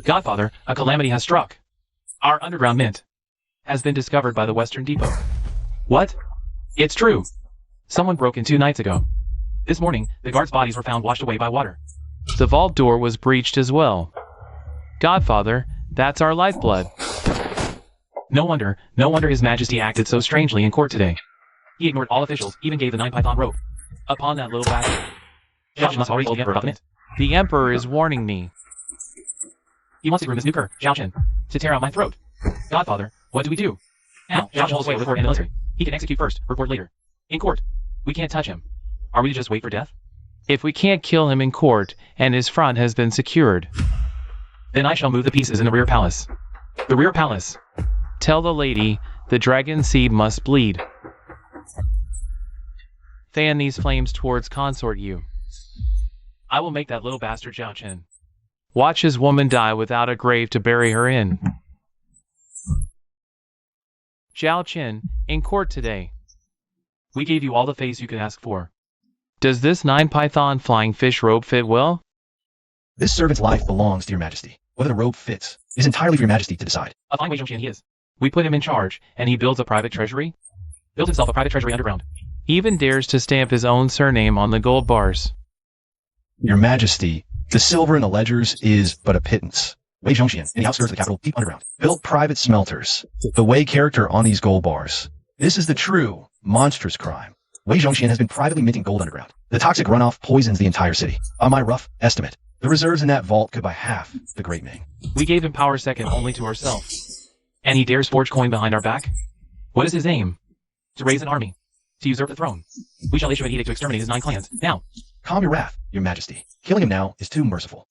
Godfather, a calamity has struck. Our underground mint has been discovered by the Western Depot. What? It's true. Someone broke in 2 nights ago. This morning, the guards' bodies were found washed away by water. The vault door was breached as well. Godfather, that's our lifeblood. No wonder His Majesty acted so strangely in court today. He ignored all officials, even gave the 9 python rope. Upon that little bastard. Zhao must already told the Emperor about the mint. The Emperor is warning me. He wants to groom this new cur, Zhao Qin, to tear out my throat. Godfather, what do we do? Now, Zhao Qin holds sway over the court and the military. He can execute first, report later. In court, we can't touch him. Are we to just wait for death? If we can't kill him in court, and his front has been secured, then I shall move the pieces in the rear palace. The rear palace. Tell the lady, the dragon seed must bleed. Fan these flames towards consort you. I will make that little bastard Zhao Qin. Watch his woman die without a grave to bury her in. Zhao Qin, in court today. We gave you all the face you could ask for. Does this 9 python flying fish robe fit well? This servant's life belongs to your majesty. Whether the robe fits is entirely for your majesty to decide. A fine Wei Zhongxian he is. We put him in charge, and he builds a private treasury? Built himself a private treasury underground. Even dares to stamp his own surname on the gold bars. Your majesty, the silver in the ledgers is but a pittance. Wei Zhongxian, in the outskirts of the capital, deep underground, built private smelters. The Wei character on these gold bars. This is the true, monstrous crime. Wei Zhongxian has been privately minting gold underground. The toxic runoff poisons the entire city. On my rough estimate, the reserves in that vault could buy half the Great Ming. We gave him power second only to ourselves. And he dares forge coin behind our back? What is his aim? To raise an army. To usurp the throne. We shall issue an edict to exterminate his 9 clans, now. Calm your wrath, your majesty. Killing him now is too merciful.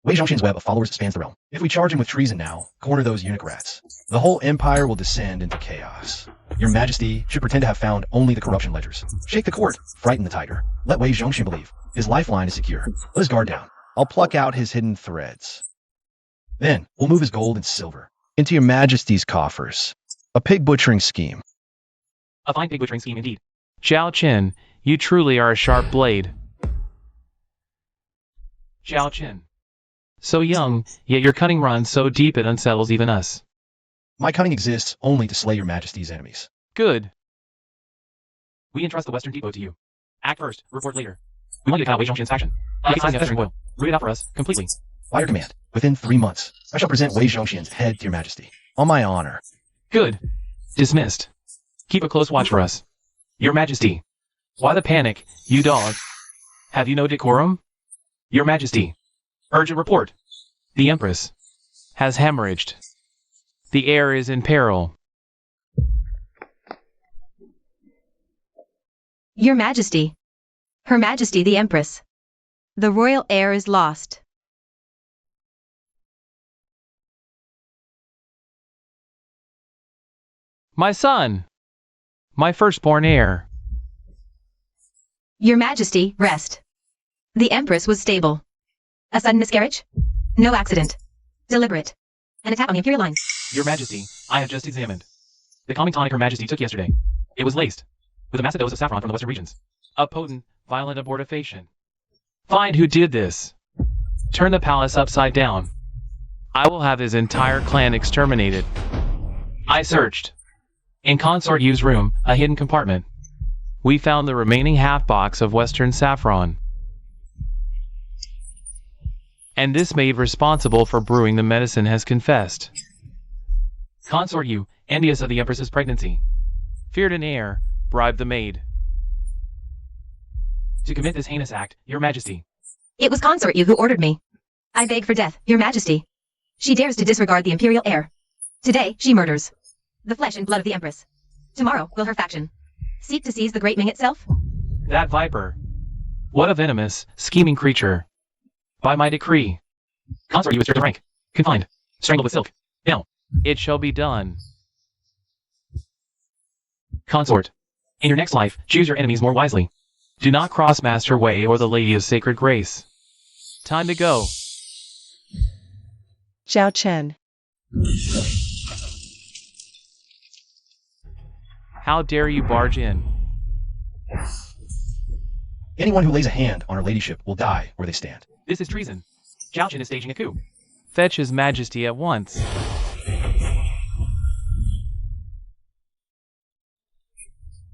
Wei Zhongxian's web of followers spans the realm. If we charge him with treason now, corner those eunuch rats. The whole empire will descend into chaos. Your majesty should pretend to have found only the corruption ledgers. Shake the court, frighten the tiger. Let Wei Zhongxian believe his lifeline is secure. Let his guard down. I'll pluck out his hidden threads. Then, we'll move his gold and silver into your majesty's coffers. A pig butchering scheme. A fine pig butchering scheme indeed. Zhao Qin, you truly are a sharp blade. Zhao Qin. So young, yet your cunning runs so deep it unsettles even us. My cunning exists only to slay your majesty's enemies. Good. We entrust the Western Depot to you. Act first, report later. We want you to cut out Wei Zhongxian's faction. He is festering boil. Root it out for us, completely. By your command, within 3 months, I shall present Wei Zhongxian's head to your majesty. On my honor. Good. Dismissed. Keep a close watch for us. Your Majesty. Why the panic, you dog? Have you no decorum? Your Majesty. Urgent report. The Empress has hemorrhaged. The heir is in peril. Your Majesty. Her Majesty the Empress. The royal heir is lost. My son! My firstborn heir. Your Majesty, rest. The Empress was stable. A sudden miscarriage? No accident. Deliberate. An attack on the Imperial line. Your Majesty, I have just examined. The calming tonic Her Majesty took yesterday. It was laced with a massive dose of saffron from the western regions. A potent, violent abortifacient. Find who did this. Turn the palace upside down. I will have his entire clan exterminated. I searched. In Consort Yu's room, a hidden compartment. We found the remaining half-box of Western saffron. And this maid responsible for brewing the medicine has confessed. Consort Yu, envious of the Empress's pregnancy. Feared an heir, bribed the maid. To commit this heinous act, Your Majesty. It was Consort Yu who ordered me. I beg for death, Your Majesty. She dares to disregard the Imperial heir. Today, she murders. The flesh and blood of the Empress. Tomorrow will her faction seek to seize the Great Ming itself? That viper. What a venomous, scheming creature. By my decree. Consort Yu is stripped of rank. Confined. Strangled with silk. Now. It shall be done. Consort. In your next life, choose your enemies more wisely. Do not cross Master Wei or the Lady of Sacred Grace. Time to go. Zhao Chen. How dare you barge in? Anyone who lays a hand on her ladyship will die where they stand. This is treason. Zhao Chen is staging a coup. Fetch His Majesty at once.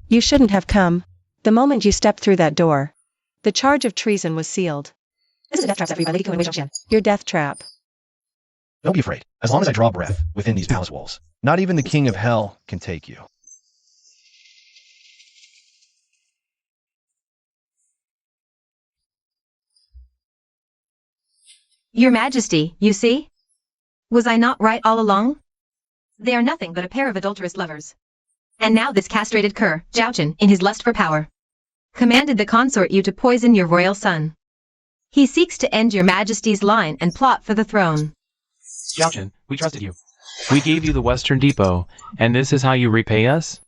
You shouldn't have come. The moment you stepped through that door, the charge of treason was sealed. This is a death trap set for you by Lady Ku and Wei Zhongxian. Your death trap. Don't be afraid. As long as I draw breath within these palace walls, not even the king of hell can take you. Your Majesty, you see? Was I not right all along? They are nothing but a pair of adulterous lovers. And now this castrated cur, Zhao Chen, in his lust for power, commanded the consort Yu to poison your royal son. He seeks to end your Majesty's line and plot for the throne. Zhao Chen, we trusted you. We gave you the Western Depot, and this is how you repay us?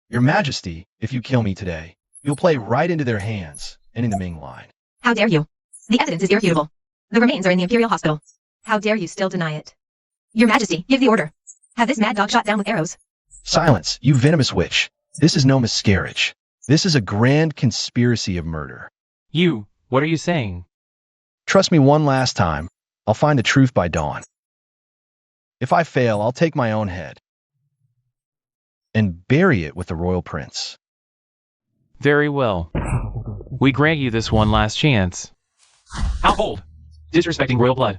Your Majesty, if you kill me today, you'll play right into their hands and in the Ming line. How dare you? The evidence is irrefutable. The remains are in the Imperial Hospital. How dare you still deny it? Your Majesty, give the order. Have this mad dog shot down with arrows. Silence, you venomous witch. This is no miscarriage. This is a grand conspiracy of murder. You, what are you saying? Trust me one last time. I'll find the truth by dawn. If I fail, I'll take my own head and bury it with the royal prince. Very well. We grant you this one last chance. How bold! Disrespecting royal blood.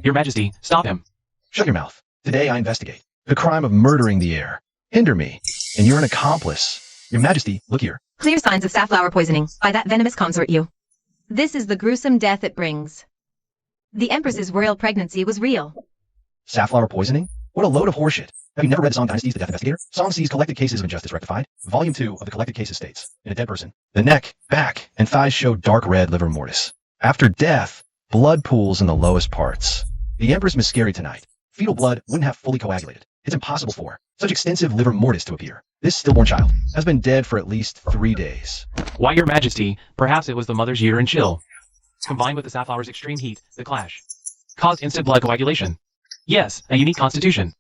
Your Majesty, stop him. Shut your mouth. Today I investigate the crime of murdering the heir. Hinder me, and you're an accomplice. Your Majesty, look here. Clear signs of safflower poisoning by that venomous consort Yu. This is the gruesome death it brings. The Empress's royal pregnancy was real. Safflower poisoning? What a load of horseshit. Have you never read the Song Dynasty's The Death Investigator? Song C's Collected Cases of Injustice Rectified. Volume 2 of the Collected Cases states, in a dead person, the neck, back, and thighs show dark red livor mortis. After death, blood pools in the lowest parts. The Empress miscarried tonight. Fetal blood wouldn't have fully coagulated. It's impossible for such extensive livor mortis to appear. This stillborn child has been dead for at least 3 days. Why, Your Majesty, perhaps it was the mother's uterine chill. Combined with the safflower's extreme heat, the clash caused instant blood coagulation. Yes, a unique constitution.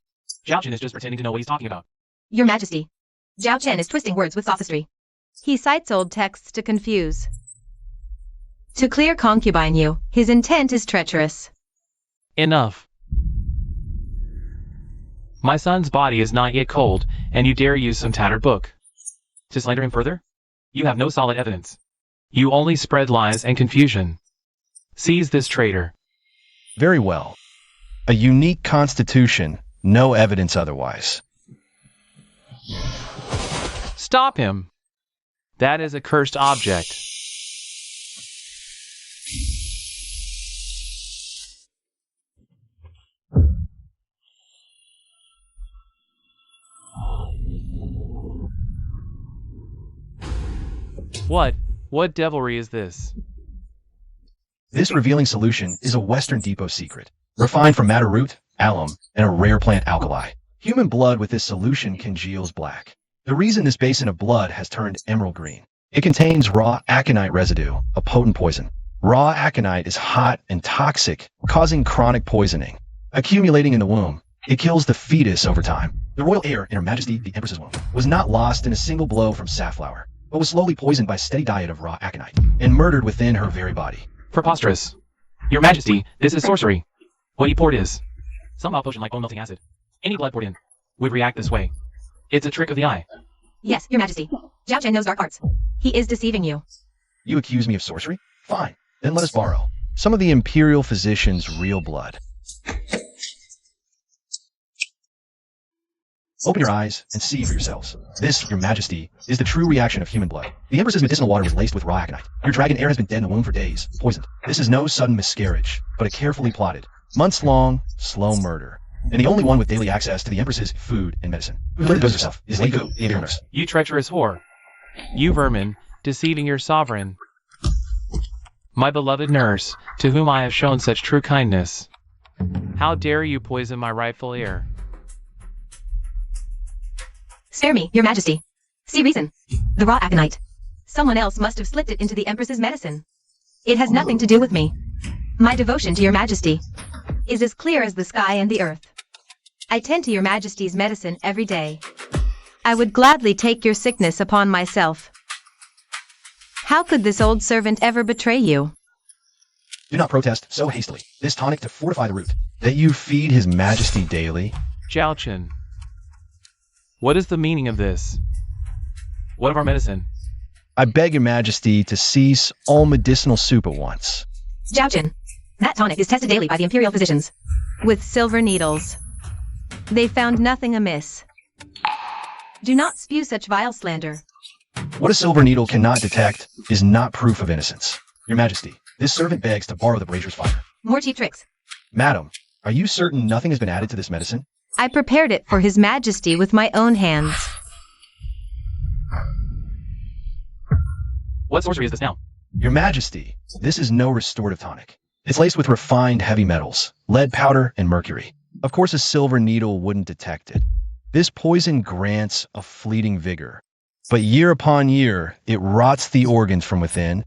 Zhao Chen is just pretending to know what he's talking about. Your Majesty, Zhao Chen is twisting words with sophistry. He cites old texts to confuse. To clear concubine you, his intent is treacherous. Enough. My son's body is not yet cold, and you dare use some tattered book to slander him further? You have no solid evidence. You only spread lies and confusion. Seize this traitor. Very well. A unique constitution, no evidence otherwise. Stop him. That is a cursed object. What devilry is this? This revealing solution is a Western Depot secret, refined from madder root, alum, and a rare plant alkali. Human blood with this solution congeals black. The reason this basin of blood has turned emerald green. It contains raw aconite residue, a potent poison. Raw aconite is hot and toxic, causing chronic poisoning. Accumulating in the womb, it kills the fetus over time. The royal heir in Her Majesty the Empress's womb was not lost in a single blow from safflower, but was slowly poisoned by a steady diet of raw aconite, and murdered within her very body. Preposterous. Your Majesty, this is sorcery. What you poured is some wild potion like bone melting acid. Any blood poured in would react this way. It's a trick of the eye. Yes, Your Majesty. Zhao Chen knows dark arts. He is deceiving you. You accuse me of sorcery? Fine. Then let us borrow some of the imperial physician's real blood. Open your eyes and see for yourselves. This, Your Majesty, is the true reaction of human blood. The Empress's medicinal water was laced with raw aconite. Your dragon heir has been dead in the womb for days, poisoned. This is no sudden miscarriage, but a carefully plotted, months-long, slow murder. And the only one with daily access to the Empress's food and medicine. Who literally goes herself is Lady Gu, the Imperial nurse. You treacherous whore. You vermin, deceiving your sovereign. My beloved nurse, to whom I have shown such true kindness. How dare you poison my rightful heir? Spare me, Your Majesty. See reason. The raw aconite. Someone else must have slipped it into the Empress's medicine. It has nothing to do with me. My devotion to Your Majesty is as clear as the sky and the earth. I tend to Your Majesty's medicine every day. I would gladly take your sickness upon myself. How could this old servant ever betray you? Do not protest so hastily. This tonic to fortify the root, that you feed His Majesty daily. Zhao Chen. What is the meaning of this? What of our medicine? I beg Your Majesty to cease all medicinal soup at once. Zhao Chen, that tonic is tested daily by the imperial physicians. With silver needles. They found nothing amiss. Do not spew such vile slander. What a silver needle cannot detect is not proof of innocence. Your Majesty, this servant begs to borrow the brazier's fire. More cheap tricks. Madam, are you certain nothing has been added to this medicine? I prepared it for His Majesty with my own hands. What sorcery is this now? Your Majesty, this is no restorative tonic. It's laced with refined heavy metals, lead powder, and mercury. Of course, a silver needle wouldn't detect it. This poison grants a fleeting vigor, but year upon year, it rots the organs from within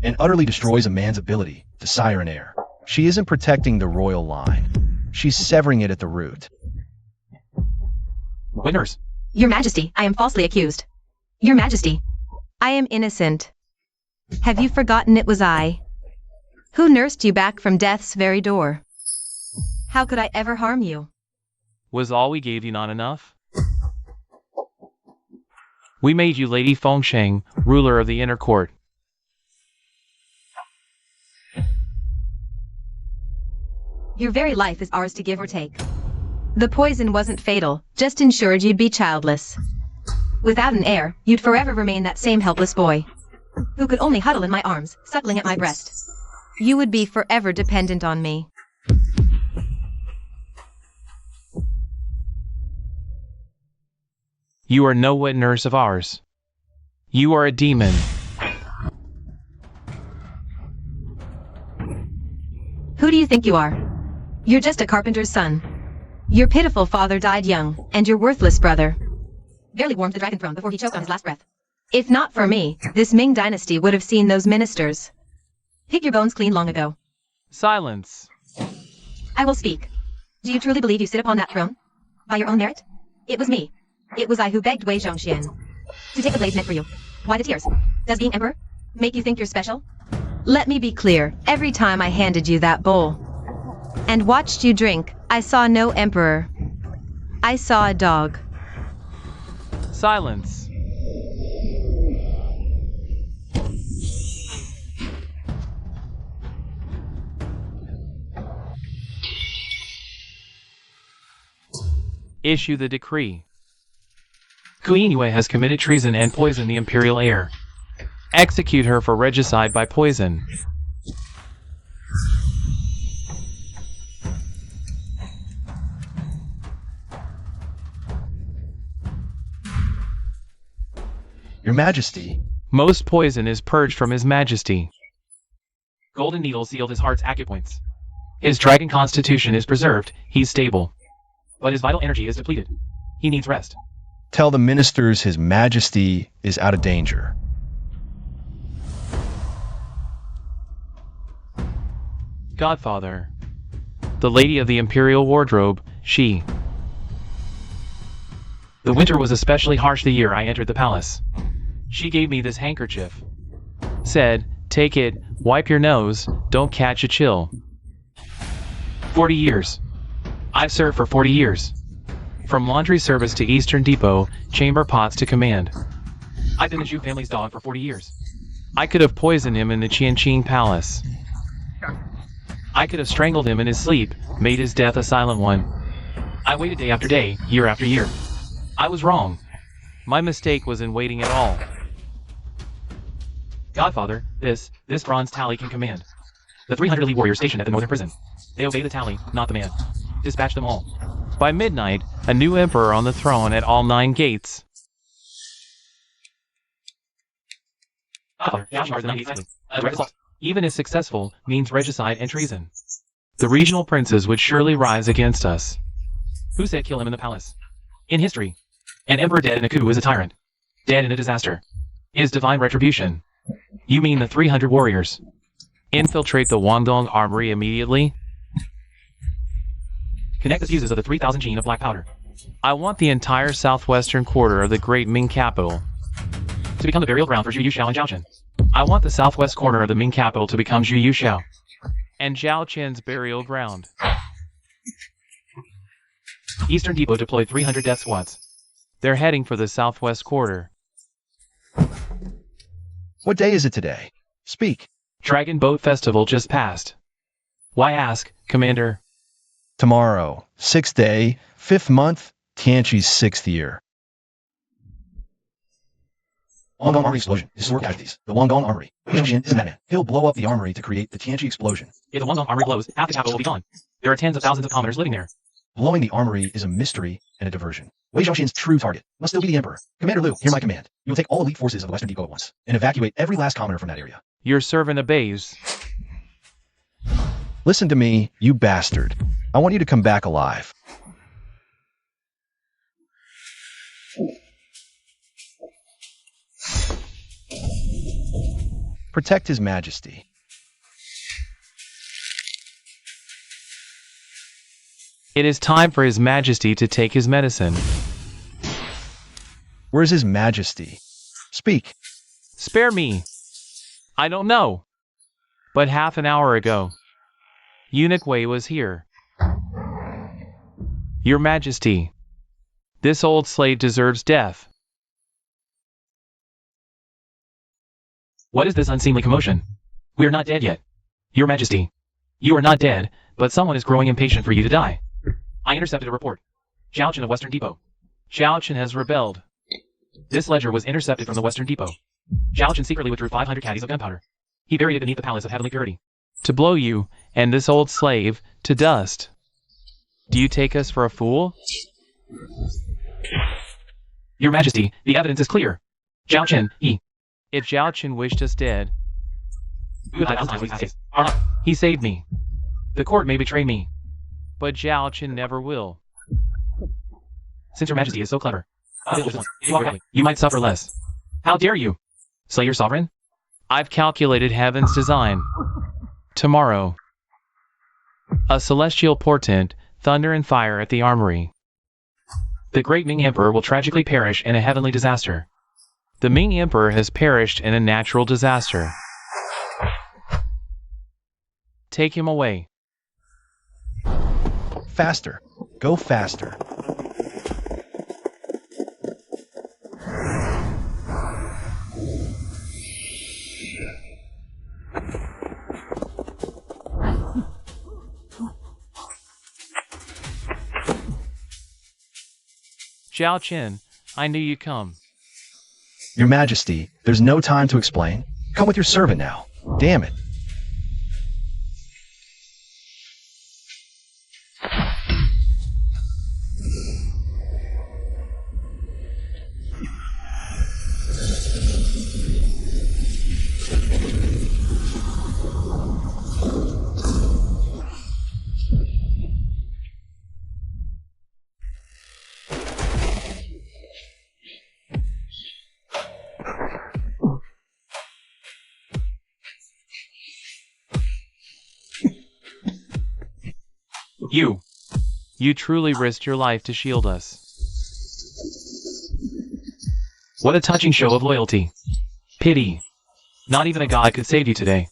and utterly destroys a man's ability to sire an heir. She isn't protecting the royal line. She's severing it at the root. Witness. Your Majesty, I am falsely accused. Your Majesty, I am innocent. Have you forgotten it was I who nursed you back from death's very door? How could I ever harm you? Was all we gave you not enough? We made you Lady Fengsheng, ruler of the inner court. Your very life is ours to give or take. The poison wasn't fatal, just ensured you'd be childless. Without an heir, you'd forever remain that same helpless boy, who could only huddle in my arms, suckling at my breast. You would be forever dependent on me. You are no wet nurse of ours. You are a demon. Who do you think you are? You're just a carpenter's son. Your pitiful father died young, and your worthless brother barely warmed the dragon throne before he choked on his last breath. If not for me, this Ming dynasty would have seen those ministers pick your bones clean long ago. Silence. I will speak. Do you truly believe you sit upon that throne? By your own merit? It was me. It was I who begged Wei Zhongxian to take the blade's neck for you. Why the tears? Does being emperor Make you think you're special? Let me be clear, every time I handed you that bowl and watched you drink, I saw no emperor. I saw a dog. Silence. Issue the decree. Queen Yue has committed treason and poisoned the imperial heir. Execute her for regicide by poison. Your Majesty. Most poison is purged from His Majesty. Golden needle sealed his heart's acupoints. His dragon constitution is preserved, he's stable. But his vital energy is depleted. He needs rest. Tell the ministers His Majesty is out of danger. Godfather. The lady of the imperial wardrobe, she. The winter was especially harsh the year I entered the palace. She gave me this handkerchief. Said, take it, wipe your nose, don't catch a chill. 40 years. I've served for 40 years. From laundry service to Eastern Depot, chamber pots to command. I've been the Zhu family's dog for 40 years. I could have poisoned him in the Qianqing Palace. I could have strangled him in his sleep, made his death a silent one. I waited day after day, year after year. I was wrong. My mistake was in waiting at all. Godfather, this bronze tally can command. The 300 elite warriors stationed at the northern prison. They obey the tally, not the man. Dispatch them all. By midnight, a new emperor on the throne at all 9 gates. Godfather, the option bars the 9 gates exactly. Even if successful, means regicide and treason. The regional princes would surely rise against us. Who said kill him in the palace? In history, an emperor dead in a coup is a tyrant. Dead in a disaster is divine retribution. You mean the 300 warriors? Infiltrate the Guangdong armory immediately? Connect the fuses of the 3,000 gene of black powder. I want the entire southwestern quarter of the great Ming capital to become the burial ground for Zhu Yuxiao and Zhao Chen. I want the southwest corner of the Ming capital to become Zhu Yuxiao and Zhao Chen's burial ground. Eastern Depot deployed 300 death squads. They're heading for the southwest quarter. What day is it today? Speak. Dragon Boat Festival just passed. Why ask, Commander? Tomorrow, 6th day, 5th month, Tianqi's 6th year. Guangdong Armory explosion. Historic casualties. The Guangdong Armory. Wei Zhongxian is a madman. He'll blow up the armory to create the Tianqi explosion. If the Guangdong Armory blows, half the capital will be gone. There are tens of thousands of commoners living there. Blowing the armory is a mystery and a diversion. Wei Zhongxian's true target must still be the Emperor. Commander Liu, hear my command. You will take all elite forces of the Western Depot at once and evacuate every last commoner from that area. Your servant obeys. Listen to me, you bastard. I want you to come back alive. Protect His Majesty. It is time for His Majesty to take his medicine. Where's His Majesty? Speak. Spare me. I don't know. But half an hour ago, Eunuch Wei was here. Your Majesty, this old slave deserves death. What is this unseemly commotion? We are not dead yet. Your Majesty, you are not dead, but someone is growing impatient for you to die. I intercepted a report. Zhao Chen of Western Depot. Zhao Chen has rebelled. This ledger was intercepted from the Western Depot. Zhao Chen secretly withdrew 500 caddies of gunpowder. He buried it beneath the Palace of Heavenly Purity. To blow you, and this old slave, to dust. Do you take us for a fool? Your Majesty, the evidence is clear. Zhao Chen, If Zhao Chen wished us dead, he saved me. The court may betray me, but Zhao Chen never will. Since Your Majesty is so clever, you might suffer less. How dare you? Slay your sovereign? I've calculated heaven's design. Tomorrow, a celestial portent, thunder and fire at the armory. The great Ming Emperor will tragically perish in a heavenly disaster. The Ming Emperor has perished in a natural disaster. Take him away. Faster. Go faster. Zhao Qin, I knew you'd come. Your Majesty, there's no time to explain. Come with your servant now. Damn it. You truly risked your life to shield us. What a touching show of loyalty. Pity. Not even a god could save you today.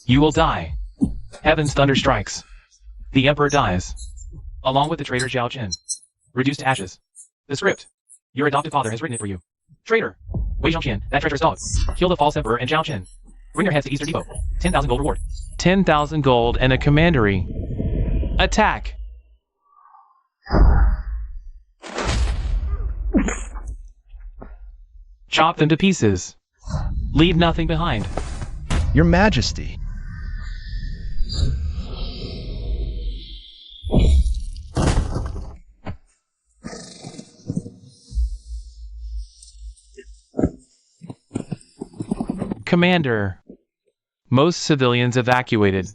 You will die. Heaven's thunder strikes. The Emperor dies. Along with the traitor Zhao Qin. Reduced to ashes. The script. Your adopted father has written it for you. Traitor. Wei Zhongqian, that treacherous dog. Kill the false Emperor and Zhao Qin. Bring their heads to Eastern Depot. 10,000 gold reward. 10,000 gold and a commandery. Attack! Chop them to pieces. Leave nothing behind. Your Majesty. Commander. Most civilians evacuated.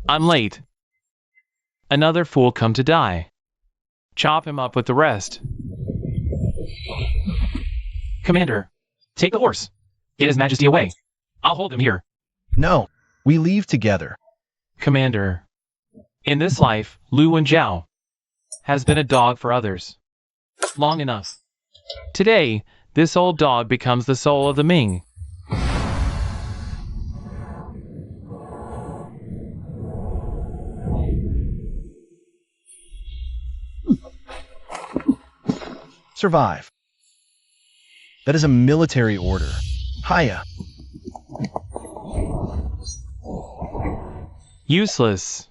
I'm late. Another fool come to die. Chop him up with the rest. Commander, take the horse. Get His Majesty away. I'll hold him here. No, we leave together. Commander, in this life, Lu Wenjiao has been a dog for others. Long enough. Today, this old dog becomes the soul of the Ming. Survive. That is a military order. Hiya. Useless.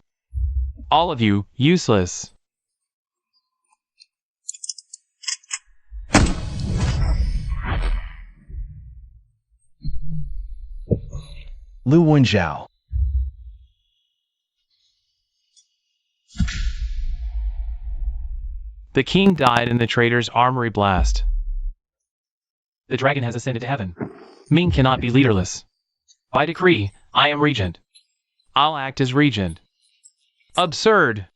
All of you, useless. Lu Wenjiao. The king died in the traitor's armory blast. The dragon has ascended to heaven. Ming cannot be leaderless. By decree, I am regent. I'll act as regent. Absurd!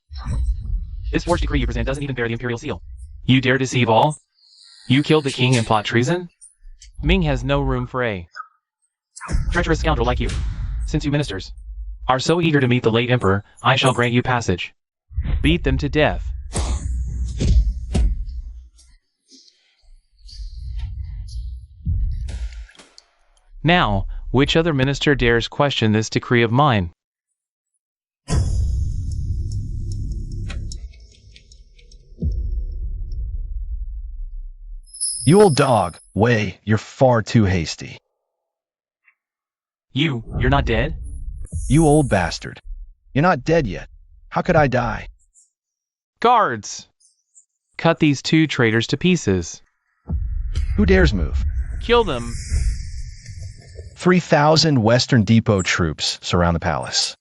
This forged decree you present doesn't even bear the imperial seal. You dare deceive all? You killed the king and plot treason? Ming has no room for a treacherous scoundrel like you. Since you ministers are so eager to meet the late emperor, I shall grant you passage. Beat them to death. Now, which other minister dares question this decree of mine? You old dog. Wei, you're far too hasty. You're not dead? You old bastard. You're not dead yet. How could I die? Guards! Cut these two traitors to pieces. Who dares move? Kill them. 3,000 Western Depot troops surround the palace.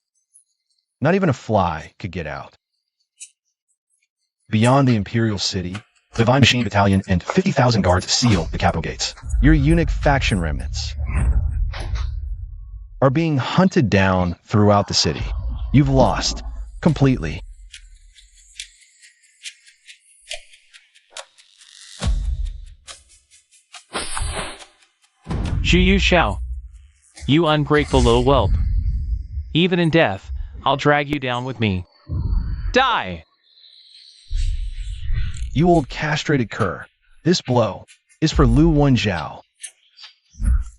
Not even a fly could get out. Beyond the Imperial City, the Divine Machine Battalion and 50,000 guards seal the capital gates. Your eunuch faction remnants are being hunted down throughout the city. You've lost completely. Zhu Yu Shao. You ungrateful little whelp. Even in death, I'll drag you down with me. Die! You old castrated cur. This blow is for Lu Wenjiao.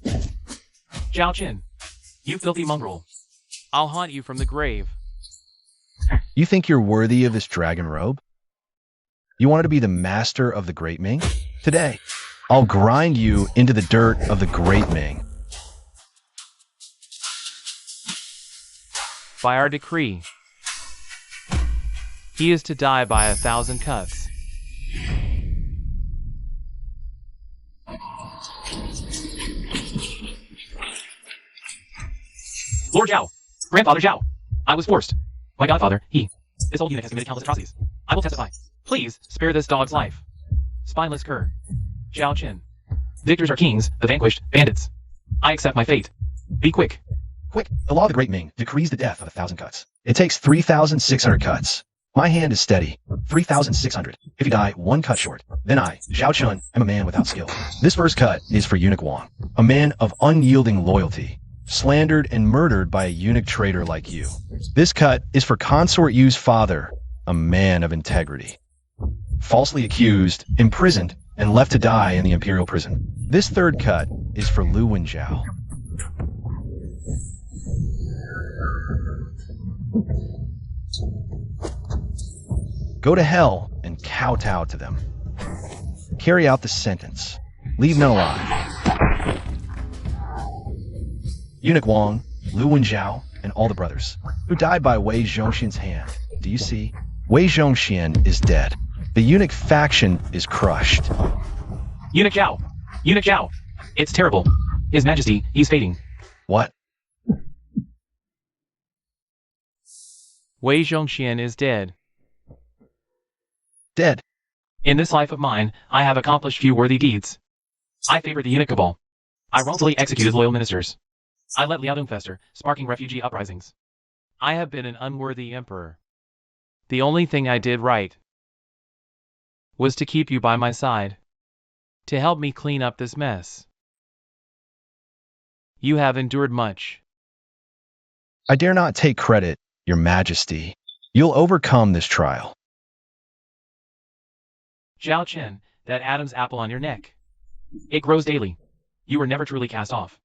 Zhao Qin, you filthy mongrel. I'll haunt you from the grave. You think you're worthy of this dragon robe? You wanted to be the master of the Great Ming? Today, I'll grind you into the dirt of the Great Ming. By our decree, he is to die by 1,000 cuts. Lord Zhao, Grandfather Zhao, I was forced. My godfather, this old eunuch has committed countless atrocities. I will testify. Please, spare this dog's life. Spineless cur. Zhao Qin. Victors are kings, the vanquished, bandits. I accept my fate. Be quick. Quick, the law of the Great Ming decrees the death of 1,000 cuts. It takes 3,600 cuts. My hand is steady. 3,600. If you die 1 cut short, then I, Zhao Chun, am a man without skill. This first cut is for Eunuch Wang, a man of unyielding loyalty, slandered and murdered by a eunuch traitor like you. This cut is for Consort Yu's father, a man of integrity, falsely accused, imprisoned, and left to die in the imperial prison. This third cut is for Lu Wenjiao. Go to hell and kowtow to them. Carry out the sentence. Leave none alive. Eunuch Wang, Lu Wenjiao, and all the brothers, who died by Wei Zhongxian's hand. Do you see? Wei Zhongxian is dead. The eunuch faction is crushed. Eunuch Zhao! Eunuch Zhao! It's terrible. His Majesty, he's fading. What? Wei Zhongxian is dead. Dead? In this life of mine, I have accomplished few worthy deeds. I favored the eunuch cabal. I wrongfully executed loyal ministers. I let Liaodong fester, sparking refugee uprisings. I have been an unworthy emperor. The only thing I did right was to keep you by my side, to help me clean up this mess. You have endured much. I dare not take credit, Your Majesty. You'll overcome this trial. Zhao Qin, that Adam's apple on your neck. It grows daily. You were never truly cast off.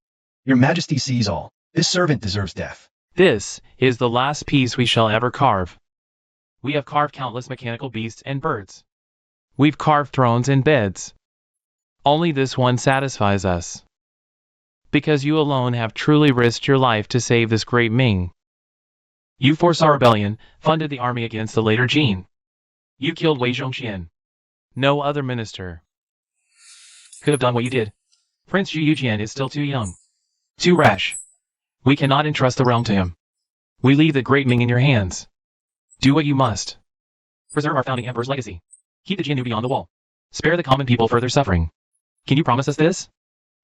Your Majesty sees all. This servant deserves death. This is the last piece we shall ever carve. We have carved countless mechanical beasts and birds. We've carved thrones and beds. Only this one satisfies us. Because you alone have truly risked your life to save this great Ming. You forced our rebellion, funded the army against the later Jin. You killed Wei Zhongxian. No other minister could have done what you did. Prince Zhu Yujian is still too young. Too rash. We cannot entrust the realm to him. We leave the great Ming in your hands. Do what you must. Preserve our founding emperor's legacy. Keep the Jiannu beyond the wall. Spare the common people further suffering. Can you promise us this?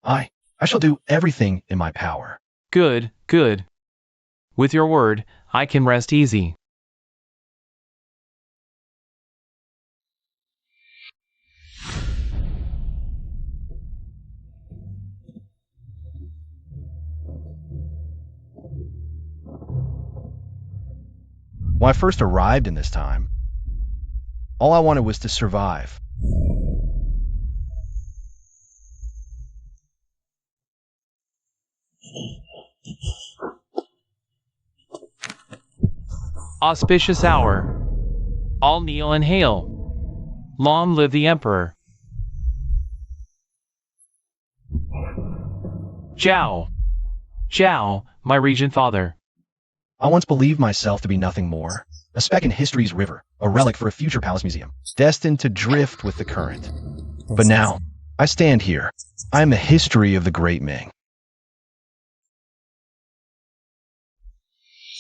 I shall do everything in my power. Good, good. With your word, I can rest easy. When I first arrived in this time, all I wanted was to survive. Auspicious hour. All kneel and hail. Long live the Emperor. Zhao. Zhao, my regent father. I once believed myself to be nothing more, a speck in history's river, a relic for a future palace museum, destined to drift with the current. But now, I stand here. I am the history of the Great Ming.